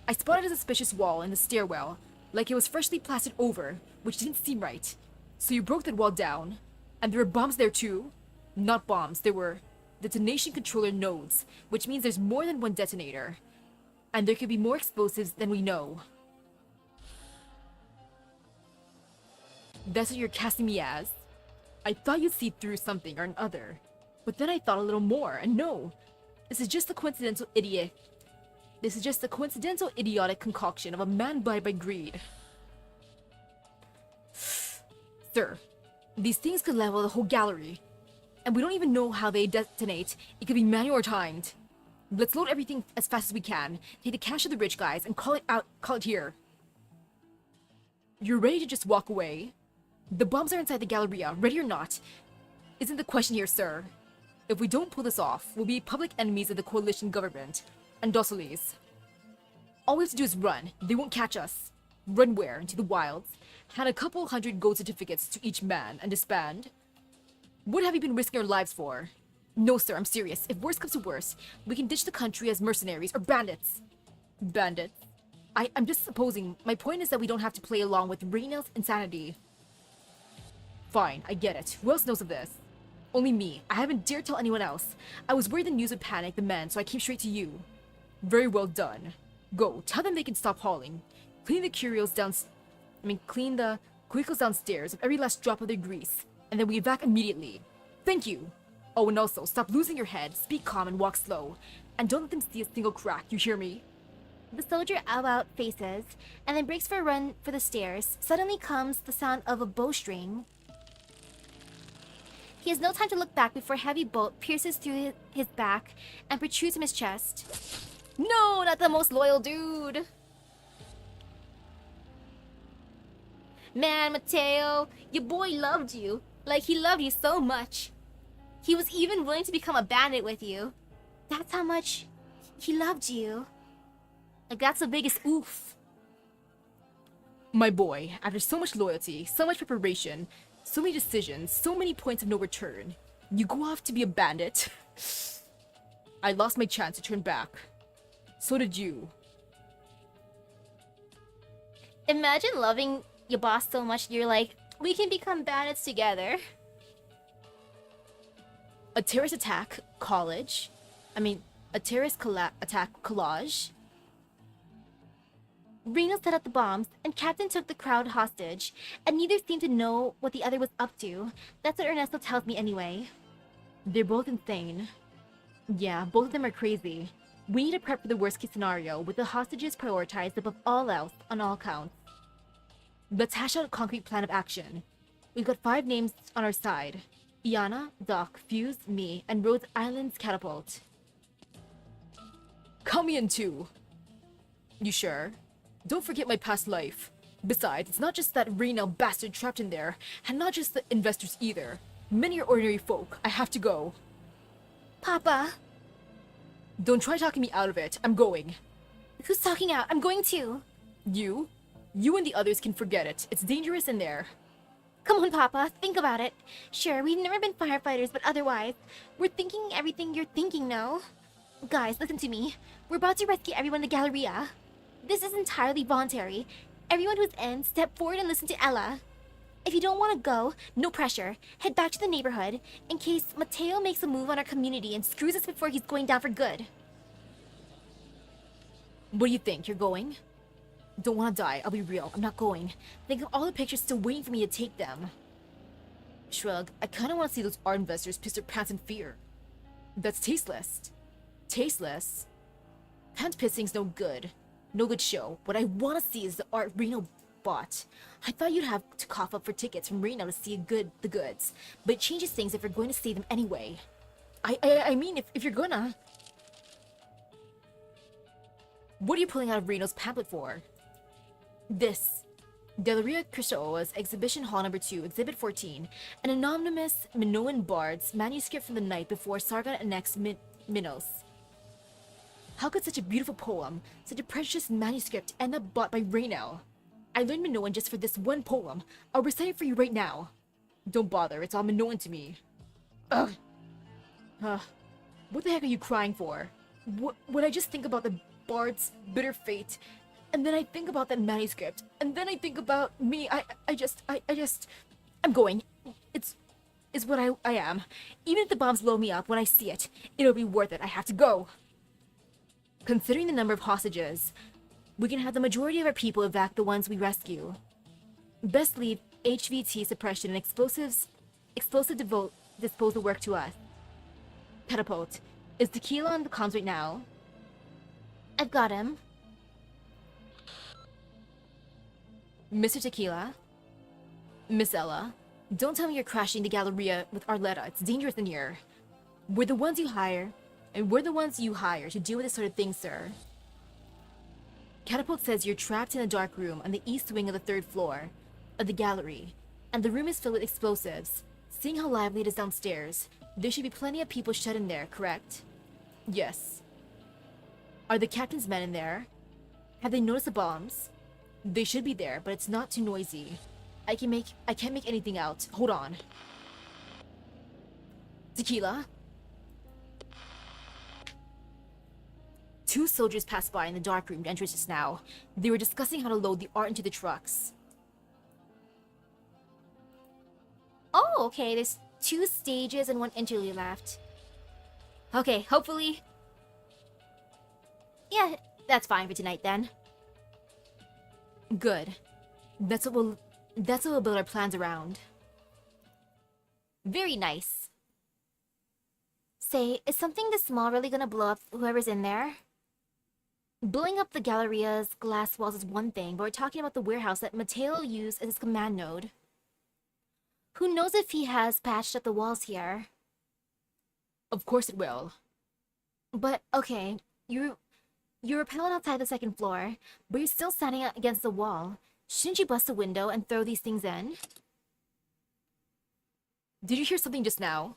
I spotted a suspicious wall in the stairwell, like it was freshly plastered over, which didn't seem right. So you broke that wall down, and there were bombs there too? Not bombs, there were detonation controller nodes, which means there's more than one detonator. And there could be more explosives than we know. That's what you're casting me as? I thought you'd see through something or another. But then I thought a little more, and no. This is just a coincidental idiotic concoction of a man blinded by greed. Sir, these things could level the whole gallery. And we don't even know how they detonate. It could be manual or timed. Let's load everything as fast as we can, take the cash of the rich guys, and call it here. You're ready to just walk away? The bombs are inside the Galleria, ready or not. Isn't the question here, sir. If we don't pull this off, we'll be public enemies of the coalition government and Dossoles. All we have to do is run. They won't catch us. Run where? Into the wilds? Hand a couple hundred gold certificates to each man and disband? What have you been risking our lives for? No, sir, I'm serious. If worse comes to worse, we can ditch the country as mercenaries or bandits. Bandits? I'm just supposing. My point is that we don't have to play along with Raynell's insanity. Fine, I get it. Who else knows of this? Only me. I haven't dared tell anyone else. I was worried the news would panic the men, so I came straight to you. Very well done. Go, tell them they can stop hauling. Clean the clean the vehicles downstairs of every last drop of their grease, and then we evac immediately. Thank you. Oh, and also, stop losing your head, speak calm, and walk slow. And don't let them see a single crack, you hear me? The soldier about faces, and then breaks for a run for the stairs. Suddenly comes the sound of a bowstring. He has no time to look back before a heavy bolt pierces through his back and protrudes from his chest. No, not the most loyal dude! Man, Mateo, your boy loved you. Like, he loved you so much. He was even willing to become a bandit with you. That's how much he loved you. Like, that's the biggest oof. My boy, after so much loyalty, so much preparation, so many decisions, so many points of no return, you go off to be a bandit? I lost my chance to turn back. So did you. Imagine loving your boss so much you're like, we can become bandits together. A terrorist attack collage? A terrorist attack collage? Reno set up the bombs, and Captain took the crowd hostage, and neither seemed to know what the other was up to. That's what Ernesto tells me anyway. They're both insane. Yeah, both of them are crazy. We need to prep for the worst case scenario, with the hostages prioritized above all else on all counts. Let's hash out a concrete plan of action. We've got 5 names on our side. Iana, Doc, Fuse, me, and Rhodes Island's Catapult. Count me in too. You sure? Don't forget my past life. Besides, it's not just that Raynell bastard trapped in there, and not just the investors either. Many are ordinary folk. I have to go. Papa! Don't try talking me out of it. I'm going. Who's talking out? I'm going too. You? You and the others can forget it. It's dangerous in there. Come on, Papa. Think about it. Sure, we've never been firefighters, but otherwise, we're thinking everything you're thinking, no? Guys, listen to me. We're about to rescue everyone in the Galleria. This is entirely voluntary. Everyone who's in, step forward and listen to Ella. If you don't want to go, no pressure. Head back to the neighborhood, in case Mateo makes a move on our community and screws us before he's going down for good. What do you think? You're going? Don't want to die. I'll be real. I'm not going. Think of all the pictures still waiting for me to take them. Shrug. I kind of want to see those art investors piss their pants in fear. That's tasteless. Tasteless? Pants pissing's no good. No good show. What I want to see is the art Reno bought. I thought you'd have to cough up for tickets from Reno to see the goods, but it changes things if you're going to see them anyway. I mean, if you're gonna. What are you pulling out of Reno's pamphlet for? This. Galleria Cristoa's Exhibition Hall Number 2, Exhibit 14, an anonymous Minoan bard's manuscript from the night before Sargon annexed Minos. How could such a beautiful poem, such a precious manuscript, end up bought by Raynell? I learned Minoan just for this one poem. I'll recite it for you right now. Don't bother, it's all Minoan to me. Ugh. What the heck are you crying for? When I just think about the bard's bitter fate, and then I think about that manuscript, and then I think about me, I'm going. It's what I am. Even if the bombs blow me up when I see it, it'll be worth it. I have to go. Considering the number of hostages, we can have the majority of our people evac the ones we rescue. Best leave HVT suppression and explosive disposal work to us. Catapult, is Tequila on the comms right now? I've got him. Mr. Tequila? Miss Ella, don't tell me you're crashing the Galleria with Arletta. It's dangerous in here. We're the ones you hire to deal with this sort of thing, sir. Catapult says you're trapped in a dark room on the east wing of the 3rd floor of the gallery, and the room is filled with explosives. Seeing how lively it is downstairs, there should be plenty of people shut in there, correct? Yes. Are the captain's men in there? Have they noticed the bombs? They should be there, but it's not too noisy. I can't make anything out. Hold on. Tequila? 2 soldiers passed by in the dark room entrance just now. They were discussing how to load the art into the trucks. Oh, okay, there's 2 stages and 1 interlude left. Okay, hopefully... Yeah, that's fine for tonight then. Good. That's what we'll build our plans around. Very nice. Say, is something this small really gonna blow up whoever's in there? Blowing up the Galleria's glass walls is one thing, but we're talking about the warehouse that Mateo used as his command node. Who knows if he has patched up the walls here? Of course it will. But, okay, you're repelled outside the 2nd floor, but you're still standing against the wall. Shouldn't you bust a window and throw these things in? Did you hear something just now?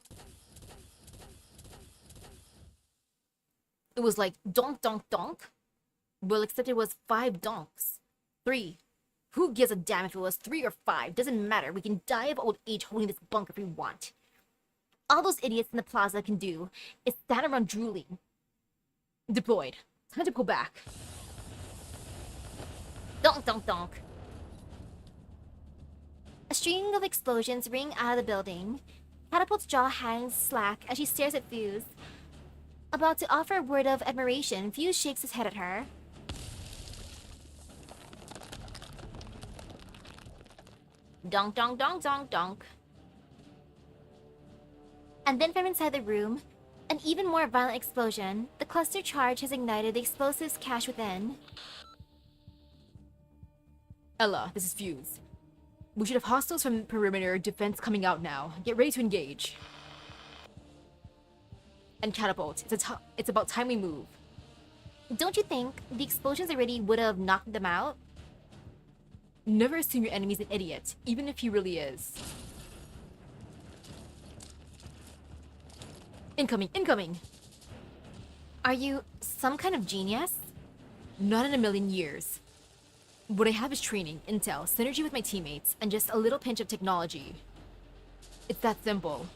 It was like donk donk donk. Well, except it was 5 donks. 3. Who gives a damn if it was 3 or 5? Doesn't matter. We can die of old age holding this bunker if we want. All those idiots in the plaza can do is stand around drooling. Deployed. Time to pull back. Donk donk donk. A string of explosions ring out of the building. Catapult's jaw hangs slack as she stares at Fuse. About to offer a word of admiration, Fuse shakes his head at her. Donk donk donk donk donk. And then from inside the room, an even more violent explosion. The cluster charge has ignited the explosives cached within. Ella, this is Fuse. We should have hostiles from perimeter defense coming out now. Get ready to engage. And Catapult, it's about time we move. Don't you think the explosions already would have knocked them out? Never assume your enemy's an idiot, even if he really is. Incoming, incoming! Are you some kind of genius? Not in a million years. What I have is training, intel, synergy with my teammates, and just a little pinch of technology. It's that simple.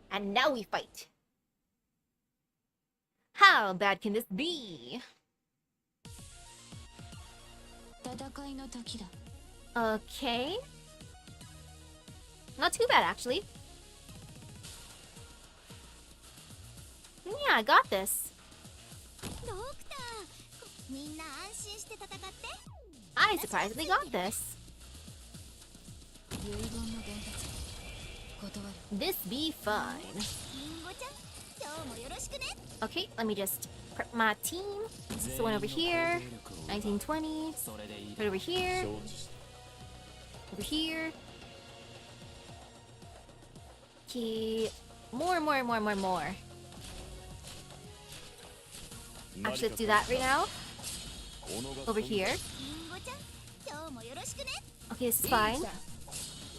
And now we fight. How bad can this be? Okay. Not too bad, actually. Yeah, I got this. I surprisingly got this. This be fine. Okay, let me just prep my team. So one over here, 1920. Right over here. Over here. Okay, more. Actually, let's do that right now. Over here. Okay, this is fine.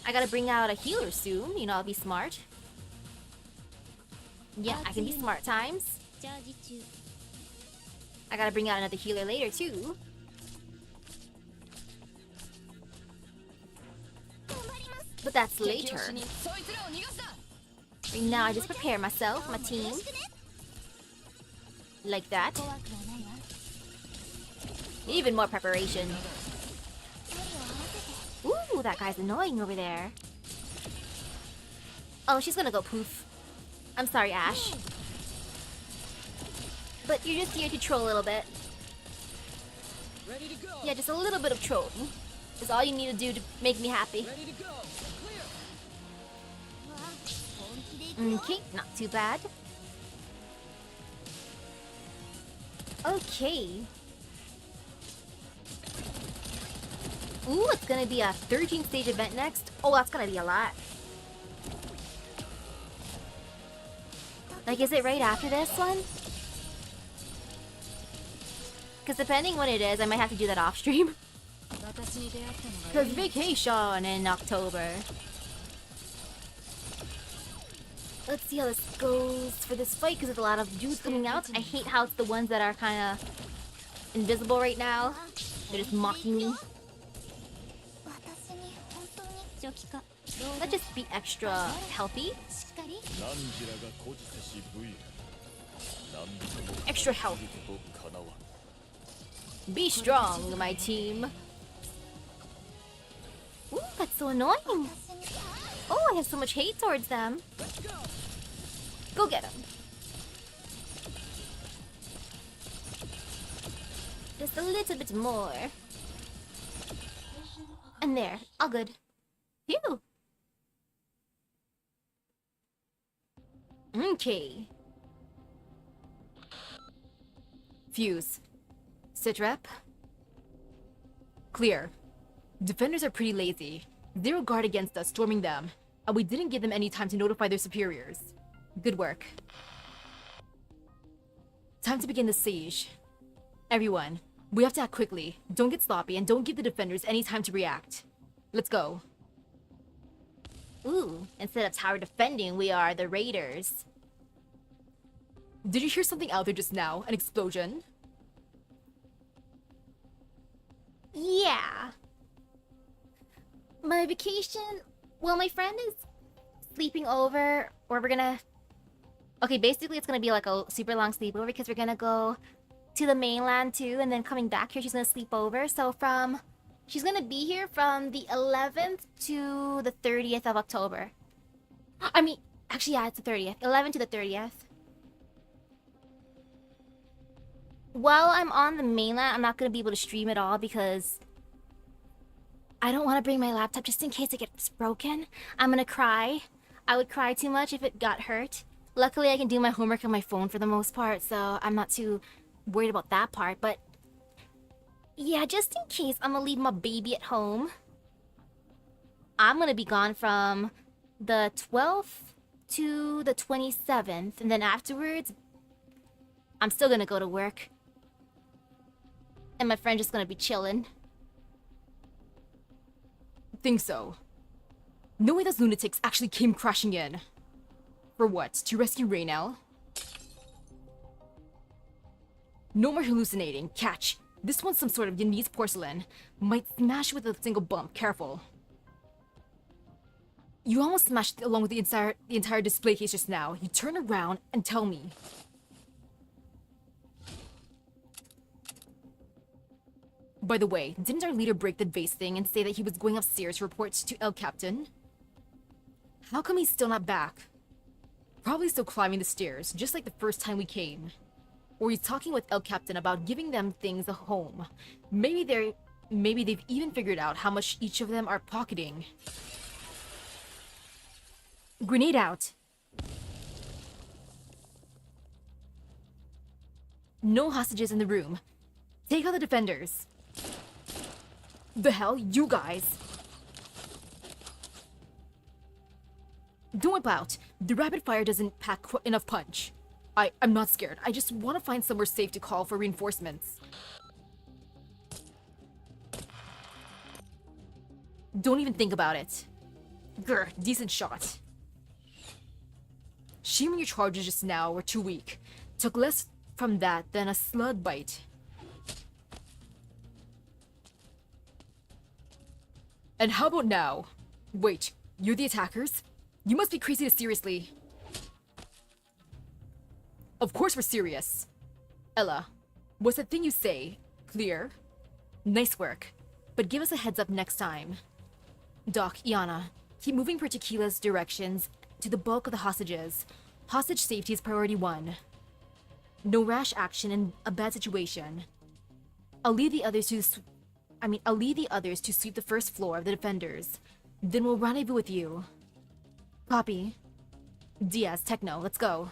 I gotta bring out a healer soon. You know, I'll be smart. Yeah, I can be smart times. I gotta bring out another healer later too. But that's later. Right now I just prepare myself, my team. Like that. Even more preparation. Ooh, that guy's annoying over there. Oh, she's gonna go poof. I'm sorry, Ash. But you're just here to troll a little bit. Yeah, just a little bit of trolling is all you need to do to make me happy. Okay, not too bad. Okay. Ooh, it's gonna be a 13-stage event next. Oh, that's gonna be a lot. Like, is it right after this one? Because depending when it is, I might have to do that off stream. Because vacation in October. Let's see how this goes for this fight, because there's a lot of dudes coming out. I hate how it's the ones that are kind of invisible right now. They're just mocking me. Let's just be extra healthy. Extra health. Be strong, my team. Ooh, that's so annoying. Oh, I have so much hate towards them. Go get him. Just a little bit more. And there, all good. Phew. Okay. Fuse. Sitrep. Clear. Defenders are pretty lazy. Zero guard against us, storming them. And we didn't give them any time to notify their superiors. Good work. Time to begin the siege. Everyone, we have to act quickly. Don't get sloppy and don't give the defenders any time to react. Let's go. Ooh, instead of tower defending, we are the raiders. Did you hear something out there just now? An explosion? Yeah. My vacation... Well, my friend is sleeping over, or we're gonna... Okay, basically it's gonna be like a super long sleepover because we're gonna go to the mainland too, and then coming back here she's gonna sleep over. So she's gonna be here from the 11th to the 30th of October. I mean, actually yeah, it's the 30th. 11th to the 30th. While I'm on the mainland, I'm not gonna be able to stream at all because I don't want to bring my laptop just in case it gets broken. I'm gonna cry. I would cry too much if it got hurt. Luckily, I can do my homework on my phone for the most part, so I'm not too worried about that part. But yeah, just in case, I'm gonna leave my baby at home. I'm gonna be gone from the 12th to the 27th, and then afterwards, I'm still gonna go to work. And my friend's just gonna be chilling. Think so. No way those lunatics actually came crashing in. For what? To rescue Raynell? No more hallucinating. Catch. This one's some sort of Viennese porcelain. Might smash with a single bump. Careful. You almost smashed along with the entire display case just now. You turn around and tell me. By the way, didn't our leader break the vase thing and say that he was going upstairs to report to El Captain? How come he's still not back? Probably still climbing the stairs, just like the first time we came. Or he's talking with El Captain about giving them things a home. Maybe they've even figured out how much each of them are pocketing. Grenade out. No hostages in the room. Take out the defenders. The hell, you guys? Don't whip out. The rapid fire doesn't pack enough punch. I'm not scared. I just want to find somewhere safe to call for reinforcements. Don't even think about it. Grr, decent shot. Shame your charges just now were too weak. took less from that than a slug bite. And how about now? Wait, you're the attackers? You must be crazy to seriously. Of course we're serious. Ella, what's that thing you say? Clear? Nice work. But give us a heads up next time. Doc, Iana, keep moving per Tequila's directions to the bulk of the hostages. Hostage safety is priority 1. No rash action in a bad situation. I'll leave the others to sweep the first floor of the defenders. Then we'll rendezvous with you. Copy. Diaz, Techno, let's go.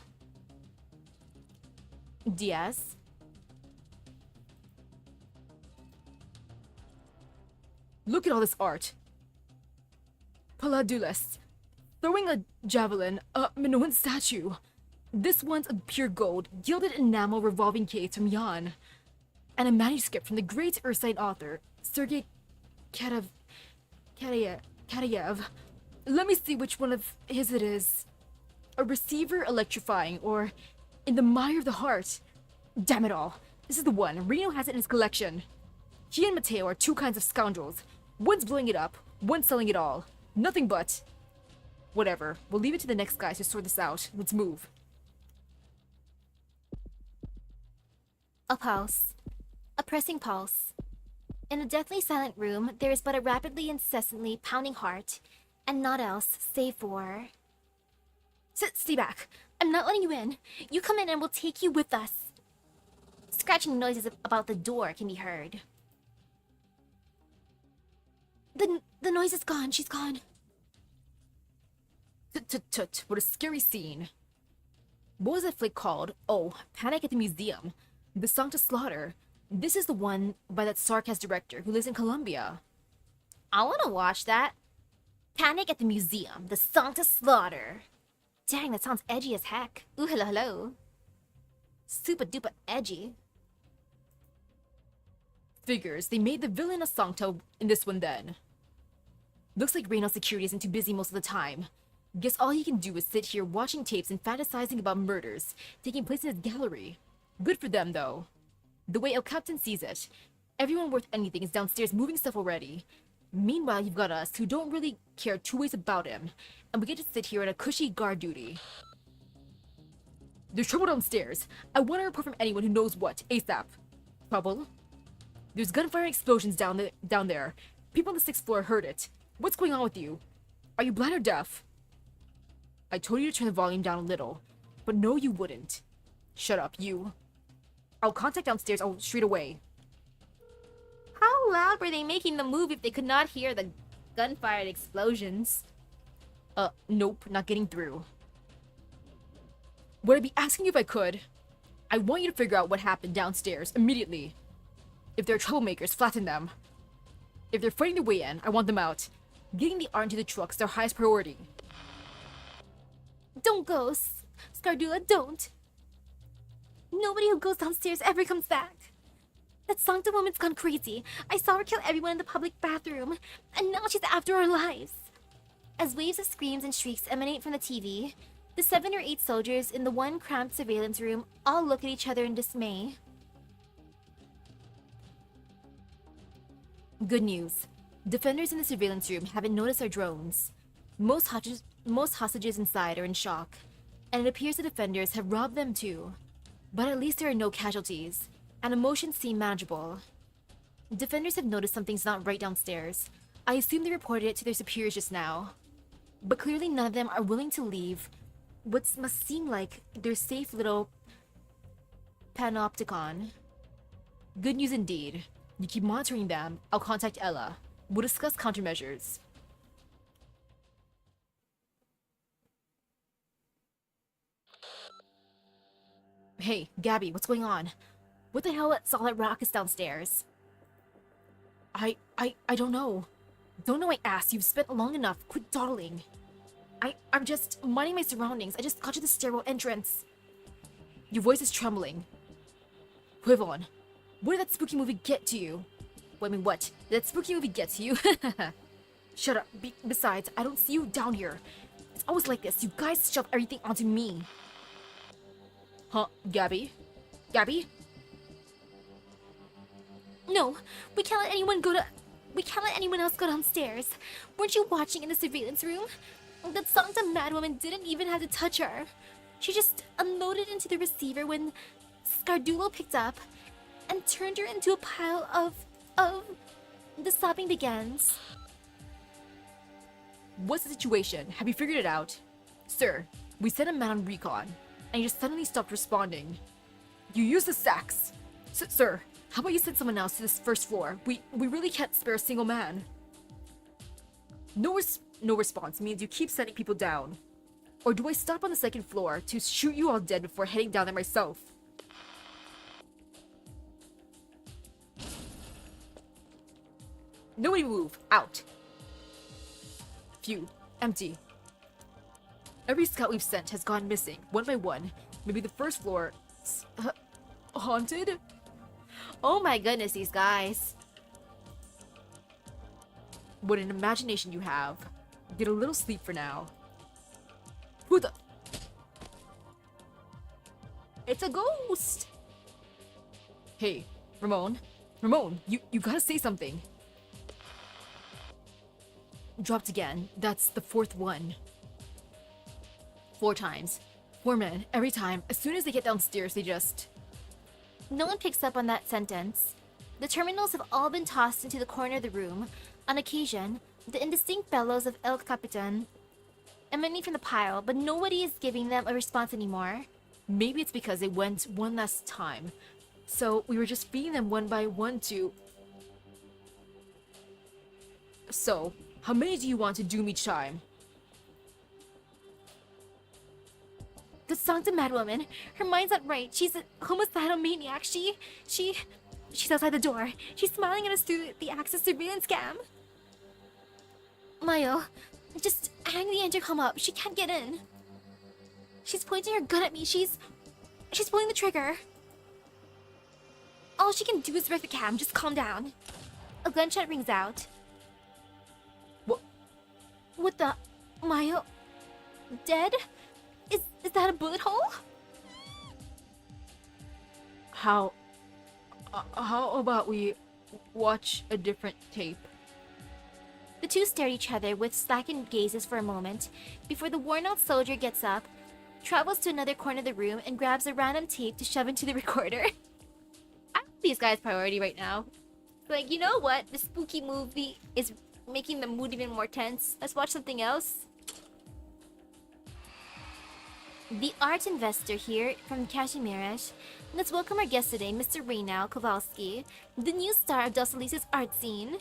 Diaz? Look at all this art. Paladules. Throwing a javelin, a Minoan statue. This one's of pure gold, gilded enamel revolving case from Jan. And a manuscript from the great Ursine author, Sergei Katayev. Let me see which one of his it is. A receiver electrifying, or in the mire of the heart. Damn it all. This is the one. Reno has it in his collection. He and Mateo are 2 kinds of scoundrels. One's blowing it up, one's selling it all. Nothing but... Whatever. We'll leave it to the next guys to sort this out. Let's move. A pulse. A pressing pulse. In a deathly silent room, there is but a rapidly, incessantly pounding heart, and naught else, save for... Stay back. I'm not letting you in. You come in and we'll take you with us. Scratching noises about the door can be heard. The noise is gone. She's gone. Tut, what a scary scene. What was that flick called? Oh, Panic at the Museum. The Song to Slaughter. This is the one by that sarcastic director who lives in Colombia. I want to watch that. Panic at the Museum. The Song to Slaughter. Dang, that sounds edgy as heck. Ooh, hello, hello. Super duper edgy. Figures, they made the villain a Sancto in this one then. Looks like Reno's security isn't too busy most of the time. Guess all he can do is sit here watching tapes and fantasizing about murders taking place in his gallery. Good for them, though. The way El Captain sees it, everyone worth anything is downstairs moving stuff already. Meanwhile, you've got us, who don't really care 2 ways about him, and we get to sit here at a cushy guard duty. There's trouble downstairs. I want to report from anyone who knows what, ASAP. Trouble? There's gunfire and explosions down there. People on the 6th floor heard it. What's going on with you? Are you blind or deaf? I told you to turn the volume down a little, but no, you wouldn't. Shut up, you. I'll contact downstairs straight away. How loud were they making the move if they could not hear the gunfire and explosions? Nope, not getting through. Would I be asking you if I could? I want you to figure out what happened downstairs immediately. If they're troublemakers, flatten them. If they're fighting their way in, I want them out. Getting the art into the truck is their highest priority. Don't go, Scardula, don't. Nobody who goes downstairs ever comes back. That Sancta woman's gone crazy. I saw her kill everyone in the public bathroom, and now she's after our lives. As waves of screams and shrieks emanate from the TV, the 7 or 8 soldiers in the one cramped surveillance room all look at each other in dismay. Good news. Defenders in the surveillance room haven't noticed our drones. Most hostages inside are in shock, and it appears the defenders have robbed them too. But at least there are no casualties, and emotions seem manageable. Defenders have noticed something's not right downstairs. I assume they reported it to their superiors just now. But clearly none of them are willing to leave what must seem like their safe little panopticon. Good news indeed. You keep monitoring them, I'll contact Ella. We'll discuss countermeasures. Hey, Gabby, what's going on? What the hell is all that ruckus downstairs? I don't know. Don't know my ass, you've spent long enough. Quit dawdling. I'm just minding my surroundings. I just got to the stairwell entrance. Your voice is trembling. Quivon, what did that spooky movie get to you? Well, I mean, what? Did that spooky movie get to you? Shut up. Besides, I don't see you down here. It's always like this. You guys shove everything onto me. Huh, Gabby? Gabby? No, we can't let anyone else go downstairs. Weren't you watching in the surveillance room? That Santa madwoman didn't even have to touch her. She just unloaded into the receiver when Scardulo picked up and turned her into a pile of... The sobbing begins. What's the situation? Have you figured it out? Sir, we sent a man on recon, and he just suddenly stopped responding. You used the sacks. Sir, how about you send someone else to this first floor? We really can't spare a single man. No response means you keep sending people down. Or do I stop on the second floor to shoot you all dead before heading down there myself? Nobody move. Out. Phew. Empty. Every scout we've sent has gone missing, one by one. Maybe the first floor... haunted? Oh my goodness, these guys. What an imagination you have. Get a little sleep for now. Who the... It's a ghost! Hey, Ramon. Ramon, you gotta say something. Dropped again. That's the fourth one. 4 times. 4 men. Every time. As soon as they get downstairs, they just... No one picks up on that sentence. The terminals have all been tossed into the corner of the room. On occasion, the indistinct bellows of El Capitan emanating from the pile, but nobody is giving them a response anymore. Maybe it's because they went one last time. So we were just feeding them one by one to... So, how many do you want to doom each time? The Sancta madwoman, her mind's not right. She's a homicidal maniac. She's outside the door. She's smiling at us through the access surveillance cam. Mayo, just hang the intercom up. She can't get in. She's pointing her gun at me. She's pulling the trigger. All she can do is wreck the cam. Just calm down. A gunshot rings out. What the... Mayo... Dead? Is that a bullet hole? How about we watch a different tape? The two stare at each other with slackened gazes for a moment before the worn-out soldier gets up, travels to another corner of the room, and grabs a random tape to shove into the recorder. I have these guys' priority right now. Like, you know what? The spooky movie is making the mood even more tense. Let's watch something else. The art investor here from Kashimiras. Let's welcome our guest today, Mr. Reynal Kowalski, the new star of Dossoles' art scene.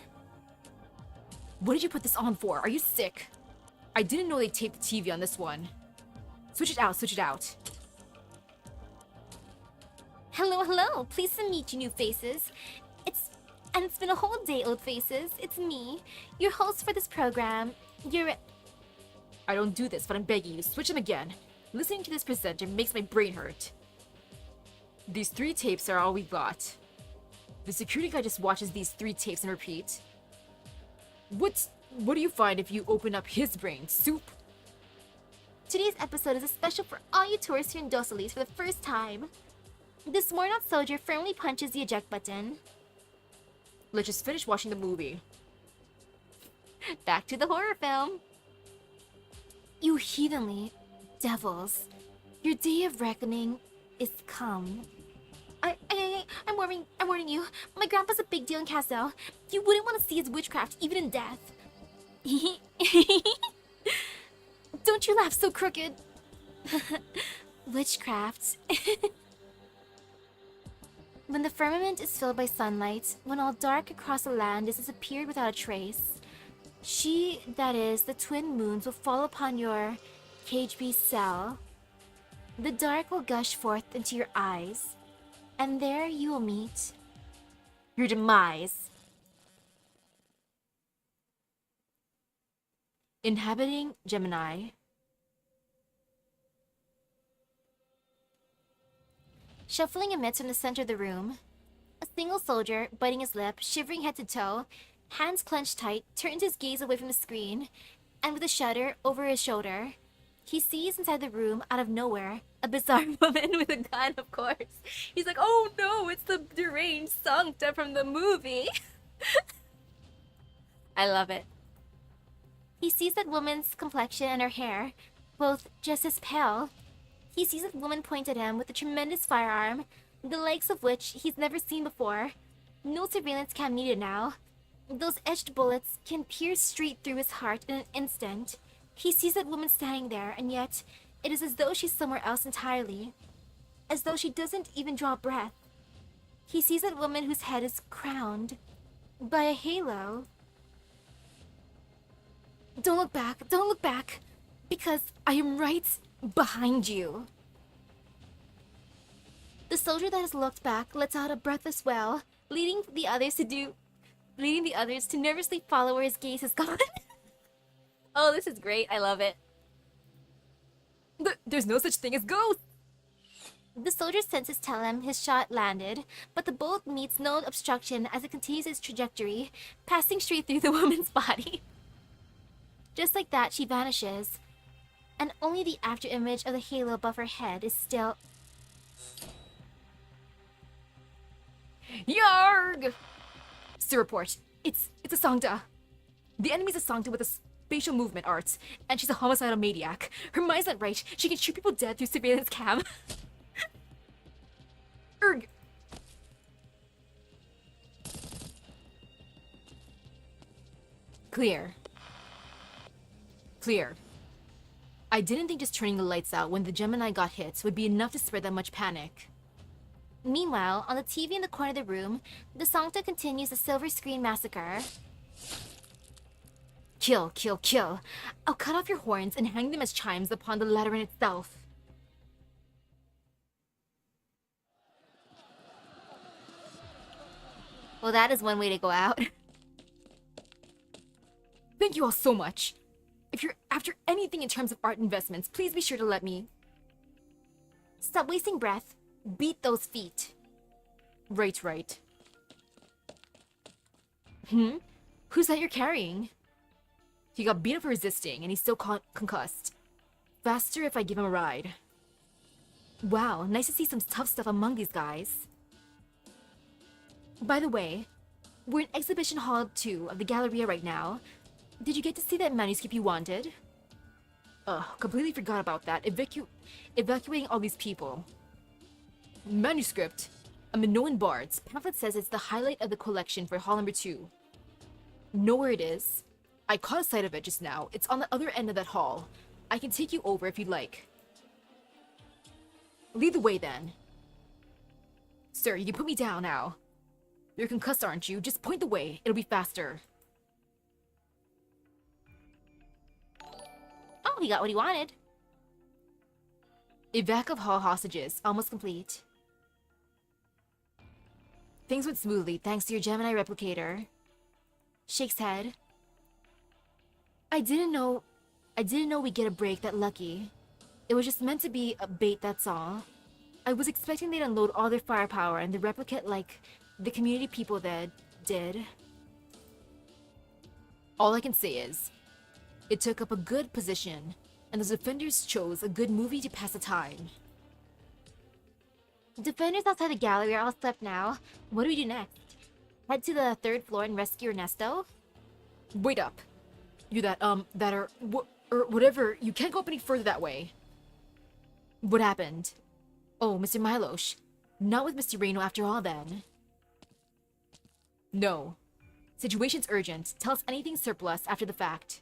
What did you put this on for? Are you sick? I didn't know they taped the TV on this one. Switch it out, switch it out. Hello, hello. Pleased to meet you, new faces. It's been a whole day, old faces. It's me, your host for this program. I don't do this, but I'm begging you, switch them again. Listening to this presenter makes my brain hurt. These 3 tapes are all we got. The security guy just watches these 3 tapes and repeat. What do you find if you open up his brain? Soup? Today's episode is a special for all you tourists here in Dossoles for the first time. This worn-out soldier firmly punches the eject button. Let's just finish watching the movie. Back to the horror film. You heathenly devils, your day of reckoning is come. I'm warning you. My grandpa's a big deal in Castle. You wouldn't want to see his witchcraft, even in death. Don't you laugh so crooked. Witchcraft. When the firmament is filled by sunlight, when all dark across the land is disappeared without a trace, she, that is, the twin moons, will fall upon your KHB cell. The dark will gush forth into your eyes, and there you will meet your demise. Inhabiting Gemini. Shuffling amidst from the center of the room, a single soldier, biting his lip, shivering head to toe, hands clenched tight, turns his gaze away from the screen, and with a shudder over his shoulder, He sees inside the room, out of nowhere, a bizarre woman with a gun, of course. He's like, oh no, it's the deranged Sancta from the movie. I love it. He sees that woman's complexion and her hair, both just as pale. He sees that woman point at him with a tremendous firearm, the likes of which he's never seen before. No surveillance cam needed now. Those etched bullets can pierce straight through his heart in an instant. He sees that woman standing there, and yet it is as though she's somewhere else entirely. As though she doesn't even draw breath. He sees that woman whose head is crowned by a halo. Don't look back, because I am right behind you. The soldier that has looked back lets out a breathless wail, leading the others to nervously follow where his gaze has gone. Oh, this is great. I love it. There's no such thing as ghosts! The soldier's senses tell him his shot landed, but the bullet meets no obstruction as it continues its trajectory, passing straight through the woman's body. Just like that, she vanishes, and only the afterimage of the halo above her head is still... Yarg! Sir, report. It's a Sancta. The enemy's a Sancta with a spatial movement arts, and she's a homicidal maniac. Her mind's not right. She can shoot people dead through surveillance cam. Erg! Clear. Clear. I didn't think just turning the lights out when the Gemini got hit would be enough to spread that much panic. Meanwhile, on the TV in the corner of the room, the Sancta continues the silver screen massacre. Kill, kill, kill. I'll cut off your horns and hang them as chimes upon the Lateran itself. Well, that is one way to go out. Thank you all so much. If you're after anything in terms of art investments, please be sure to let me. Stop wasting breath. Beat those feet. Right. Who's that you're carrying? He got beat up for resisting, and he's still concussed. Faster if I give him a ride. Wow, nice to see some tough stuff among these guys. By the way, we're in Exhibition Hall 2 of the Galleria right now. Did you get to see that manuscript you wanted? Ugh, completely forgot about that. Evacuating all these people. Manuscript? A Minoan Bard's. Pamphlet says it's the highlight of the collection for Hall number 2. Know where it is? I caught a sight of it just now. It's on the other end of that hall. I can take you over if you'd like. Lead the way then. Sir, you can put me down now. You're concussed, aren't you? Just point the way. It'll be faster. Oh, he got what he wanted. Evac of hall hostages. Almost complete. Things went smoothly thanks to your Gemini replicator. Shakes head. I didn't know we'd get a break that lucky. It was just meant to be a bait, that's all. I was expecting they'd unload all their firepower and the replicate like the community people there did. All I can say is, it took up a good position, and the defenders chose a good movie to pass the time. Defenders outside the gallery are all slept now. What do we do next? Head to the 3rd floor and rescue Ernesto? Wait up. You whatever, you can't go up any further that way. What happened? Oh, Mr. Milosh. Not with Mr. Reno after all then. No. Situation's urgent. Tell us anything surplus after the fact.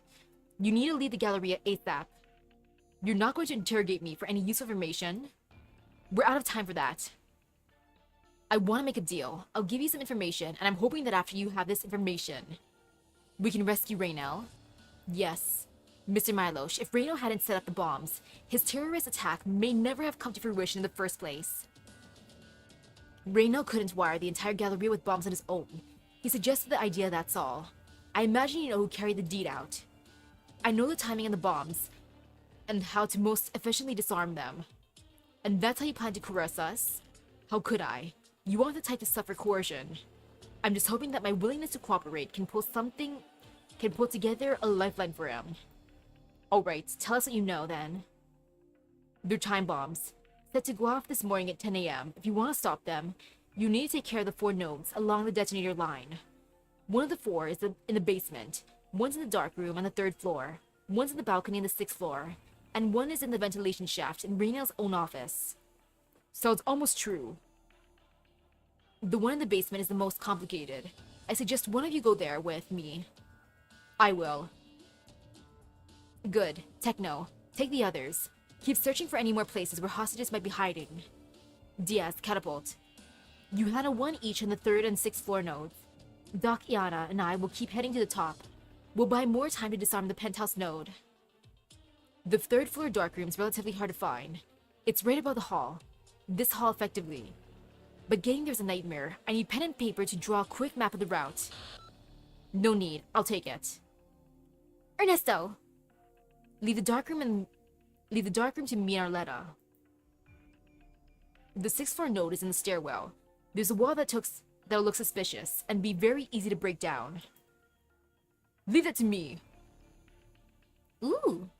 You need to leave the Galleria ASAP. You're not going to interrogate me for any useful information. We're out of time for that. I want to make a deal. I'll give you some information, and I'm hoping that after you have this information, we can rescue Raynell. Yes, Mr. Milosh, if Reno hadn't set up the bombs, his terrorist attack may never have come to fruition in the first place. Reno couldn't wire the entire Galleria with bombs on his own. He suggested the idea, that's all. I imagine you know who carried the deed out. I know the timing on the bombs, and how to most efficiently disarm them. And that's how you plan to coerce us? How could I? You aren't the type to suffer coercion. I'm just hoping that my willingness to cooperate can pull together a lifeline for him. Alright, tell us what you know then. They're time bombs, set to go off this morning at 10 a.m. If you want to stop them, you need to take care of the 4 nodes along the detonator line. One of the 4 is in the basement, one's in the dark room on the 3rd floor, one's in the balcony on the 6th floor, and one is in the ventilation shaft in Raynell's own office. Sounds almost true. The one in the basement is the most complicated. I suggest one of you go there with me. I will. Good. Techno, take the others. Keep searching for any more places where hostages might be hiding. Diaz, catapult. You handle 1 each on the 3rd and 6th floor nodes. Doc, Iana, and I will keep heading to the top. We'll buy more time to disarm the penthouse node. The 3rd floor darkroom is relatively hard to find. It's right above the hall. This hall effectively. But getting there's a nightmare. I need pen and paper to draw a quick map of the route. No need, I'll take it. Ernesto! Leave the darkroom to me and Arletta. The 6th floor node is in the stairwell. There's a wall that'll look suspicious and be very easy to break down. Leave that to me. Ooh.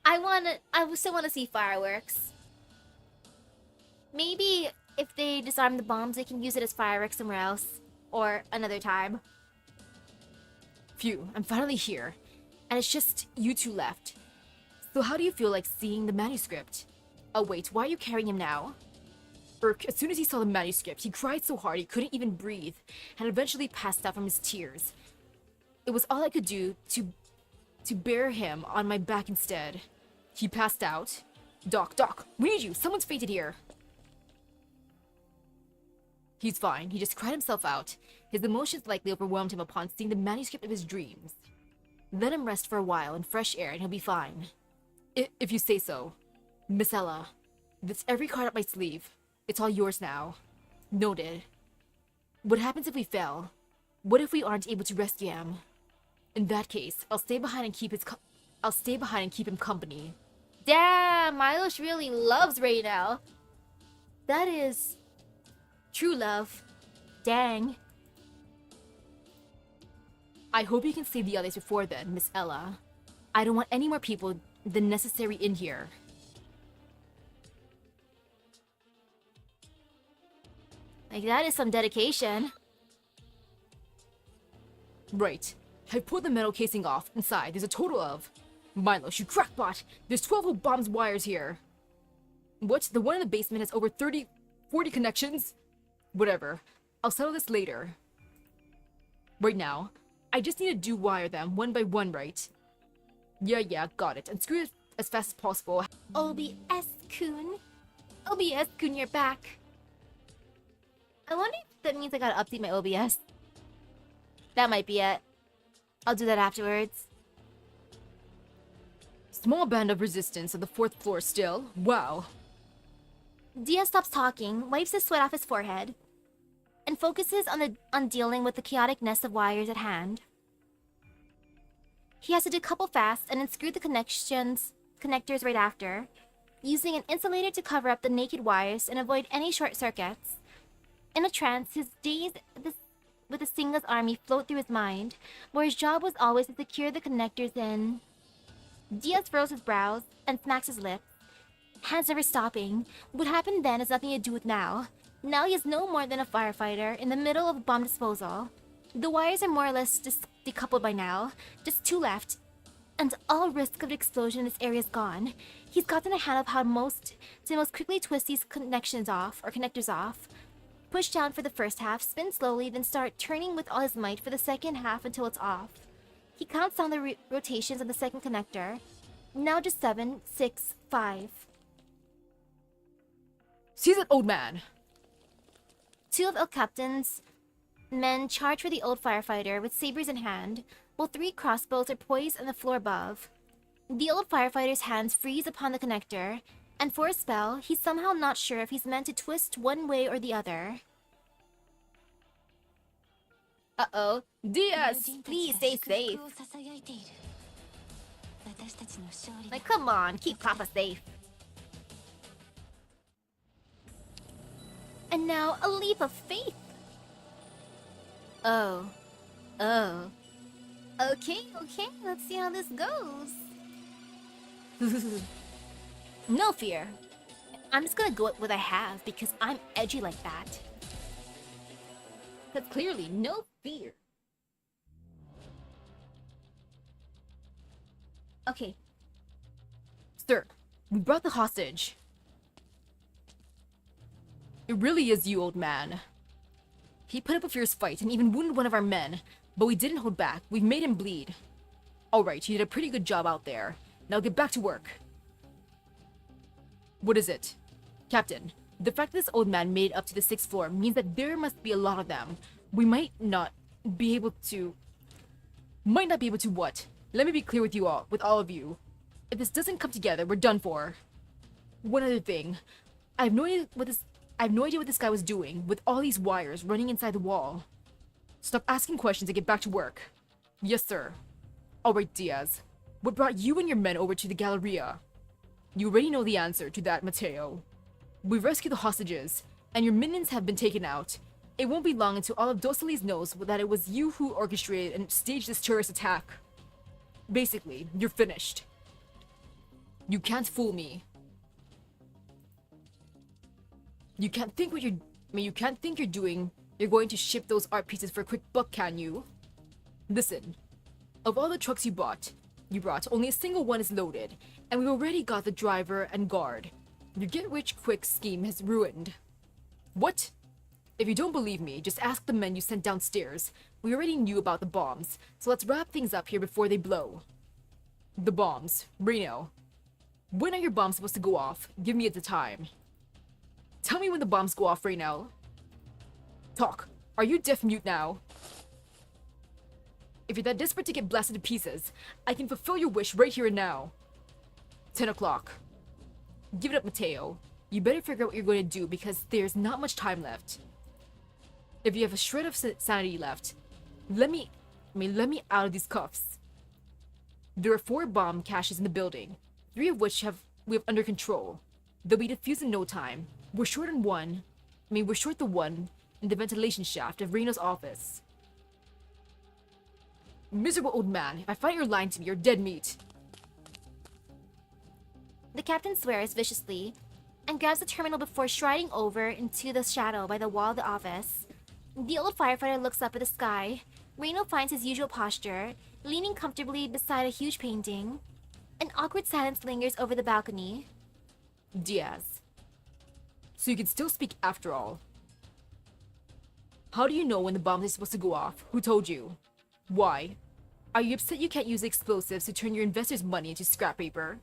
I still wanna see fireworks. Maybe if they disarm the bombs, they can use it as fireworks somewhere else. Or another time. Phew, I'm finally here. And it's just you 2 left. So how do you feel like seeing the manuscript? Oh wait, why are you carrying him now? As soon as he saw the manuscript, he cried so hard he couldn't even breathe, and eventually passed out from his tears. It was all I could do to bear him on my back instead. He passed out. Doc, we need you! Someone's fainted here! He's fine, he just cried himself out. His emotions likely overwhelmed him upon seeing the manuscript of his dreams. Let him rest for a while in fresh air and he'll be fine. If you say so. Miss Ella, that's every card up my sleeve. It's all yours now. Noted. What happens if we fail? What if we aren't able to rescue him? In that case, I'll stay behind and keep him company. Damn, Milos really loves Raynell. That is true love. Dang. I hope you can save the others before then, Miss Ella. I don't want any more people than necessary in here. Like, that is some dedication. Right. I pulled the metal casing off. Inside, there's a total of... Milos, you crackpot! There's 12 whole bombs wires here. What? The one in the basement has over 40 connections? Whatever. I'll settle this later. Right now, I just need to do-wire them one by one, right? Yeah, got it. And screw it as fast as possible. OBS-kun. OBS-kun, you're back. I wonder if that means I gotta update my OBS. That might be it. I'll do that afterwards. Small band of resistance on the 4th floor still. Wow. Diaz stops talking, wipes the sweat off his forehead, and focuses on dealing with the chaotic nest of wires at hand. He has to decouple fast and unscrew the connectors right after, using an insulator to cover up the naked wires and avoid any short circuits. In a trance, his days with the Singha's army float through his mind, where his job was always to secure the connectors in. Diaz furrows his brows and smacks his lips, hands never stopping. What happened then has nothing to do with now. Now he is no more than a firefighter in the middle of bomb disposal. The wires are more or less decoupled by now, just 2 left, and all risk of explosion in this area is gone. He's gotten a hand of how to most quickly twist these connectors off, push down for the first half, spin slowly, then start turning with all his might for the second half until it's off. He counts down the rotations of the second connector. Now just 7, 6, 5. Seize it, old man! 2 of El Captain's men charge for the old firefighter with sabers in hand, while 3 crossbows are poised on the floor above. The old firefighter's hands freeze upon the connector, and for a spell, he's somehow not sure if he's meant to twist one way or the other. Uh-oh. Diaz! Please stay safe. Like, come on, keep Papa safe. And now, a leap of faith. Oh. Okay, let's see how this goes. No fear. I'm just gonna go with what I have because I'm edgy like that. But clearly, no fear. Okay. Sir, we brought the hostage. It really is you, old man. He put up a fierce fight and even wounded one of our men, but we didn't hold back. We've made him bleed. Alright, you did a pretty good job out there. Now get back to work. What is it? Captain, the fact that this old man made it up to the 6th floor means that there must be a lot of them. We might not be able to what? Let me be clear with all of you. If this doesn't come together, we're done for. One other thing. I have no idea what this guy was doing with all these wires running inside the wall. Stop asking questions and get back to work. Yes, sir. Alright, Diaz. What brought you and your men over to the Galleria? You already know the answer to that, Mateo. We rescued the hostages, and your minions have been taken out. It won't be long until all of Dossoles knows that it was you who orchestrated and staged this terrorist attack. Basically, you're finished. You can't fool me. You can't think you're going to ship those art pieces for a quick buck, can you? Listen, of all the trucks you brought, only a single one is loaded, and we've already got the driver and guard. Your get-rich-quick scheme has ruined. What? If you don't believe me, just ask the men you sent downstairs. We already knew about the bombs, so let's wrap things up here before they blow. The bombs. Reno. When are your bombs supposed to go off? Give me the time. Tell me when the bombs go off, Reno. Talk. Are you deaf-mute now? If you're that desperate to get blasted to pieces, I can fulfill your wish right here and now. 10 o'clock. Give it up, Mateo. You better figure out what you're going to do because there's not much time left. If you have a shred of sanity left, let me out of these cuffs. There are 4 bomb caches in the building, 3 of which we have under control. They'll be defused in no time. We're short the one in the ventilation shaft of Reno's office. Miserable old man, if I find you're lying to me, you're dead meat. The captain swears viciously and grabs the terminal before striding over into the shadow by the wall of the office. The old firefighter looks up at the sky. Reno finds his usual posture, leaning comfortably beside a huge painting. An awkward silence lingers over the balcony. Diaz. So you can still speak after all. How do you know when the bombs are supposed to go off? Who told you? Why? Are you upset you can't use explosives to turn your investors' money into scrap paper?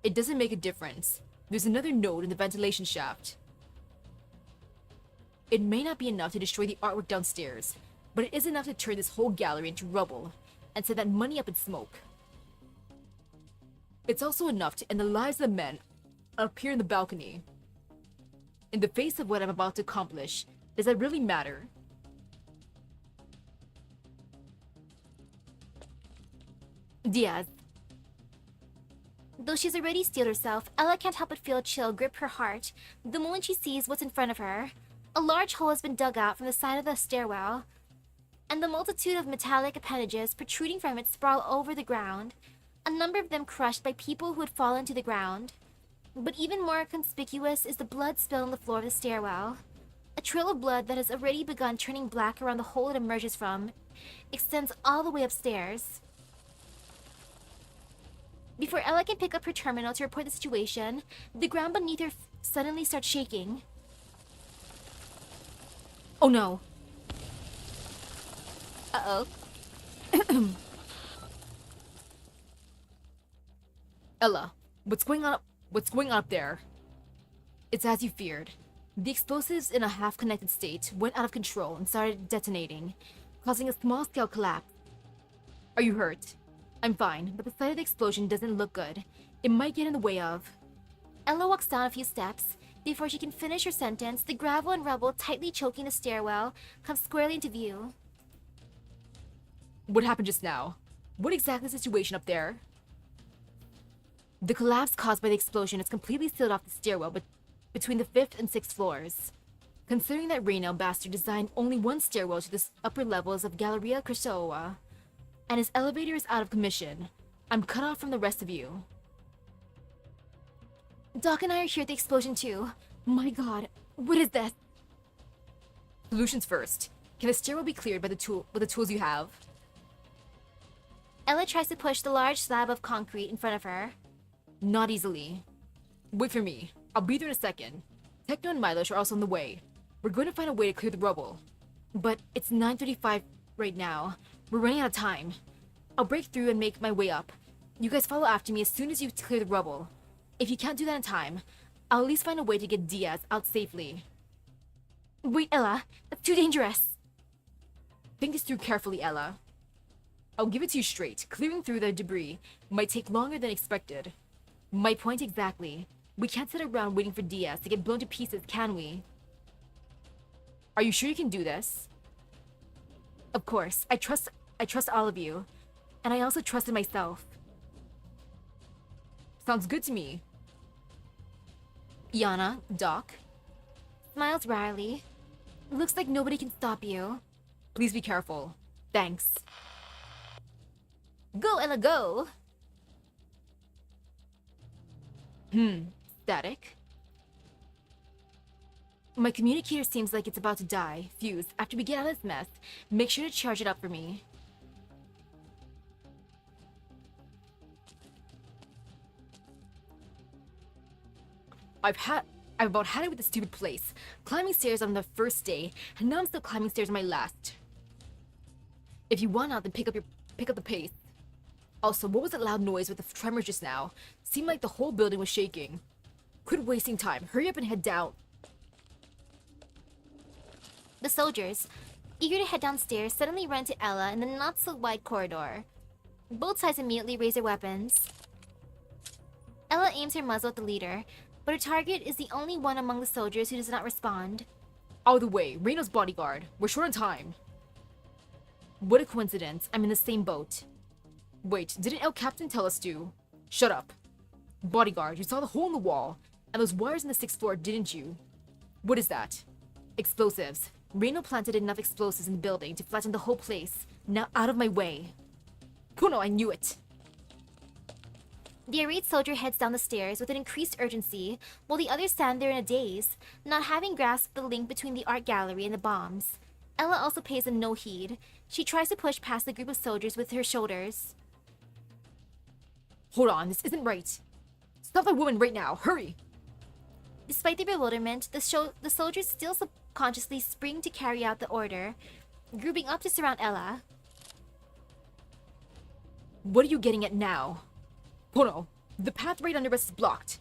It doesn't make a difference. There's another node in the ventilation shaft. It may not be enough to destroy the artwork downstairs, but it is enough to turn this whole gallery into rubble and set that money up in smoke. It's also enough to end the lives of the men up here in the balcony. In the face of what I'm about to accomplish, does that really matter? Diaz. Though she's already steeled herself, Ella can't help but feel a chill grip her heart the moment she sees what's in front of her. A large hole has been dug out from the side of the stairwell, and the multitude of metallic appendages protruding from it sprawl over the ground, a number of them crushed by people who had fallen to the ground. But even more conspicuous is the blood spill on the floor of the stairwell. A trail of blood that has already begun turning black around the hole it emerges from extends all the way upstairs. Before Ella can pick up her terminal to report the situation, the ground beneath her suddenly starts shaking. Oh no. Uh-oh. Ella, what's going on up there? It's as you feared. The explosives in a half-connected state went out of control and started detonating, causing a small-scale collapse. Are you hurt? I'm fine, but the sight of the explosion doesn't look good. It might get in the way of... Ella walks down a few steps. Before she can finish her sentence, the gravel and rubble tightly choking the stairwell come squarely into view. What happened just now? What exactly is the situation up there? The collapse caused by the explosion has completely sealed off the stairwell between the 5th and 6th floors. Considering that Reno bastard designed only one stairwell to the upper levels of Galleria Crisova, and his elevator is out of commission, I'm cut off from the rest of you. Doc and I are here at the explosion too. My god, what is this? Solutions first. Can the stairwell be cleared by the tools you have? Ella tries to push the large slab of concrete in front of her. Not easily. Wait for me. I'll be there in a second. Techno and Milosh are also on the way. We're going to find a way to clear the rubble. But it's 9:35 right now. We're running out of time. I'll break through and make my way up. You guys follow after me as soon as you clear the rubble. If you can't do that in time, I'll at least find a way to get Diaz out safely. Wait, Ella. That's too dangerous. Think this through carefully, Ella. I'll give it to you straight. Clearing through the debris might take longer than expected. My point exactly. We can't sit around waiting for Diaz to get blown to pieces, can we? Are you sure you can do this? Of course. I trust all of you. And I also trust in myself. Sounds good to me. Yana, Doc. Smiles wryly. Looks like nobody can stop you. Please be careful. Thanks. Go, Ella, go! Static? My communicator seems like it's about to die. Fuse, after we get out of this mess, make sure to charge it up for me. I've about had it with this stupid place. Climbing stairs on the first day, and now I'm still climbing stairs on my last. If you want out, then pick up the pace. Also, what was that loud noise with the tremors just now? Seemed like the whole building was shaking. Quit wasting time. Hurry up and head down. The soldiers, eager to head downstairs, suddenly run to Ella in the not-so-wide corridor. Both sides immediately raise their weapons. Ella aims her muzzle at the leader, but her target is the only one among the soldiers who does not respond. Out of the way, Reno's bodyguard. We're short on time. What a coincidence. I'm in the same boat. Wait, didn't El Captain tell us to? Shut up. Bodyguard, you saw the hole in the wall, and those wires in the 6th floor, didn't you? What is that? Explosives. Reno planted enough explosives in the building to flatten the whole place. Now out of my way. Kuno, I knew it. The irate soldier heads down the stairs with an increased urgency, while the others stand there in a daze, not having grasped the link between the art gallery and the bombs. Ella also pays them no heed. She tries to push past the group of soldiers with her shoulders. Hold on, this isn't right. Stop that woman right now, hurry! Despite their bewilderment, the soldiers still subconsciously spring to carry out the order, grouping up to surround Ella. What are you getting at now? Kono, the path right under us is blocked.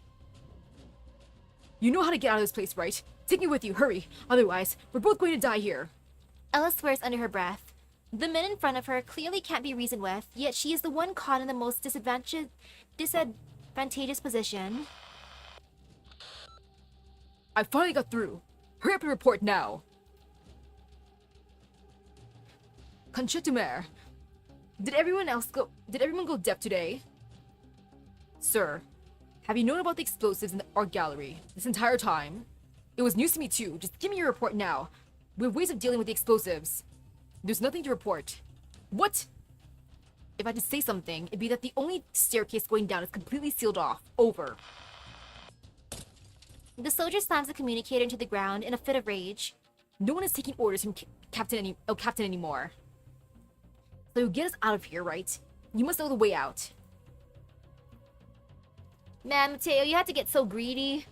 You know how to get out of this place, right? Take me with you, hurry. Otherwise, we're both going to die here. Ella swears under her breath. The men in front of her clearly can't be reasoned with, yet she is the one caught in the most disadvantageous position. I finally got through. Hurry up and report now. Conchetumer. Did everyone go deaf today? Sir, have you known about the explosives in the art gallery this entire time? It was news to me too. Just give me your report now. We have ways of dealing with the explosives. There's nothing to report. What? If I had to say something, it'd be that the only staircase going down is completely sealed off. Over. The soldier slams the communicator into the ground in a fit of rage. No one is taking orders from Captain anymore. So you get us out of here, right? You must know the way out. Man, Mateo, you had to get so greedy.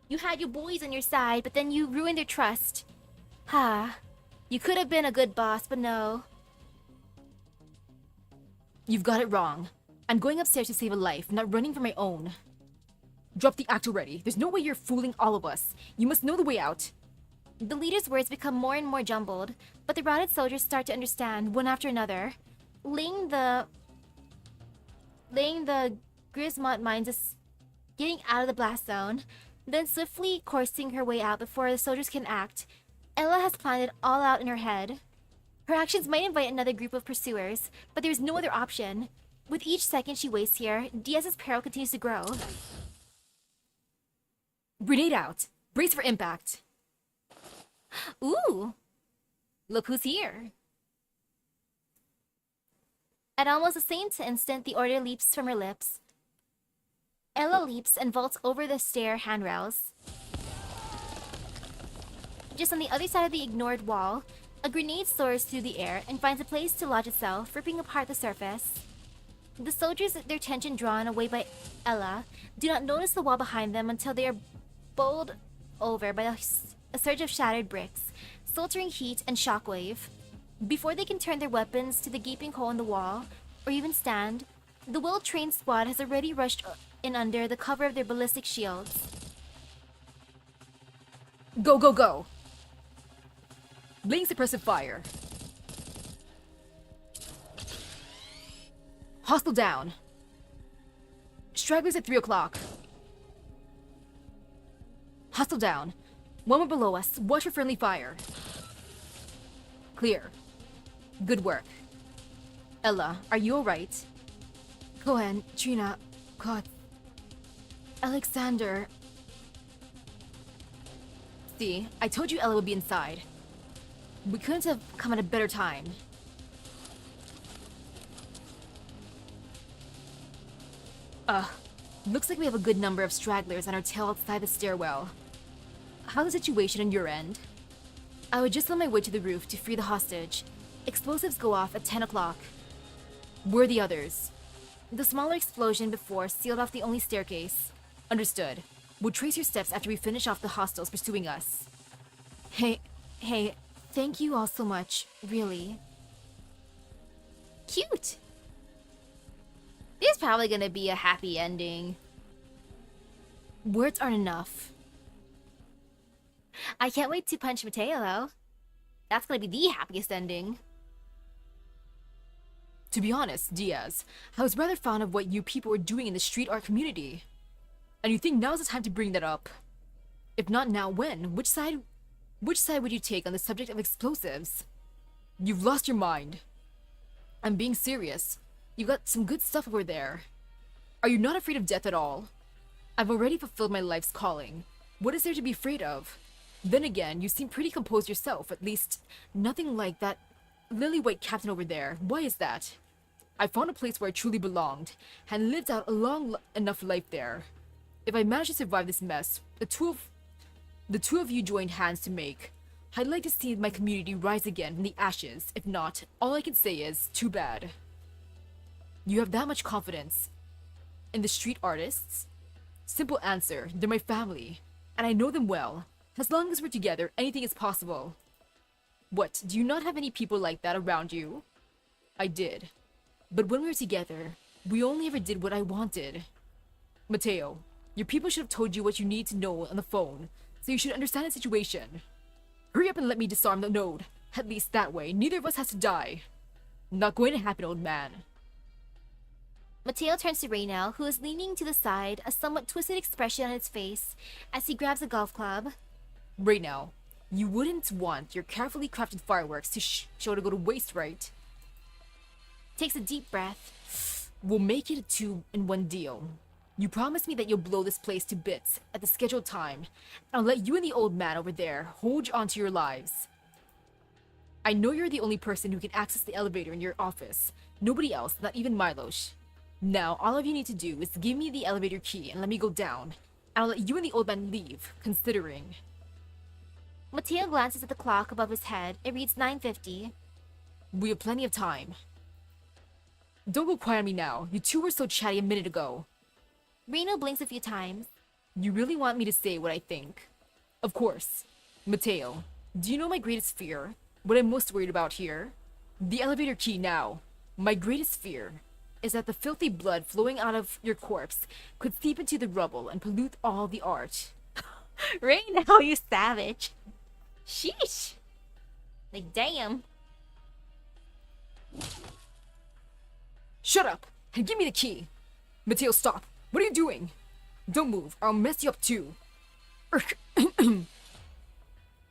You had your boys on your side, but then you ruined their trust. Ha. You could have been a good boss, but no. You've got it wrong. I'm going upstairs to save a life, not running for my own. Drop the act already. There's no way you're fooling all of us. You must know the way out. The leader's words become more and more jumbled, but the routed soldiers start to understand, one after another. Laying the Grismont mines is getting out of the blast zone, then swiftly coursing her way out before the soldiers can act. Ella has planned it all out in her head. Her actions might invite another group of pursuers, but there's no other option. With each second she wastes here, Diaz's peril continues to grow. Grenade out. Brace for impact. Ooh! Look who's here. At almost the same instant, the order leaps from her lips. Ella leaps and vaults over the stair handrails. Just on the other side of the ignored wall, a grenade soars through the air and finds a place to lodge itself, ripping apart the surface. The soldiers, their attention drawn away by Ella, do not notice the wall behind them until they are bowled over by a surge of shattered bricks, sweltering heat and shockwave. Before they can turn their weapons to the gaping hole in the wall, or even stand, the well-trained squad has already rushed in under the cover of their ballistic shields. Go, go, go! Laying suppressive fire. Hostile down. Stragglers at 3 o'clock. Hostile down. One more below us. Watch for friendly fire. Clear. Good work. Ella, are you alright? Cohen, Trina, God. Alexander. See, I told you Ella would be inside. We couldn't have come at a better time. Looks like we have a good number of stragglers on our tail outside the stairwell. How's the situation on your end? I was just on my way to the roof to free the hostage. Explosives go off at 10 o'clock. Where are the others? The smaller explosion before sealed off the only staircase. Understood. We'll trace your steps after we finish off the hostiles pursuing us. Hey, thank you all so much, really. Cute! There's probably gonna be a happy ending. Words aren't enough. I can't wait to punch Mateo, though. That's gonna be the happiest ending. To be honest, Diaz, I was rather fond of what you people were doing in the street art community. And you think now's the time to bring that up? If not now, when? Which side would you take on the subject of explosives? You've lost your mind. I'm being serious. You've got some good stuff over there. Are you not afraid of death at all? I've already fulfilled my life's calling. What is there to be afraid of? Then again, you seem pretty composed yourself, at least nothing like that lily-white captain over there. Why is that? I found a place where I truly belonged, and lived out a long enough life there. If I manage to survive this mess, the two of you joined hands to make, I'd like to see my community rise again from the ashes. If not, all I can say is, too bad. You have that much confidence in the street artists? Simple answer, they're my family, and I know them well. As long as we're together, anything is possible. What, do you not have any people like that around you? I did. But when we were together, we only ever did what I wanted. Mateo, your people should have told you what you need to know on the phone, so you should understand the situation. Hurry up and let me disarm the node. At least that way, neither of us has to die. Not going to happen, old man. Mateo turns to Raynell, who is leaning to the side, a somewhat twisted expression on his face, as he grabs a golf club. Raynell, you wouldn't want your carefully crafted fireworks to show to go to waste, right? Takes a deep breath. We'll make it a 2-in-1 deal. You promised me that you'll blow this place to bits at the scheduled time, and I'll let you and the old man over there hold on to your lives. I know you're the only person who can access the elevator in your office. Nobody else, not even Milos. Now, all of you need to do is give me the elevator key and let me go down, and I'll let you and the old man leave, considering. Mateo glances at the clock above his head. It reads 9:50. We have plenty of time. Don't go quiet on me now. You two were so chatty a minute ago. Reno blinks a few times. You really want me to say what I think? Of course. Mateo, do you know my greatest fear? What I'm most worried about here? The elevator key now. My greatest fear is that the filthy blood flowing out of your corpse could seep into the rubble and pollute all the art. Reno, you savage. Sheesh. Like, damn. Shut up and give me the key. Mateo, stop. What are you doing? Don't move, or I'll mess you up too.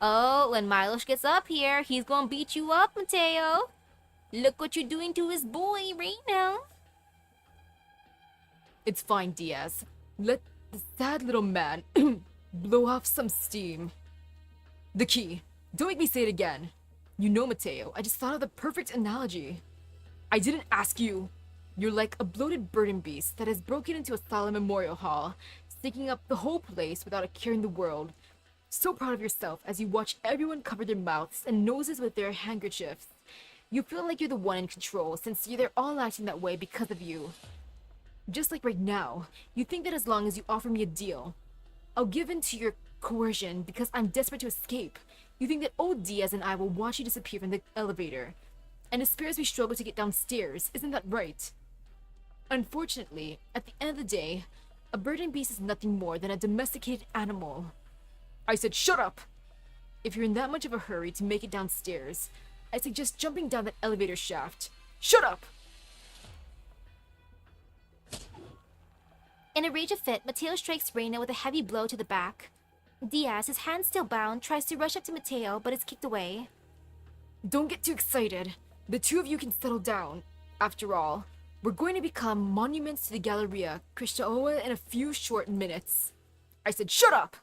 Oh, when Milos gets up here, he's gonna beat you up, Mateo. Look what you're doing to his boy right now. It's fine, Diaz. Let the sad little man blow off some steam. The key. Don't make me say it again. You know, Mateo, I just thought of the perfect analogy. I didn't ask you. You're like a bloated burden beast that has broken into a solemn memorial hall, stinking up the whole place without a care in the world. So proud of yourself as you watch everyone cover their mouths and noses with their handkerchiefs. You feel like you're the one in control since they're all acting that way because of you. Just like right now, you think that as long as you offer me a deal, I'll give in to your coercion because I'm desperate to escape. You think that old Diaz and I will watch you disappear from the elevator and despair as we struggle to get downstairs. Isn't that right? Unfortunately, at the end of the day, a burden beast is nothing more than a domesticated animal. I said shut up! If you're in that much of a hurry to make it downstairs, I suggest jumping down that elevator shaft. Shut up! In a rage of fit, Mateo strikes Reina with a heavy blow to the back. Diaz, his hand still bound, tries to rush up to Mateo, but is kicked away. Don't get too excited. The two of you can settle down. After all, we're going to become monuments to the Galleria Cristaoa in a few short minutes. I said shut up!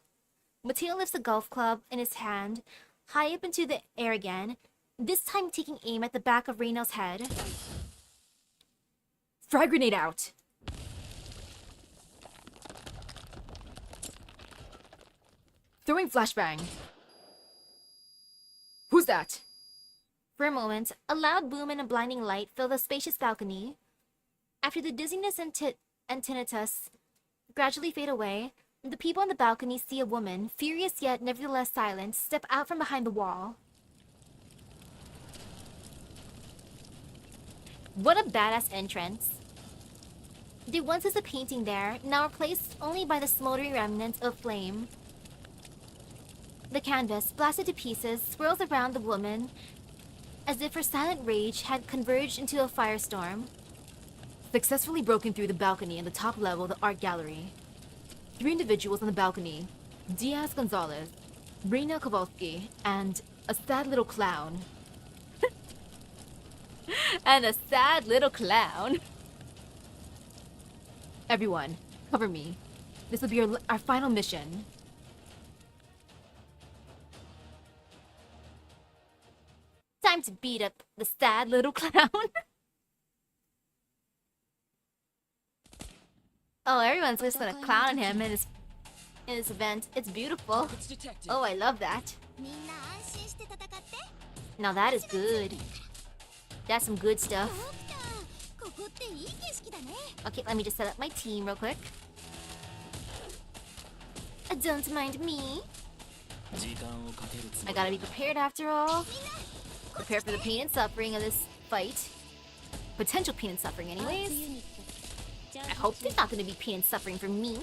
Mateo lifts a golf club in his hand, high up into the air again, this time taking aim at the back of Reina's head. Frag grenade out! Throwing flashbang. Who's that? For a moment, a loud boom and a blinding light fill the spacious balcony. After the dizziness and tinnitus gradually fade away, the people on the balcony see a woman, furious yet nevertheless silent, step out from behind the wall. What a badass entrance. There once was a painting there, now replaced only by the smoldering remnants of flame. The canvas, blasted to pieces, swirls around the woman as if her silent rage had converged into a firestorm. Successfully broken through the balcony on the top level of the art gallery. 3 individuals on the balcony, Diaz Gonzalez, Reina Kowalski, and a sad little clown. And a sad little clown. Everyone, cover me. This will be our final mission. Time to beat up the sad little clown. Oh, everyone's just gonna clown on him in his event. It's beautiful. Oh, I love that. Now that is good. That's some good stuff. Okay, let me just set up my team real quick. Don't mind me. I gotta be prepared after all. Prepare for the pain and suffering of this fight. Potential pain and suffering anyways. I hope there's not gonna be pain and suffering for me.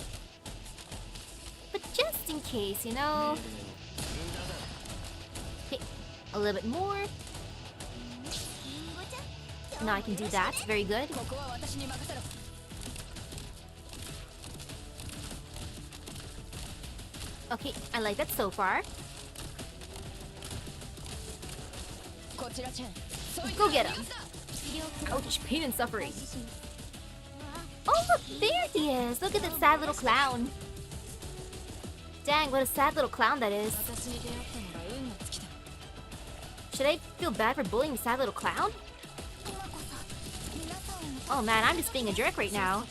But just in case, you know. Okay, a little bit more. Now I can do that. Very good. Okay, I like that so far. Go get him. Ouch, pain and suffering. Oh, look, there he is. Look at that sad little clown. Dang, what a sad little clown that is. Should I feel bad for bullying the sad little clown? Oh man, I'm just being a jerk right now.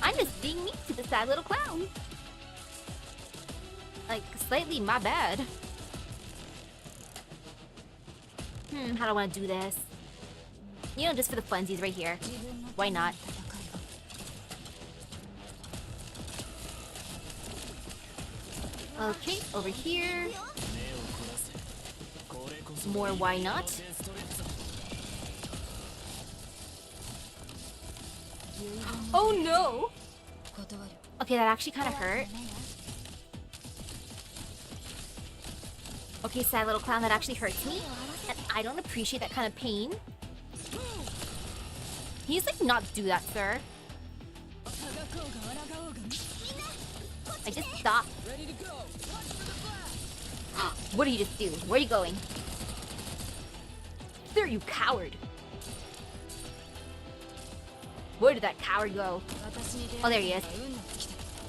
I'm just being mean to the sad little clown. Like, slightly my bad. How do I want to do this? You know, just for the funsies right here. Why not? Okay, over here. More why not? Oh no! Okay, that actually kind of hurt. Okay, sad little clown, that actually hurts me. And I don't appreciate that kind of pain. He's like, not do that, sir. I just stopped. What did you just do? Where are you going? There, you coward! Where did that coward go? Oh, there he is.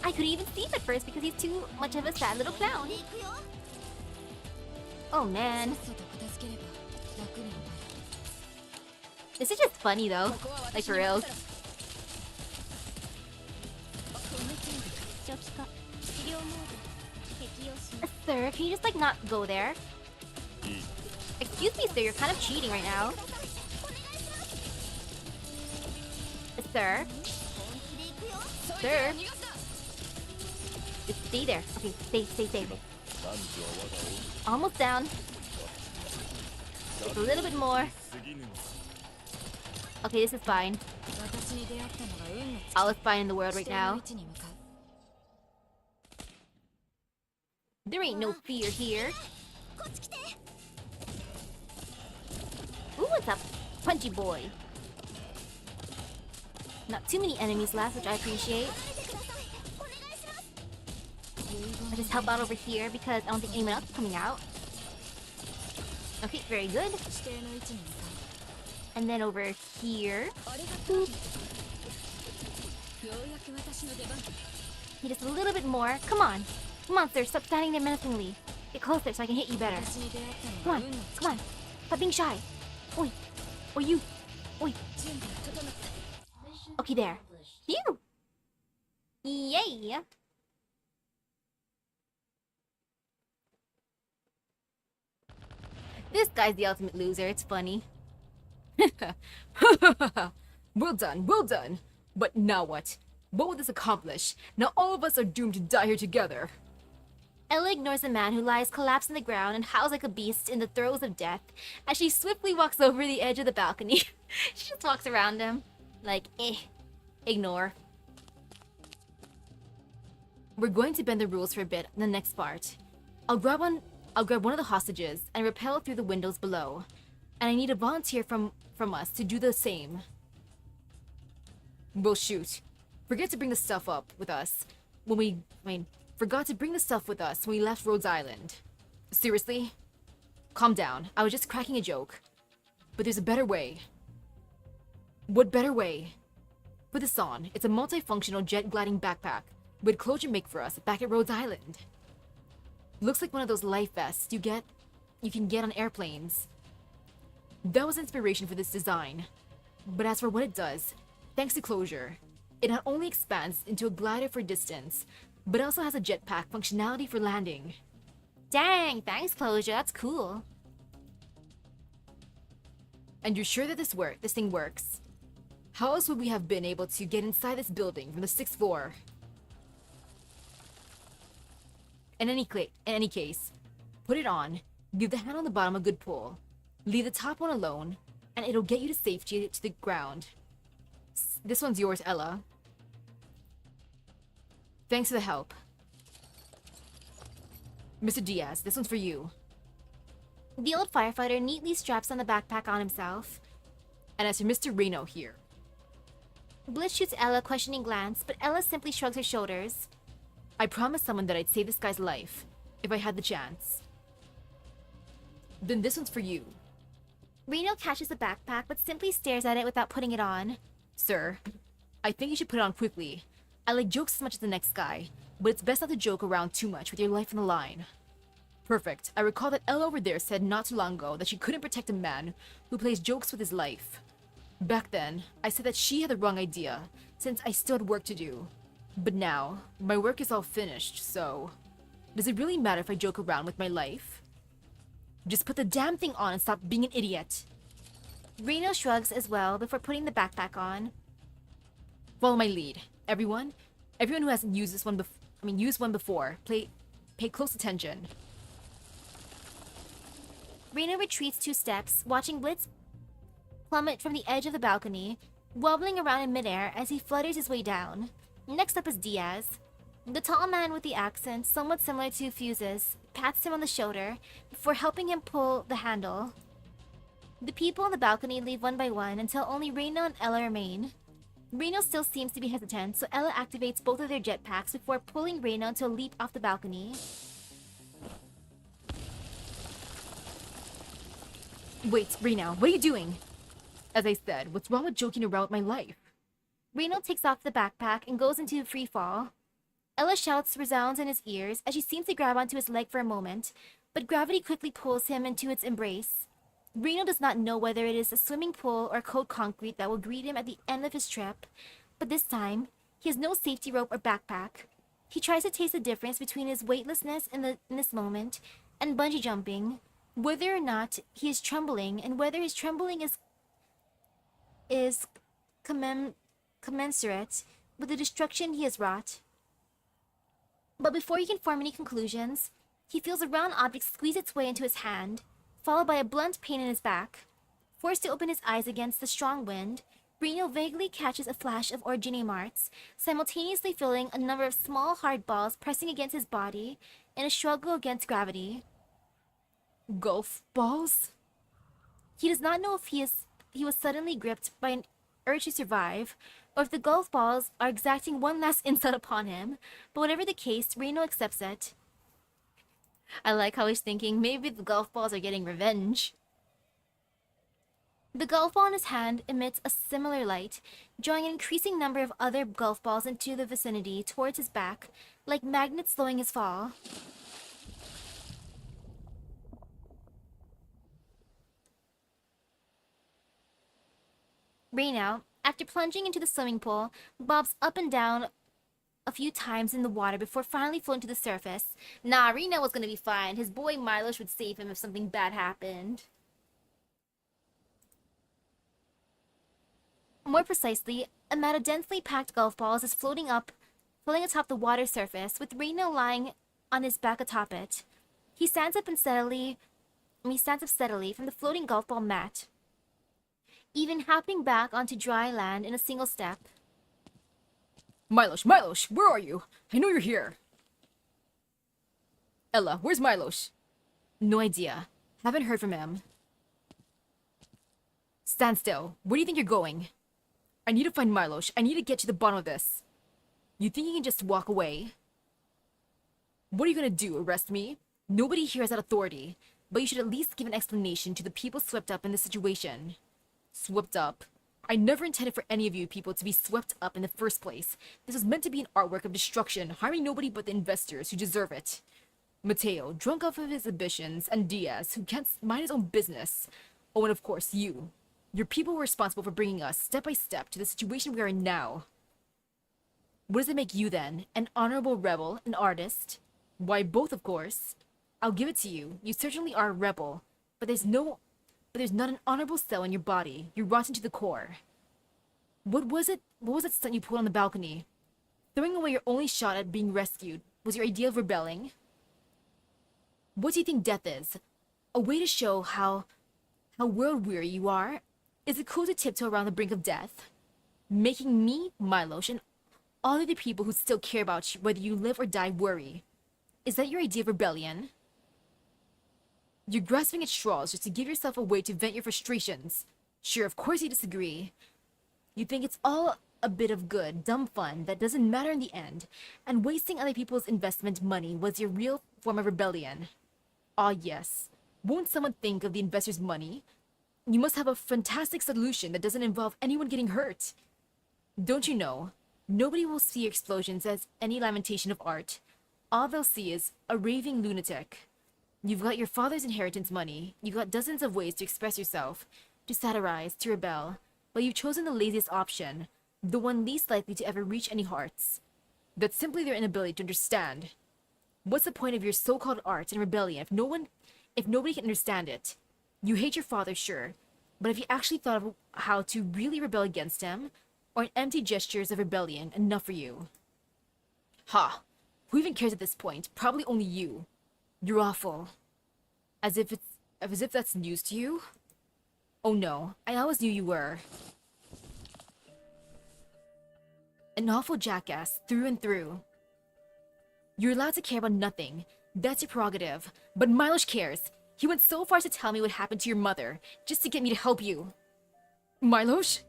I couldn't even see him at first because he's too much of a sad little clown. Oh man. This is just funny though. Like for real. Sir, can you just like not go there? Excuse me, sir, you're kind of cheating right now. Sir? Sir? Just stay there. Okay, stay. Almost down. Just a little bit more. Okay, this is fine. All is fine in the world right now. There ain't no fear here. Ooh, what's up, punchy boy? Not too many enemies left, which I appreciate. I'll just help out over here because I don't think anyone else is coming out. Okay, very good. And then over here. Boop. Okay, just a little bit more. Come on. Come on, sir. Stop standing there menacingly. Get closer so I can hit you better. Come on. Come on. Stop being shy. Oi. Or you. Oi. Okay, there. Phew. Yay. This guy's the ultimate loser. It's funny. Well done, well done. But now what? What will this accomplish? Now all of us are doomed to die here together. Ella ignores the man who lies collapsed on the ground and howls like a beast in the throes of death as she swiftly walks over the edge of the balcony. She just walks around him. Like, ignore. We're going to bend the rules for a bit in the next part. I'll grab one of the hostages and rappel through the windows below. And I need a volunteer from us to do the same. Well, shoot. Forgot to bring the stuff with us when we left Rhodes Island. Seriously? Calm down. I was just cracking a joke. But there's a better way. What better way? Put this on. It's a multifunctional jet gliding backpack with Closure make for us back at Rhodes Island. Looks like one of those life vests you can get on airplanes. That was inspiration for this design. But as for what it does, thanks to Closure, it not only expands into a glider for distance, but also has a jetpack functionality for landing. Dang, thanks, Closure. That's cool. And you're sure that this thing works? How else would we have been able to get inside this building from the 6th floor? In any case, put it on, give the hand on the bottom a good pull, leave the top one alone, and it'll get you to safety to the ground. This one's yours, Ella. Thanks for the help. Mr. Diaz, this one's for you. The old firefighter neatly straps on the backpack on himself. And as for Mr. Reno here. Bliss shoots Ella a questioning glance, but Ella simply shrugs her shoulders. I promised someone that I'd save this guy's life, if I had the chance. Then this one's for you. Reno catches the backpack, but simply stares at it without putting it on. Sir, I think you should put it on quickly. I like jokes as much as the next guy, but it's best not to joke around too much with your life on the line. Perfect. I recall that Ella over there said not too long ago that she couldn't protect a man who plays jokes with his life. Back then, I said that she had the wrong idea, since I still had work to do. But now, my work is all finished, so... Does it really matter if I joke around with my life? Just put the damn thing on and stop being an idiot. Reno shrugs as well before putting the backpack on. Follow my lead. Everyone who hasn't used one before, pay close attention. Reno retreats 2 steps, watching Blitz plummet from the edge of the balcony, wobbling around in midair as he flutters his way down. Next up is Diaz. The tall man with the accent, somewhat similar to Fuse's, pats him on the shoulder before helping him pull the handle. The people on the balcony leave one by one until only Reno and Ella remain. Reno still seems to be hesitant, so Ella activates both of their jetpacks before pulling Reno to leap off the balcony. Wait, Reno, what are you doing? As I said, what's wrong with joking around with my life? Reno takes off the backpack and goes into free fall. Ella's shouts resounds in his ears as she seems to grab onto his leg for a moment, but gravity quickly pulls him into its embrace. Reno does not know whether it is a swimming pool or cold concrete that will greet him at the end of his trip, but this time, he has no safety rope or backpack. He tries to taste the difference between his weightlessness in this moment and bungee jumping, whether or not he is trembling, and whether his trembling is commensurate with the destruction he has wrought. But before he can form any conclusions, he feels a round object squeeze its way into his hand, followed by a blunt pain in his back. Forced to open his eyes against the strong wind, Reno vaguely catches a flash of originium arts, simultaneously feeling a number of small hard balls pressing against his body in a struggle against gravity. Golf balls? He does not know if he was suddenly gripped by an urge to survive, or if the golf balls are exacting one last insult upon him, but whatever the case, Reno accepts it. I like how he's thinking maybe the golf balls are getting revenge. The golf ball in his hand emits a similar light, drawing an increasing number of other golf balls into the vicinity towards his back, like magnets slowing his fall. Reno, after plunging into the swimming pool, bobs up and down a few times in the water before finally floating to the surface. Nah, Reno was gonna be fine. His boy Milos would save him if something bad happened. More precisely, a mat of densely packed golf balls is floating atop the water surface, with Reno lying on his back atop it. He stands up steadily from the floating golf ball mat, even hopping back onto dry land in a single step. Milos, where are you? I know you're here. Ella, where's Milos? No idea. Haven't heard from him. Stand still. Where do you think you're going? I need to find Milos. I need to get to the bottom of this. You think you can just walk away? What are you gonna do, arrest me? Nobody here has that authority, but you should at least give an explanation to the people swept up in this situation. Swept up? I never intended for any of you people to be swept up in the first place. This was meant to be an artwork of destruction, harming nobody but the investors who deserve it. Mateo, drunk off of his ambitions, and Diaz, who can't mind his own business. Oh, and of course, you. Your people were responsible for bringing us, step by step, to the situation we are in now. What does it make you, then? An honorable rebel? An artist? Why, both, of course. I'll give it to you. You certainly are a rebel. But there's not an honorable cell in your body. You're rotten to the core. What was it stunt you pulled on the balcony? Throwing away your only shot at being rescued was your idea of rebelling? What do you think death is? A way to show how world-weary you are? Is it cool to tiptoe around the brink of death? Making me, Milos, and all of the people who still care about you, whether you live or die, worry. Is that your idea of rebellion? You're grasping at straws just to give yourself a way to vent your frustrations. Sure, of course you disagree. You think it's all a bit of good, dumb fun that doesn't matter in the end, and wasting other people's investment money was your real form of rebellion. Ah, yes. Won't someone think of the investors' money? You must have a fantastic solution that doesn't involve anyone getting hurt. Don't you know, nobody will see your explosions as any lamentation of art. All they'll see is a raving lunatic. You've got your father's inheritance money, you've got dozens of ways to express yourself, to satirize, to rebel, but you've chosen the laziest option, the one least likely to ever reach any hearts. That's simply their inability to understand. What's the point of your so-called art and rebellion if nobody can understand it? You hate your father, sure, but have you actually thought of how to really rebel against him? Or an empty gestures of rebellion enough for you? Ha! Who even cares at this point? Probably only you. You're awful. As if that's news to you? Oh no, I always knew you were. An awful jackass, through and through. You're allowed to care about nothing. That's your prerogative. But Milos cares. He went so far as to tell me what happened to your mother, just to get me to help you. Milos?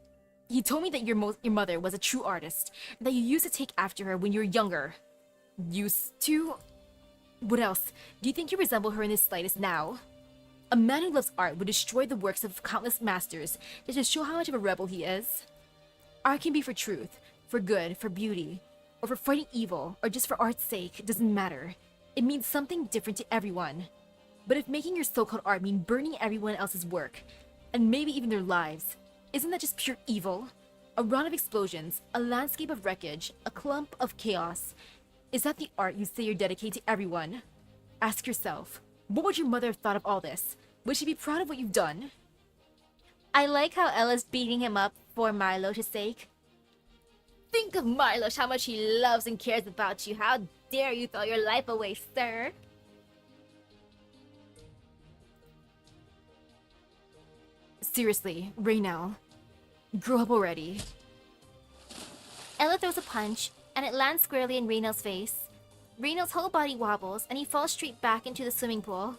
He told me that your mother was a true artist, and that you used to take after her when you were younger. Used to? What else? Do you think you resemble her in the slightest now? A man who loves art would destroy the works of countless masters just to show how much of a rebel he is. Art can be for truth, for good, for beauty, or for fighting evil, or just for art's sake. It doesn't matter. It means something different to everyone. But if making your so-called art mean burning everyone else's work, and maybe even their lives, isn't that just pure evil? A round of explosions, a landscape of wreckage, a clump of chaos. Is that the art you say you're dedicated to everyone? Ask yourself, what would your mother have thought of all this? Would she be proud of what you've done? I like how Ella's beating him up for Milo's sake. Think of Milo, how much he loves and cares about you. How dare you throw your life away, sir? Seriously, Raynell, grow up already. Ella throws a punch, and it lands squarely in Raynell's face. Raynell's whole body wobbles, and he falls straight back into the swimming pool.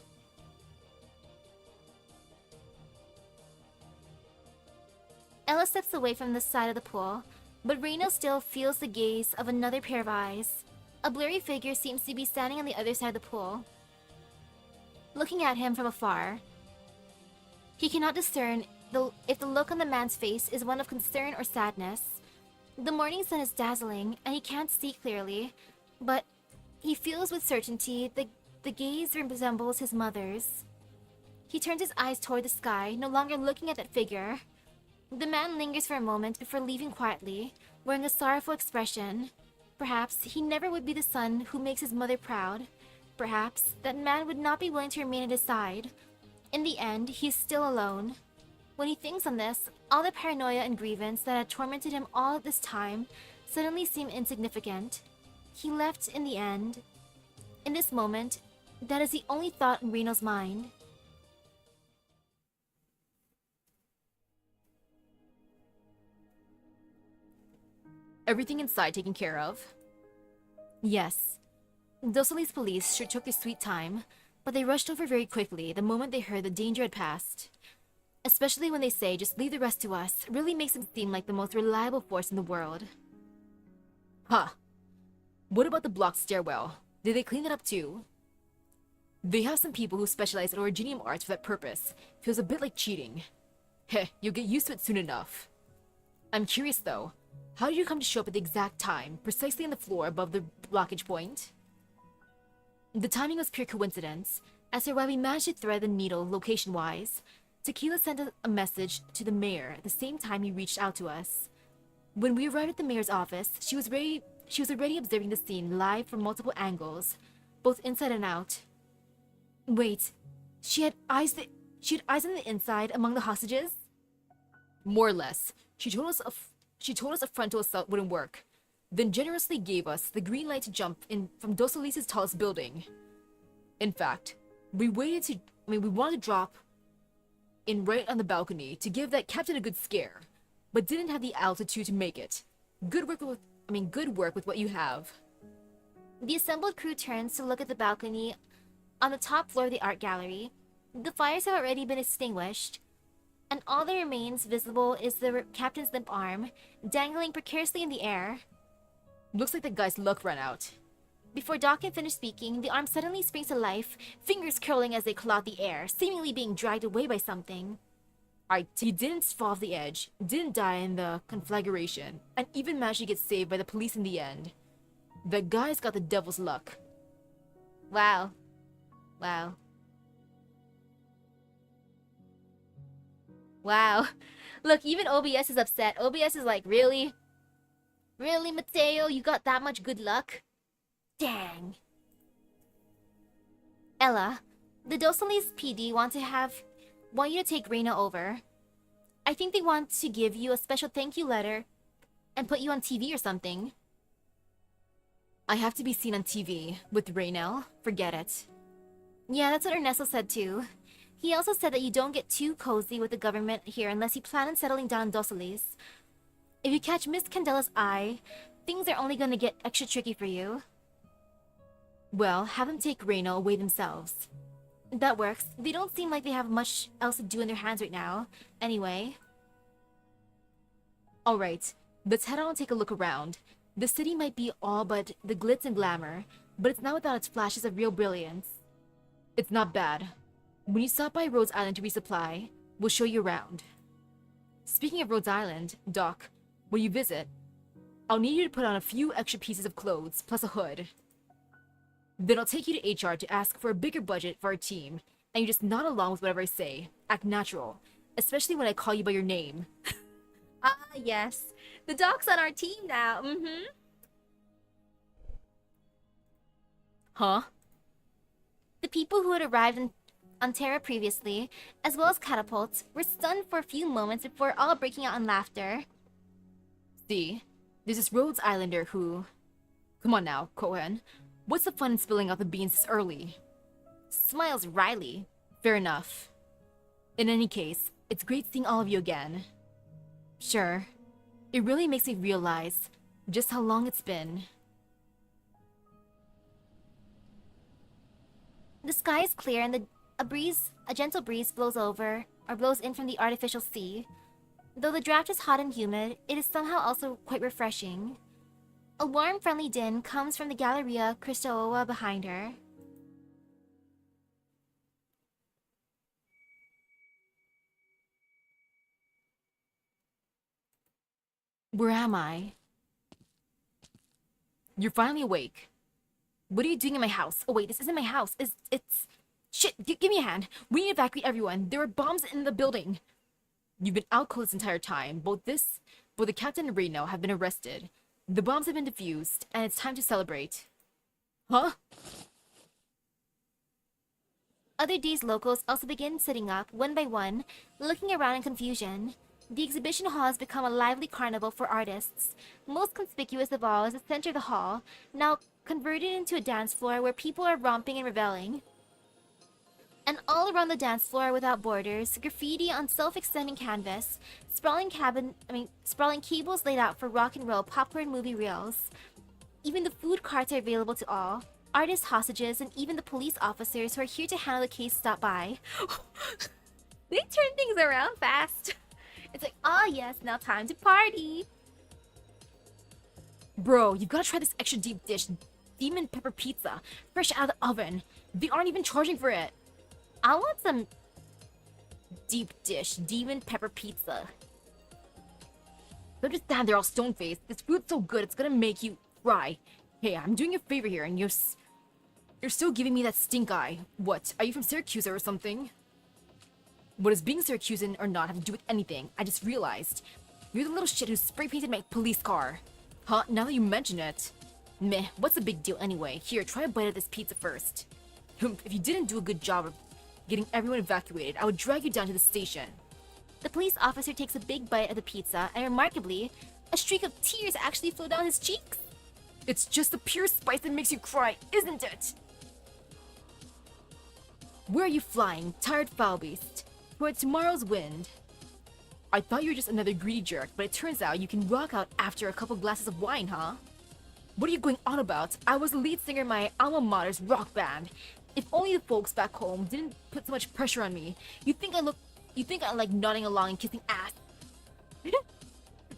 Ella steps away from the side of the pool, but Raynell still feels the gaze of another pair of eyes. A blurry figure seems to be standing on the other side of the pool, looking at him from afar. He cannot discern if the look on the man's face is one of concern or sadness. The morning sun is dazzling, and he can't see clearly, but he feels with certainty the gaze resembles his mother's. He turns his eyes toward the sky, no longer looking at that figure. The man lingers for a moment before leaving quietly, wearing a sorrowful expression. Perhaps he never would be the son who makes his mother proud. Perhaps that man would not be willing to remain at his side. In the end, he is still alone. When he thinks on this, all the paranoia and grievance that had tormented him all this time suddenly seem insignificant. He left in the end. In this moment, that is the only thought in Reno's mind. Everything inside taken care of? Yes. Dossoles police sure took their sweet time, but they rushed over very quickly the moment they heard the danger had passed. Especially when they say just leave the rest to us, really makes them seem like the most reliable force in the world. Huh. What about the blocked stairwell? Did they clean it up too? They have some people who specialize in originium arts for that purpose. Feels a bit like cheating. Heh, you'll get used to it soon enough. I'm curious though, how did you come to show up at the exact time, precisely on the floor above the blockage point? The timing was pure coincidence, as for why we managed to thread the needle location-wise. Tequila sent a message to the mayor at the same time he reached out to us. When we arrived at the mayor's office, she was already observing the scene live from multiple angles, both inside and out. Wait, she had eyes on the inside among the hostages? More or less. She told us a frontal assault wouldn't work, then generously gave us the green light to jump in from Dossoles' tallest building. In fact, we wanted to drop in right on the balcony to give that captain a good scare, but didn't have the altitude to make it. Good work with what you have. The assembled crew turns to look at the balcony on the top floor of the art gallery. The fires have already been extinguished, and all that remains visible is the captain's limp arm, dangling precariously in the air. Looks like the guy's luck ran out. Before Doc can finish speaking, the arm suddenly springs to life, fingers curling as they claw the air, seemingly being dragged away by something. He didn't fall off the edge, didn't die in the conflagration, and even managed to get saved by the police in the end. The guy's got the devil's luck. Wow. Wow. Wow. Look, even OBS is upset. OBS is like, really? Really, Mateo? You got that much good luck? Dang. Ella, the Dossoles PD want you to take Reina over. I think they want to give you a special thank you letter and put you on TV or something. I have to be seen on TV with Raynell? Forget it. Yeah, that's what Ernesto said too. He also said that you don't get too cozy with the government here unless you plan on settling down Dossoles. If you catch Miss Candela's eye, things are only gonna get extra tricky for you. Well, have them take Raynell away themselves. That works. They don't seem like they have much else to do in their hands right now. Anyway. Alright, let's head on and take a look around. The city might be all but the glitz and glamour, but it's not without its flashes of real brilliance. It's not bad. When you stop by Rhodes Island to resupply, we'll show you around. Speaking of Rhodes Island, Doc, when you visit, I'll need you to put on a few extra pieces of clothes, plus a hood. Then I'll take you to HR to ask for a bigger budget for our team, and you just nod along with whatever I say. Act natural, especially when I call you by your name. Ah, yes. The dog's on our team now. Mm-hmm. Huh? The people who had arrived on Terra previously, as well as catapults, were stunned for a few moments before all breaking out in laughter. See? There's this Rhodes Islander who... Come on now, Cohen. What's the fun in spilling out the beans this early? Smiles wryly. Fair enough. In any case, it's great seeing all of you again. Sure. It really makes me realize just how long it's been. The sky is clear and a gentle breeze blows in from the artificial sea. Though the draft is hot and humid, it is somehow also quite refreshing. A warm, friendly din comes from the Galleria Cristoa behind her. Where am I? You're finally awake. What are you doing in my house? Oh wait, this isn't my house. It's... Shit, give me a hand. We need to evacuate everyone. There are bombs in the building. You've been out cold this entire time. Both the captain and Reno have been arrested. The bombs have been defused, and it's time to celebrate. Huh? Other D's locals also begin sitting up, one by one, looking around in confusion. The exhibition hall has become a lively carnival for artists. Most conspicuous of all is the center of the hall, now converted into a dance floor where people are romping and reveling. And all around the dance floor without borders, graffiti on self-extending canvas, sprawling cables laid out for rock and roll popcorn movie reels. Even the food carts are available to all. Artists, hostages, and even the police officers who are here to handle the case stop by. They turn things around fast. It's like, ah yes, now time to party. Bro, you've got to try this extra deep dish, demon pepper pizza, fresh out of the oven. They aren't even charging for it. I want some deep dish, demon pepper pizza. Don't just stand there all stone-faced. This food's so good, it's gonna make you cry. Hey, I'm doing you a favor here, and you're still giving me that stink eye. What, are you from Syracuse or something? What does being Syracusan or not have to do with anything? I just realized. You're the little shit who spray-painted my police car. Huh, now that you mention it. Meh, what's the big deal anyway? Here, try a bite of this pizza first. If you didn't do a good job of getting everyone evacuated, I would drag you down to the station. The police officer takes a big bite of the pizza, and remarkably, a streak of tears actually flow down his cheeks. It's just the pure spice that makes you cry, isn't it? Where are you flying, tired foul beast? Toward tomorrow's wind. I thought you were just another greedy jerk, but it turns out you can rock out after a couple glasses of wine, huh? What are you going on about? I was the lead singer in my alma mater's rock band. If only the folks back home didn't put so much pressure on me. You think I like nodding along and kissing ass?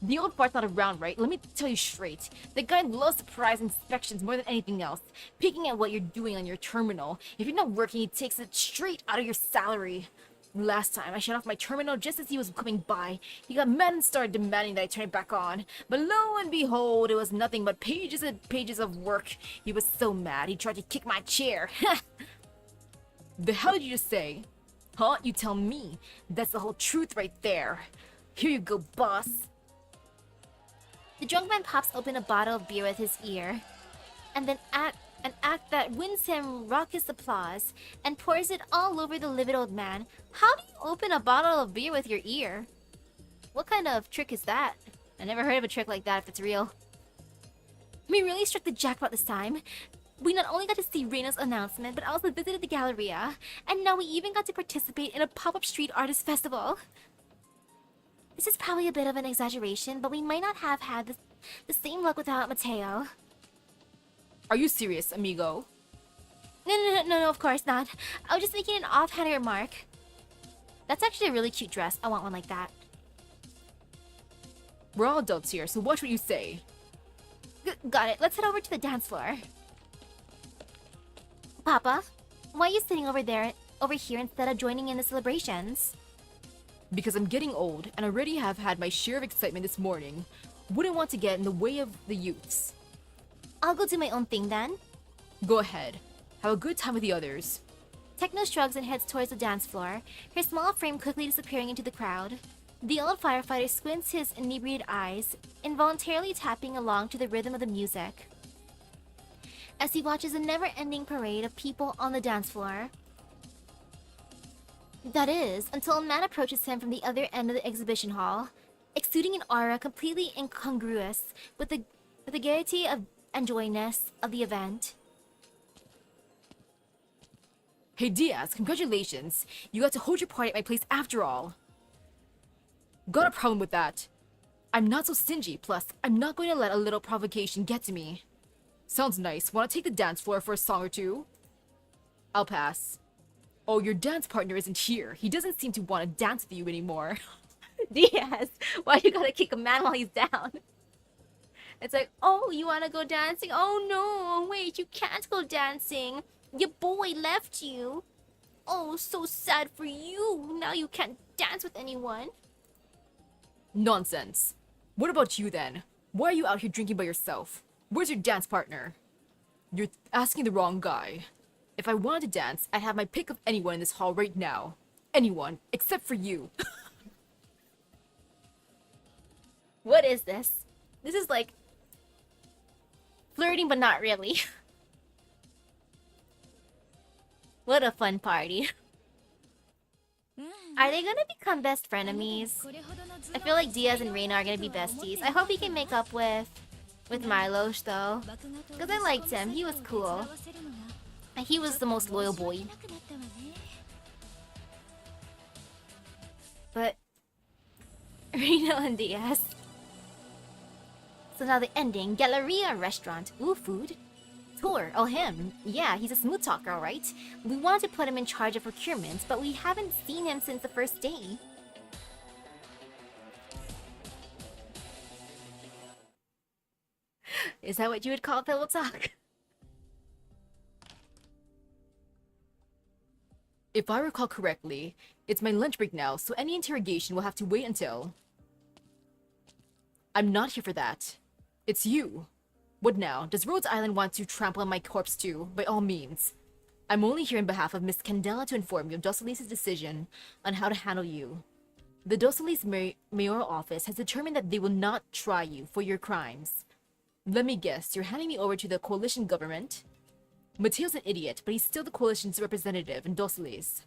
The old fart's not around, right? Let me tell you straight. The guy loves surprise inspections more than anything else. Peeking at what you're doing on your terminal. If you're not working, he takes it straight out of your salary. Last time, I shut off my terminal just as he was coming by. He got mad and started demanding that I turn it back on. But lo and behold, it was nothing but pages and pages of work. He was so mad, he tried to kick my chair. The hell did you just say? Huh? You tell me. That's the whole truth right there. Here you go, boss. The drunk man pops open a bottle of beer with his ear, and then an act that wins him raucous applause, and pours it all over the livid old man. How do you open a bottle of beer with your ear? What kind of trick is that? I never heard of a trick like that if it's real. We really struck the jackpot this time. We not only got to see Reina's announcement, but also visited the Galleria, and now we even got to participate in a pop-up street artist festival. This is probably a bit of an exaggeration, but we might not have had the same luck without Mateo. Are you serious, amigo? No, of course not. I was just making an offhand remark. That's actually a really cute dress. I want one like that. We're all adults here, so watch what you say. Got it. Let's head over to the dance floor. Papa, why are you sitting over here instead of joining in the celebrations? Because I'm getting old, and already have had my share of excitement this morning. Wouldn't want to get in the way of the youths. I'll go do my own thing then. Go ahead. Have a good time with the others. Techno shrugs and heads towards the dance floor, her small frame quickly disappearing into the crowd. The old firefighter squints his inebriated eyes, involuntarily tapping along to the rhythm of the music. As he watches a never-ending parade of people on the dance floor. That is, until a man approaches him from the other end of the exhibition hall, exuding an aura completely incongruous with the gaiety and joyness of the event. Hey Diaz, congratulations! You got to hold your party at my place after all! Got a problem with that. I'm not so stingy, plus I'm not going to let a little provocation get to me. Sounds nice. Wanna take the dance floor for a song or two? I'll pass. Oh, your dance partner isn't here. He doesn't seem to want to dance with you anymore. Diaz, why you gotta kick a man while he's down? It's like, oh, you wanna go dancing? Oh no, wait, you can't go dancing. Your boy left you. Oh, so sad for you. Now you can't dance with anyone. Nonsense. What about you then? Why are you out here drinking by yourself? Where's your dance partner? You're asking the wrong guy. If I wanted to dance, I'd have my pick of anyone in this hall right now. Anyone, except for you. What is this? This is like flirting, but not really. What a fun party. Are they gonna become best frenemies? I feel like Diaz and Reina are gonna be besties. I hope he can make up with Milosh though. Because I liked him. He was cool. And he was the most loyal boy. But Reina and Diaz. So now the ending, Galleria restaurant. Ooh, food. Tour. Oh, him. Yeah, he's a smooth talker, alright. We wanted to put him in charge of procurement, but we haven't seen him since the first day. Is that what you would call pillow talk? If I recall correctly, it's my lunch break now, so any interrogation will have to wait until... I'm not here for that. It's you. What now? Does Rhodes Island want to trample on my corpse too? By all means. I'm only here on behalf of Miss Candela to inform you of Dossoles' decision on how to handle you. The Dossoles mayoral office has determined that they will not try you for your crimes. Let me guess, you're handing me over to the coalition government? Mateo's an idiot, but he's still the coalition's representative in Dossoles.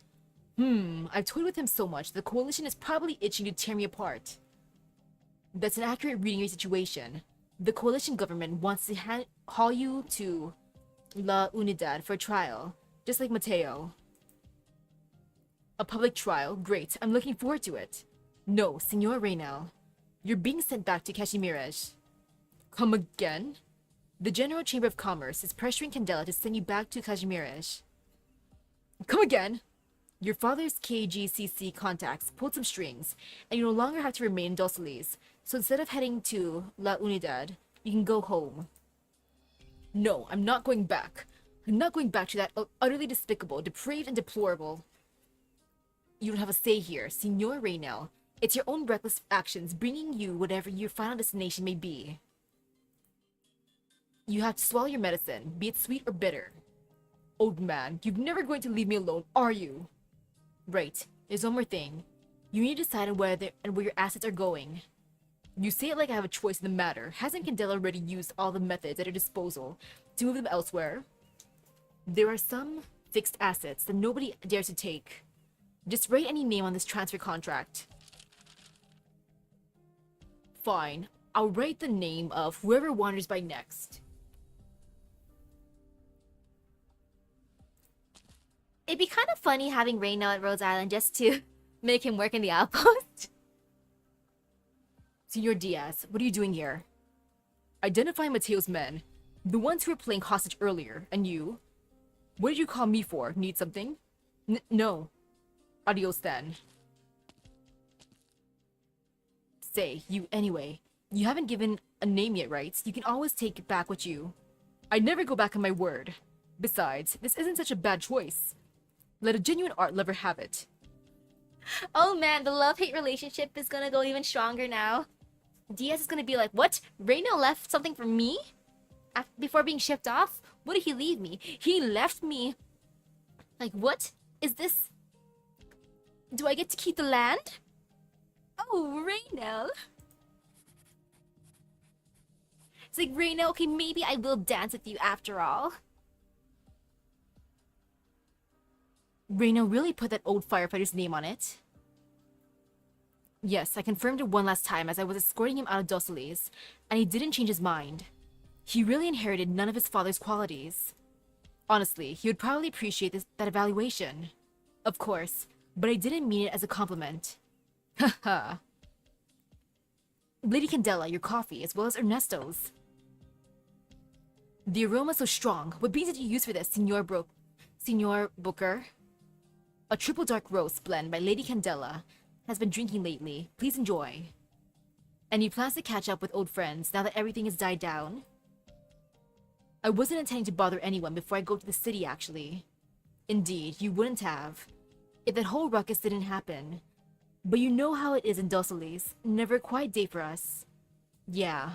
I've toyed with him so much, the coalition is probably itching to tear me apart. That's an accurate reading of your situation. The coalition government wants to haul you to La Unidad for a trial, just like Mateo. A public trial? Great, I'm looking forward to it. No, Senor Reynal. You're being sent back to Cachemires. Come again? The General Chamber of Commerce is pressuring Candela to send you back to Cachemires. Come again? Your father's KGCC contacts pulled some strings, and you no longer have to remain in Dossoles, so instead of heading to La Unidad, you can go home. No, I'm not going back. I'm not going back to that utterly despicable, depraved, and deplorable. You don't have a say here, Senor Reynal. It's your own reckless actions bringing you whatever your final destination may be. You have to swallow your medicine, be it sweet or bitter. Old man, you're never going to leave me alone, are you? Right, there's one more thing. You need to decide on where your assets are going. You say it like I have a choice in the matter. Hasn't Candela already used all the methods at her disposal to move them elsewhere? There are some fixed assets that nobody dares to take. Just write any name on this transfer contract. Fine, I'll write the name of whoever wanders by next. It'd be kind of funny having Reino at Rhodes Island just to make him work in the outpost. Senor Diaz, what are you doing here? Identify Mateo's men, the ones who were playing hostage earlier, and you. What did you call me for? Need something? No. Adios then. Say, you anyway. You haven't given a name yet, right? You can always take back what you... I'd never go back on my word. Besides, this isn't such a bad choice. Let a genuine art lover have it. Oh man, the love-hate relationship is gonna go even stronger now. Diaz is gonna be like, what? Reino left something for me? Before being shipped off? What did he leave me? He left me... Like, what? Is this... Do I get to keep the land? Oh, Raynell. It's like, Raynell, okay, maybe I will dance with you after all. Raynell really put that old firefighter's name on it. Yes, I confirmed it one last time as I was escorting him out of Dossoles, and he didn't change his mind. He really inherited none of his father's qualities. Honestly, he would probably appreciate that evaluation. Of course, but I didn't mean it as a compliment. Haha. Lady Candela, your coffee, as well as Ernesto's. The aroma's so strong. What beans did you use for this, Senor Booker? A triple dark roast blend by Lady Candela has been drinking lately. Please enjoy. And you plans to catch up with old friends now that everything has died down? I wasn't intending to bother anyone before I go to the city, actually. Indeed, you wouldn't have, if that whole ruckus didn't happen. But you know how it is in Dossoles, never a quiet day for us. Yeah,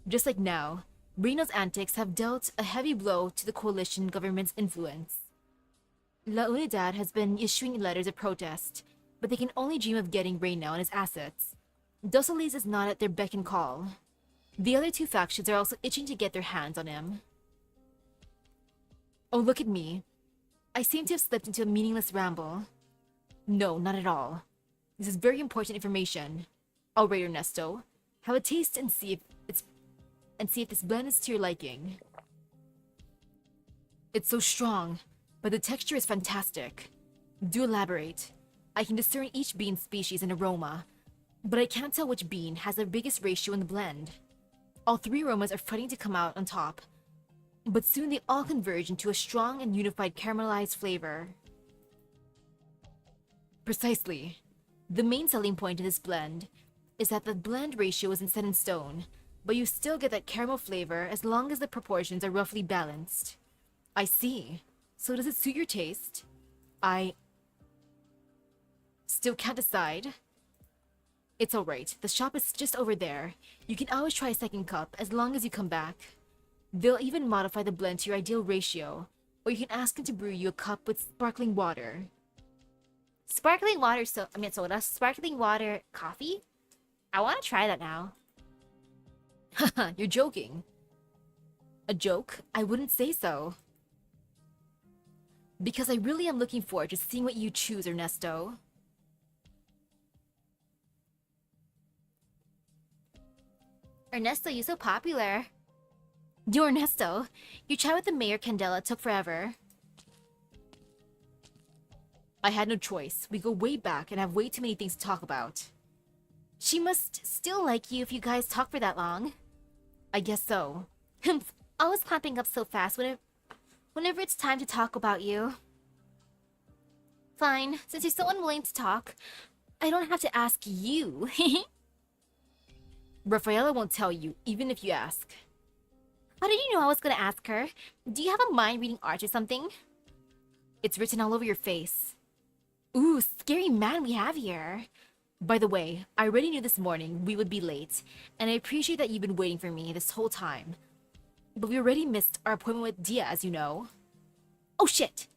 just like now, Raynell's antics have dealt a heavy blow to the coalition government's influence. La Unidad has been issuing letters of protest, but they can only dream of getting Raynell and his assets. Dossoles is not at their beck and call. The other two factions are also itching to get their hands on him. Oh, look at me. I seem to have slipped into a meaningless ramble. No, not at all. This is very important information. All right, Ernesto. Have a taste and see if this blend is to your liking. It's so strong, but the texture is fantastic. Do elaborate. I can discern each bean species and aroma, but I can't tell which bean has the biggest ratio in the blend. All three aromas are fighting to come out on top, but soon they all converge into a strong and unified caramelized flavor. Precisely. The main selling point of this blend is that the blend ratio isn't set in stone, but you still get that caramel flavor as long as the proportions are roughly balanced. I see. So does it suit your taste? I still can't decide. It's alright, the shop is just over there. You can always try a second cup as long as you come back. They'll even modify the blend to your ideal ratio, or you can ask them to brew you a cup with sparkling water. Sparkling water soda? Sparkling water coffee? I want to try that now. Haha, you're joking. A joke? I wouldn't say so. Because I really am looking forward to seeing what you choose, Ernesto. Ernesto, you're so popular. Yo, Ernesto, your chat with the Mayor Candela took forever. I had no choice. We go way back and have way too many things to talk about. She must still like you if you guys talk for that long. I guess so. Always clamping up so fast whenever it's time to talk about you. Fine, since you're so unwilling to talk, I don't have to ask you. Rafaela won't tell you, even if you ask. How did you know I was gonna ask her? Do you have a mind-reading art or something? It's written all over your face. Ooh, scary man we have here. By the way, I already knew this morning we would be late, and I appreciate that you've been waiting for me this whole time. But we already missed our appointment with Dia, as you know. Oh shit!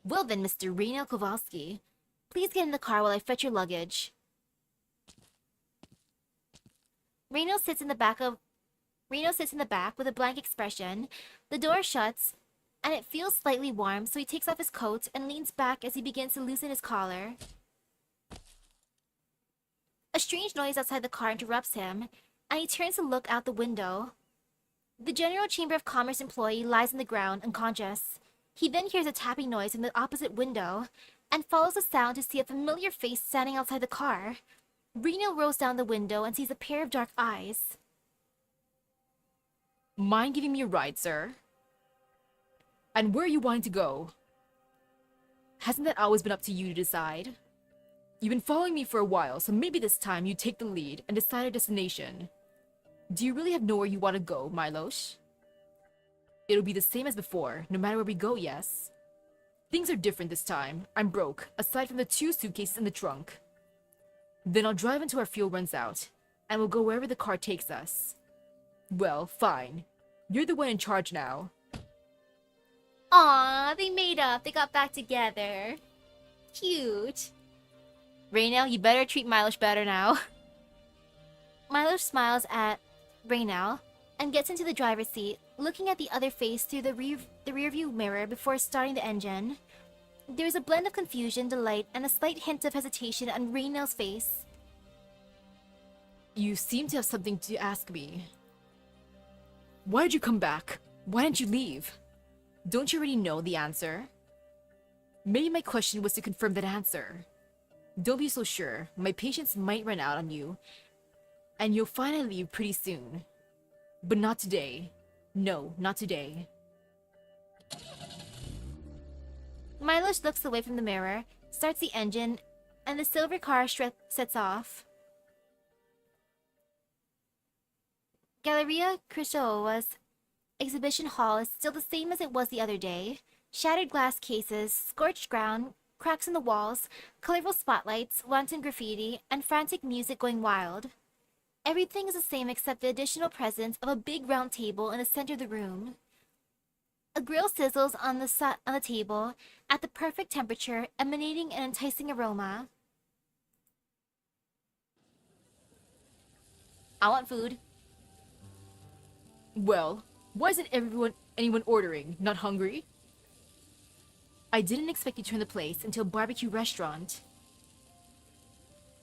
Well then, Mr. Raynell Kowalski, please get in the car while I fetch your luggage. Raynell sits in the back with a blank expression. The door shuts, and it feels slightly warm, so he takes off his coat and leans back as he begins to loosen his collar. A strange noise outside the car interrupts him, and he turns to look out the window. The General Chamber of Commerce employee lies on the ground, unconscious. He then hears a tapping noise in the opposite window, and follows the sound to see a familiar face standing outside the car. Raynell rolls down the window and sees a pair of dark eyes. Mind giving me a ride, sir? And where are you wanting to go? Hasn't that always been up to you to decide? You've been following me for a while, so maybe this time you take the lead and decide a destination. Do you really have nowhere you want to go, Milosh? It'll be the same as before, no matter where we go, yes? Things are different this time. I'm broke, aside from the 2 suitcases in the trunk. Then I'll drive until our fuel runs out, and we'll go wherever the car takes us. Well, fine. You're the one in charge now. Aw, they made up. They got back together. Cute. Raynell, you better treat Milosh better now. Milosh smiles at Raynell and gets into the driver's seat, looking at the other face through the rearview mirror before starting the engine. There is a blend of confusion, delight, and a slight hint of hesitation on Raynell's face. You seem to have something to ask me. Why did you come back? Why didn't you leave? Don't you already know the answer? Maybe my question was to confirm that answer. Don't be so sure. My patience might run out on you, and you'll finally leave pretty soon. But not today. No, not today. Milosh looks away from the mirror, starts the engine, and the silver car sets off. Galleria Krishoowa's exhibition hall is still the same as it was the other day. Shattered glass cases, scorched ground, cracks in the walls, colorful spotlights, wanton graffiti, and frantic music going wild. Everything is the same except the additional presence of a big round table in the center of the room. A grill sizzles on the table at the perfect temperature, emanating an enticing aroma. I want food. Well, why isn't anyone ordering? Not hungry? I didn't expect you to turn the place into a barbecue restaurant.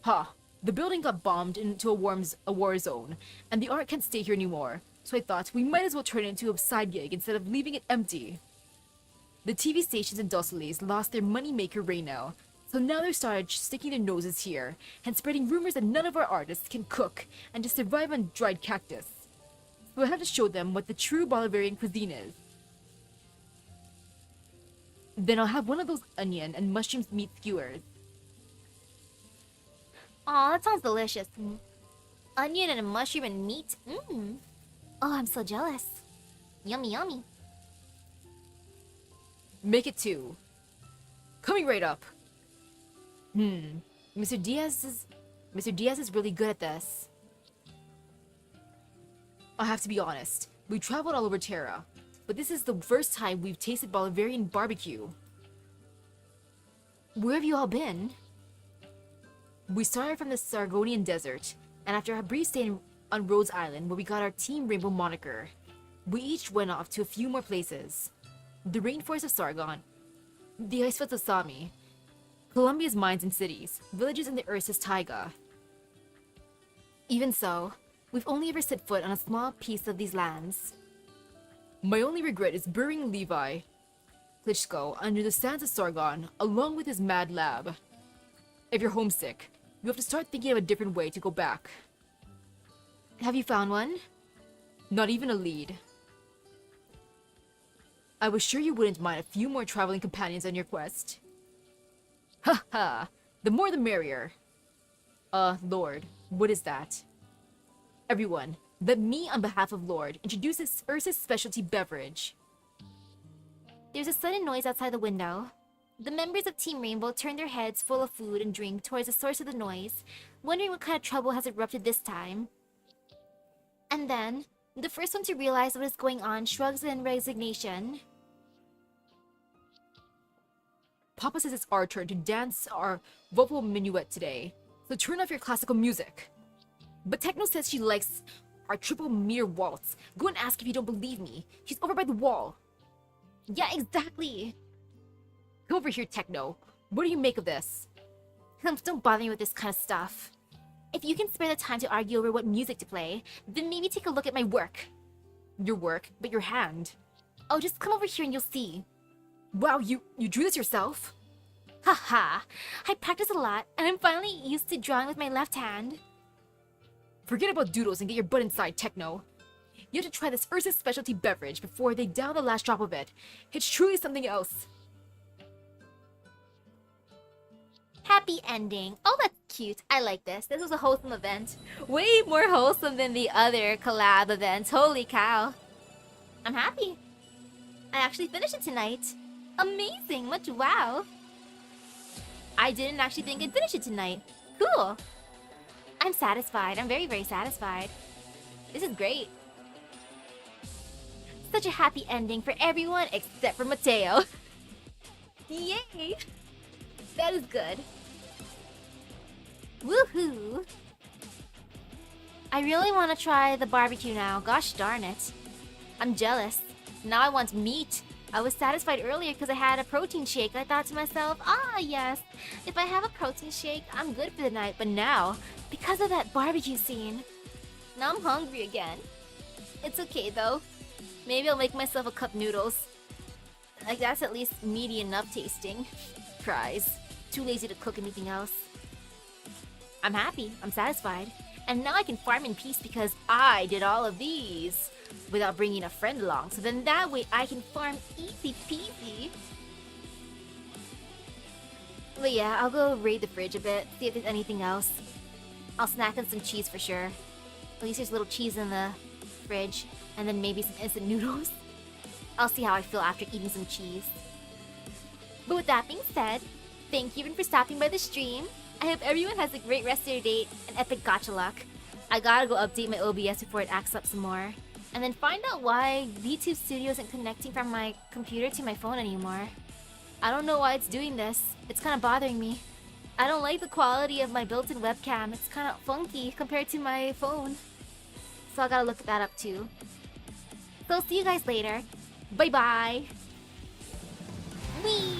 Ha! The building got bombed into a war zone, and the art can't stay here anymore, so I thought we might as well turn it into a side gig instead of leaving it empty. The TV stations in Dossoles lost their moneymaker Raynell, so now they're started sticking their noses here and spreading rumors that none of our artists can cook and just survive on dried cactus. So I have to show them what the true Bolivarian cuisine is. Then I'll have one of those onion and mushroom meat skewers. Aw, that sounds delicious. Onion and mushroom and meat? Mmm. Oh, I'm so jealous. Yummy, yummy. Make it 2. Coming right up. Mr. Diaz is really good at this. I have to be honest. We traveled all over Terra, but this is the first time we've tasted Bolivarian barbecue. Where have you all been? We started from the Sargonian Desert, and after a brief stay on Rhodes Island where we got our Team Rainbow moniker, we each went off to a few more places. The rainforest of Sargon, the icefields of Sami, Colombia's mines and cities, villages in the Ursus taiga. Even so, we've only ever set foot on a small piece of these lands. My only regret is burying Levi Klitschko under the sands of Sargon along with his mad lab. If you're homesick, you have to start thinking of a different way to go back. Have you found one? Not even a lead. I was sure you wouldn't mind a few more traveling companions on your quest. Ha ha! The more the merrier. Lord, what is that? Everyone, let me, on behalf of Lord, introduce this Ursus specialty beverage. There's a sudden noise outside the window. The members of Team Rainbow turn their heads full of food and drink towards the source of the noise, wondering what kind of trouble has erupted this time. And then, the first one to realize what is going on shrugs in resignation. Papa says it's our turn to dance our vocal minuet today, so turn off your classical music. But Techno says she likes our triple meter waltz. Go and ask if you don't believe me. She's over by the wall. Yeah, exactly. Come over here, Techno. What do you make of this? Don't bother me with this kind of stuff. If you can spare the time to argue over what music to play, then maybe take a look at my work. Your work, but your hand. Oh, just come over here and you'll see. Wow, you drew this yourself? Haha, I practice a lot, and I'm finally used to drawing with my left hand. Forget about doodles and get your butt inside, Techno. You have to try this Ursus specialty beverage before they down the last drop of it. It's truly something else. Happy ending. Oh, that's cute. I like this. This was a wholesome event. Way more wholesome than the other collab events. Holy cow. I'm happy. I actually finished it tonight. Amazing. Much wow. I didn't actually think I'd finish it tonight. Cool. I'm satisfied. I'm very, very satisfied. This is great. such a happy ending for everyone except for Mateo. Yay! That is good. Woohoo! I really want to try the barbecue now. Gosh darn it. I'm jealous. Now I want meat. I was satisfied earlier because I had a protein shake. I thought to myself, ah yes, if I have a protein shake, I'm good for the night. But now, because of that barbecue scene, now I'm hungry again. It's okay though. Maybe I'll make myself a cup noodles. Like that's at least meaty enough tasting. Fries. Too lazy to cook anything else. I'm happy. I'm satisfied. And now I can farm in peace because I did all of these without bringing a friend along. So then that way I can farm easy peasy. But yeah, I'll go raid the fridge a bit, see if there's anything else. I'll snack on some cheese for sure. At least there's a little cheese in the fridge. And then maybe some instant noodles. I'll see how I feel after eating some cheese. But with that being said, thank you everyone for stopping by the stream. I hope everyone has a great rest of their day and epic gacha luck. I gotta go update my OBS before it acts up some more. And then find out why VTube Studio isn't connecting from my computer to my phone anymore. I don't know why it's doing this. It's kind of bothering me. I don't like the quality of my built-in webcam. It's kind of funky compared to my phone. So I gotta look that up too. So see you guys later. Bye bye. Whee!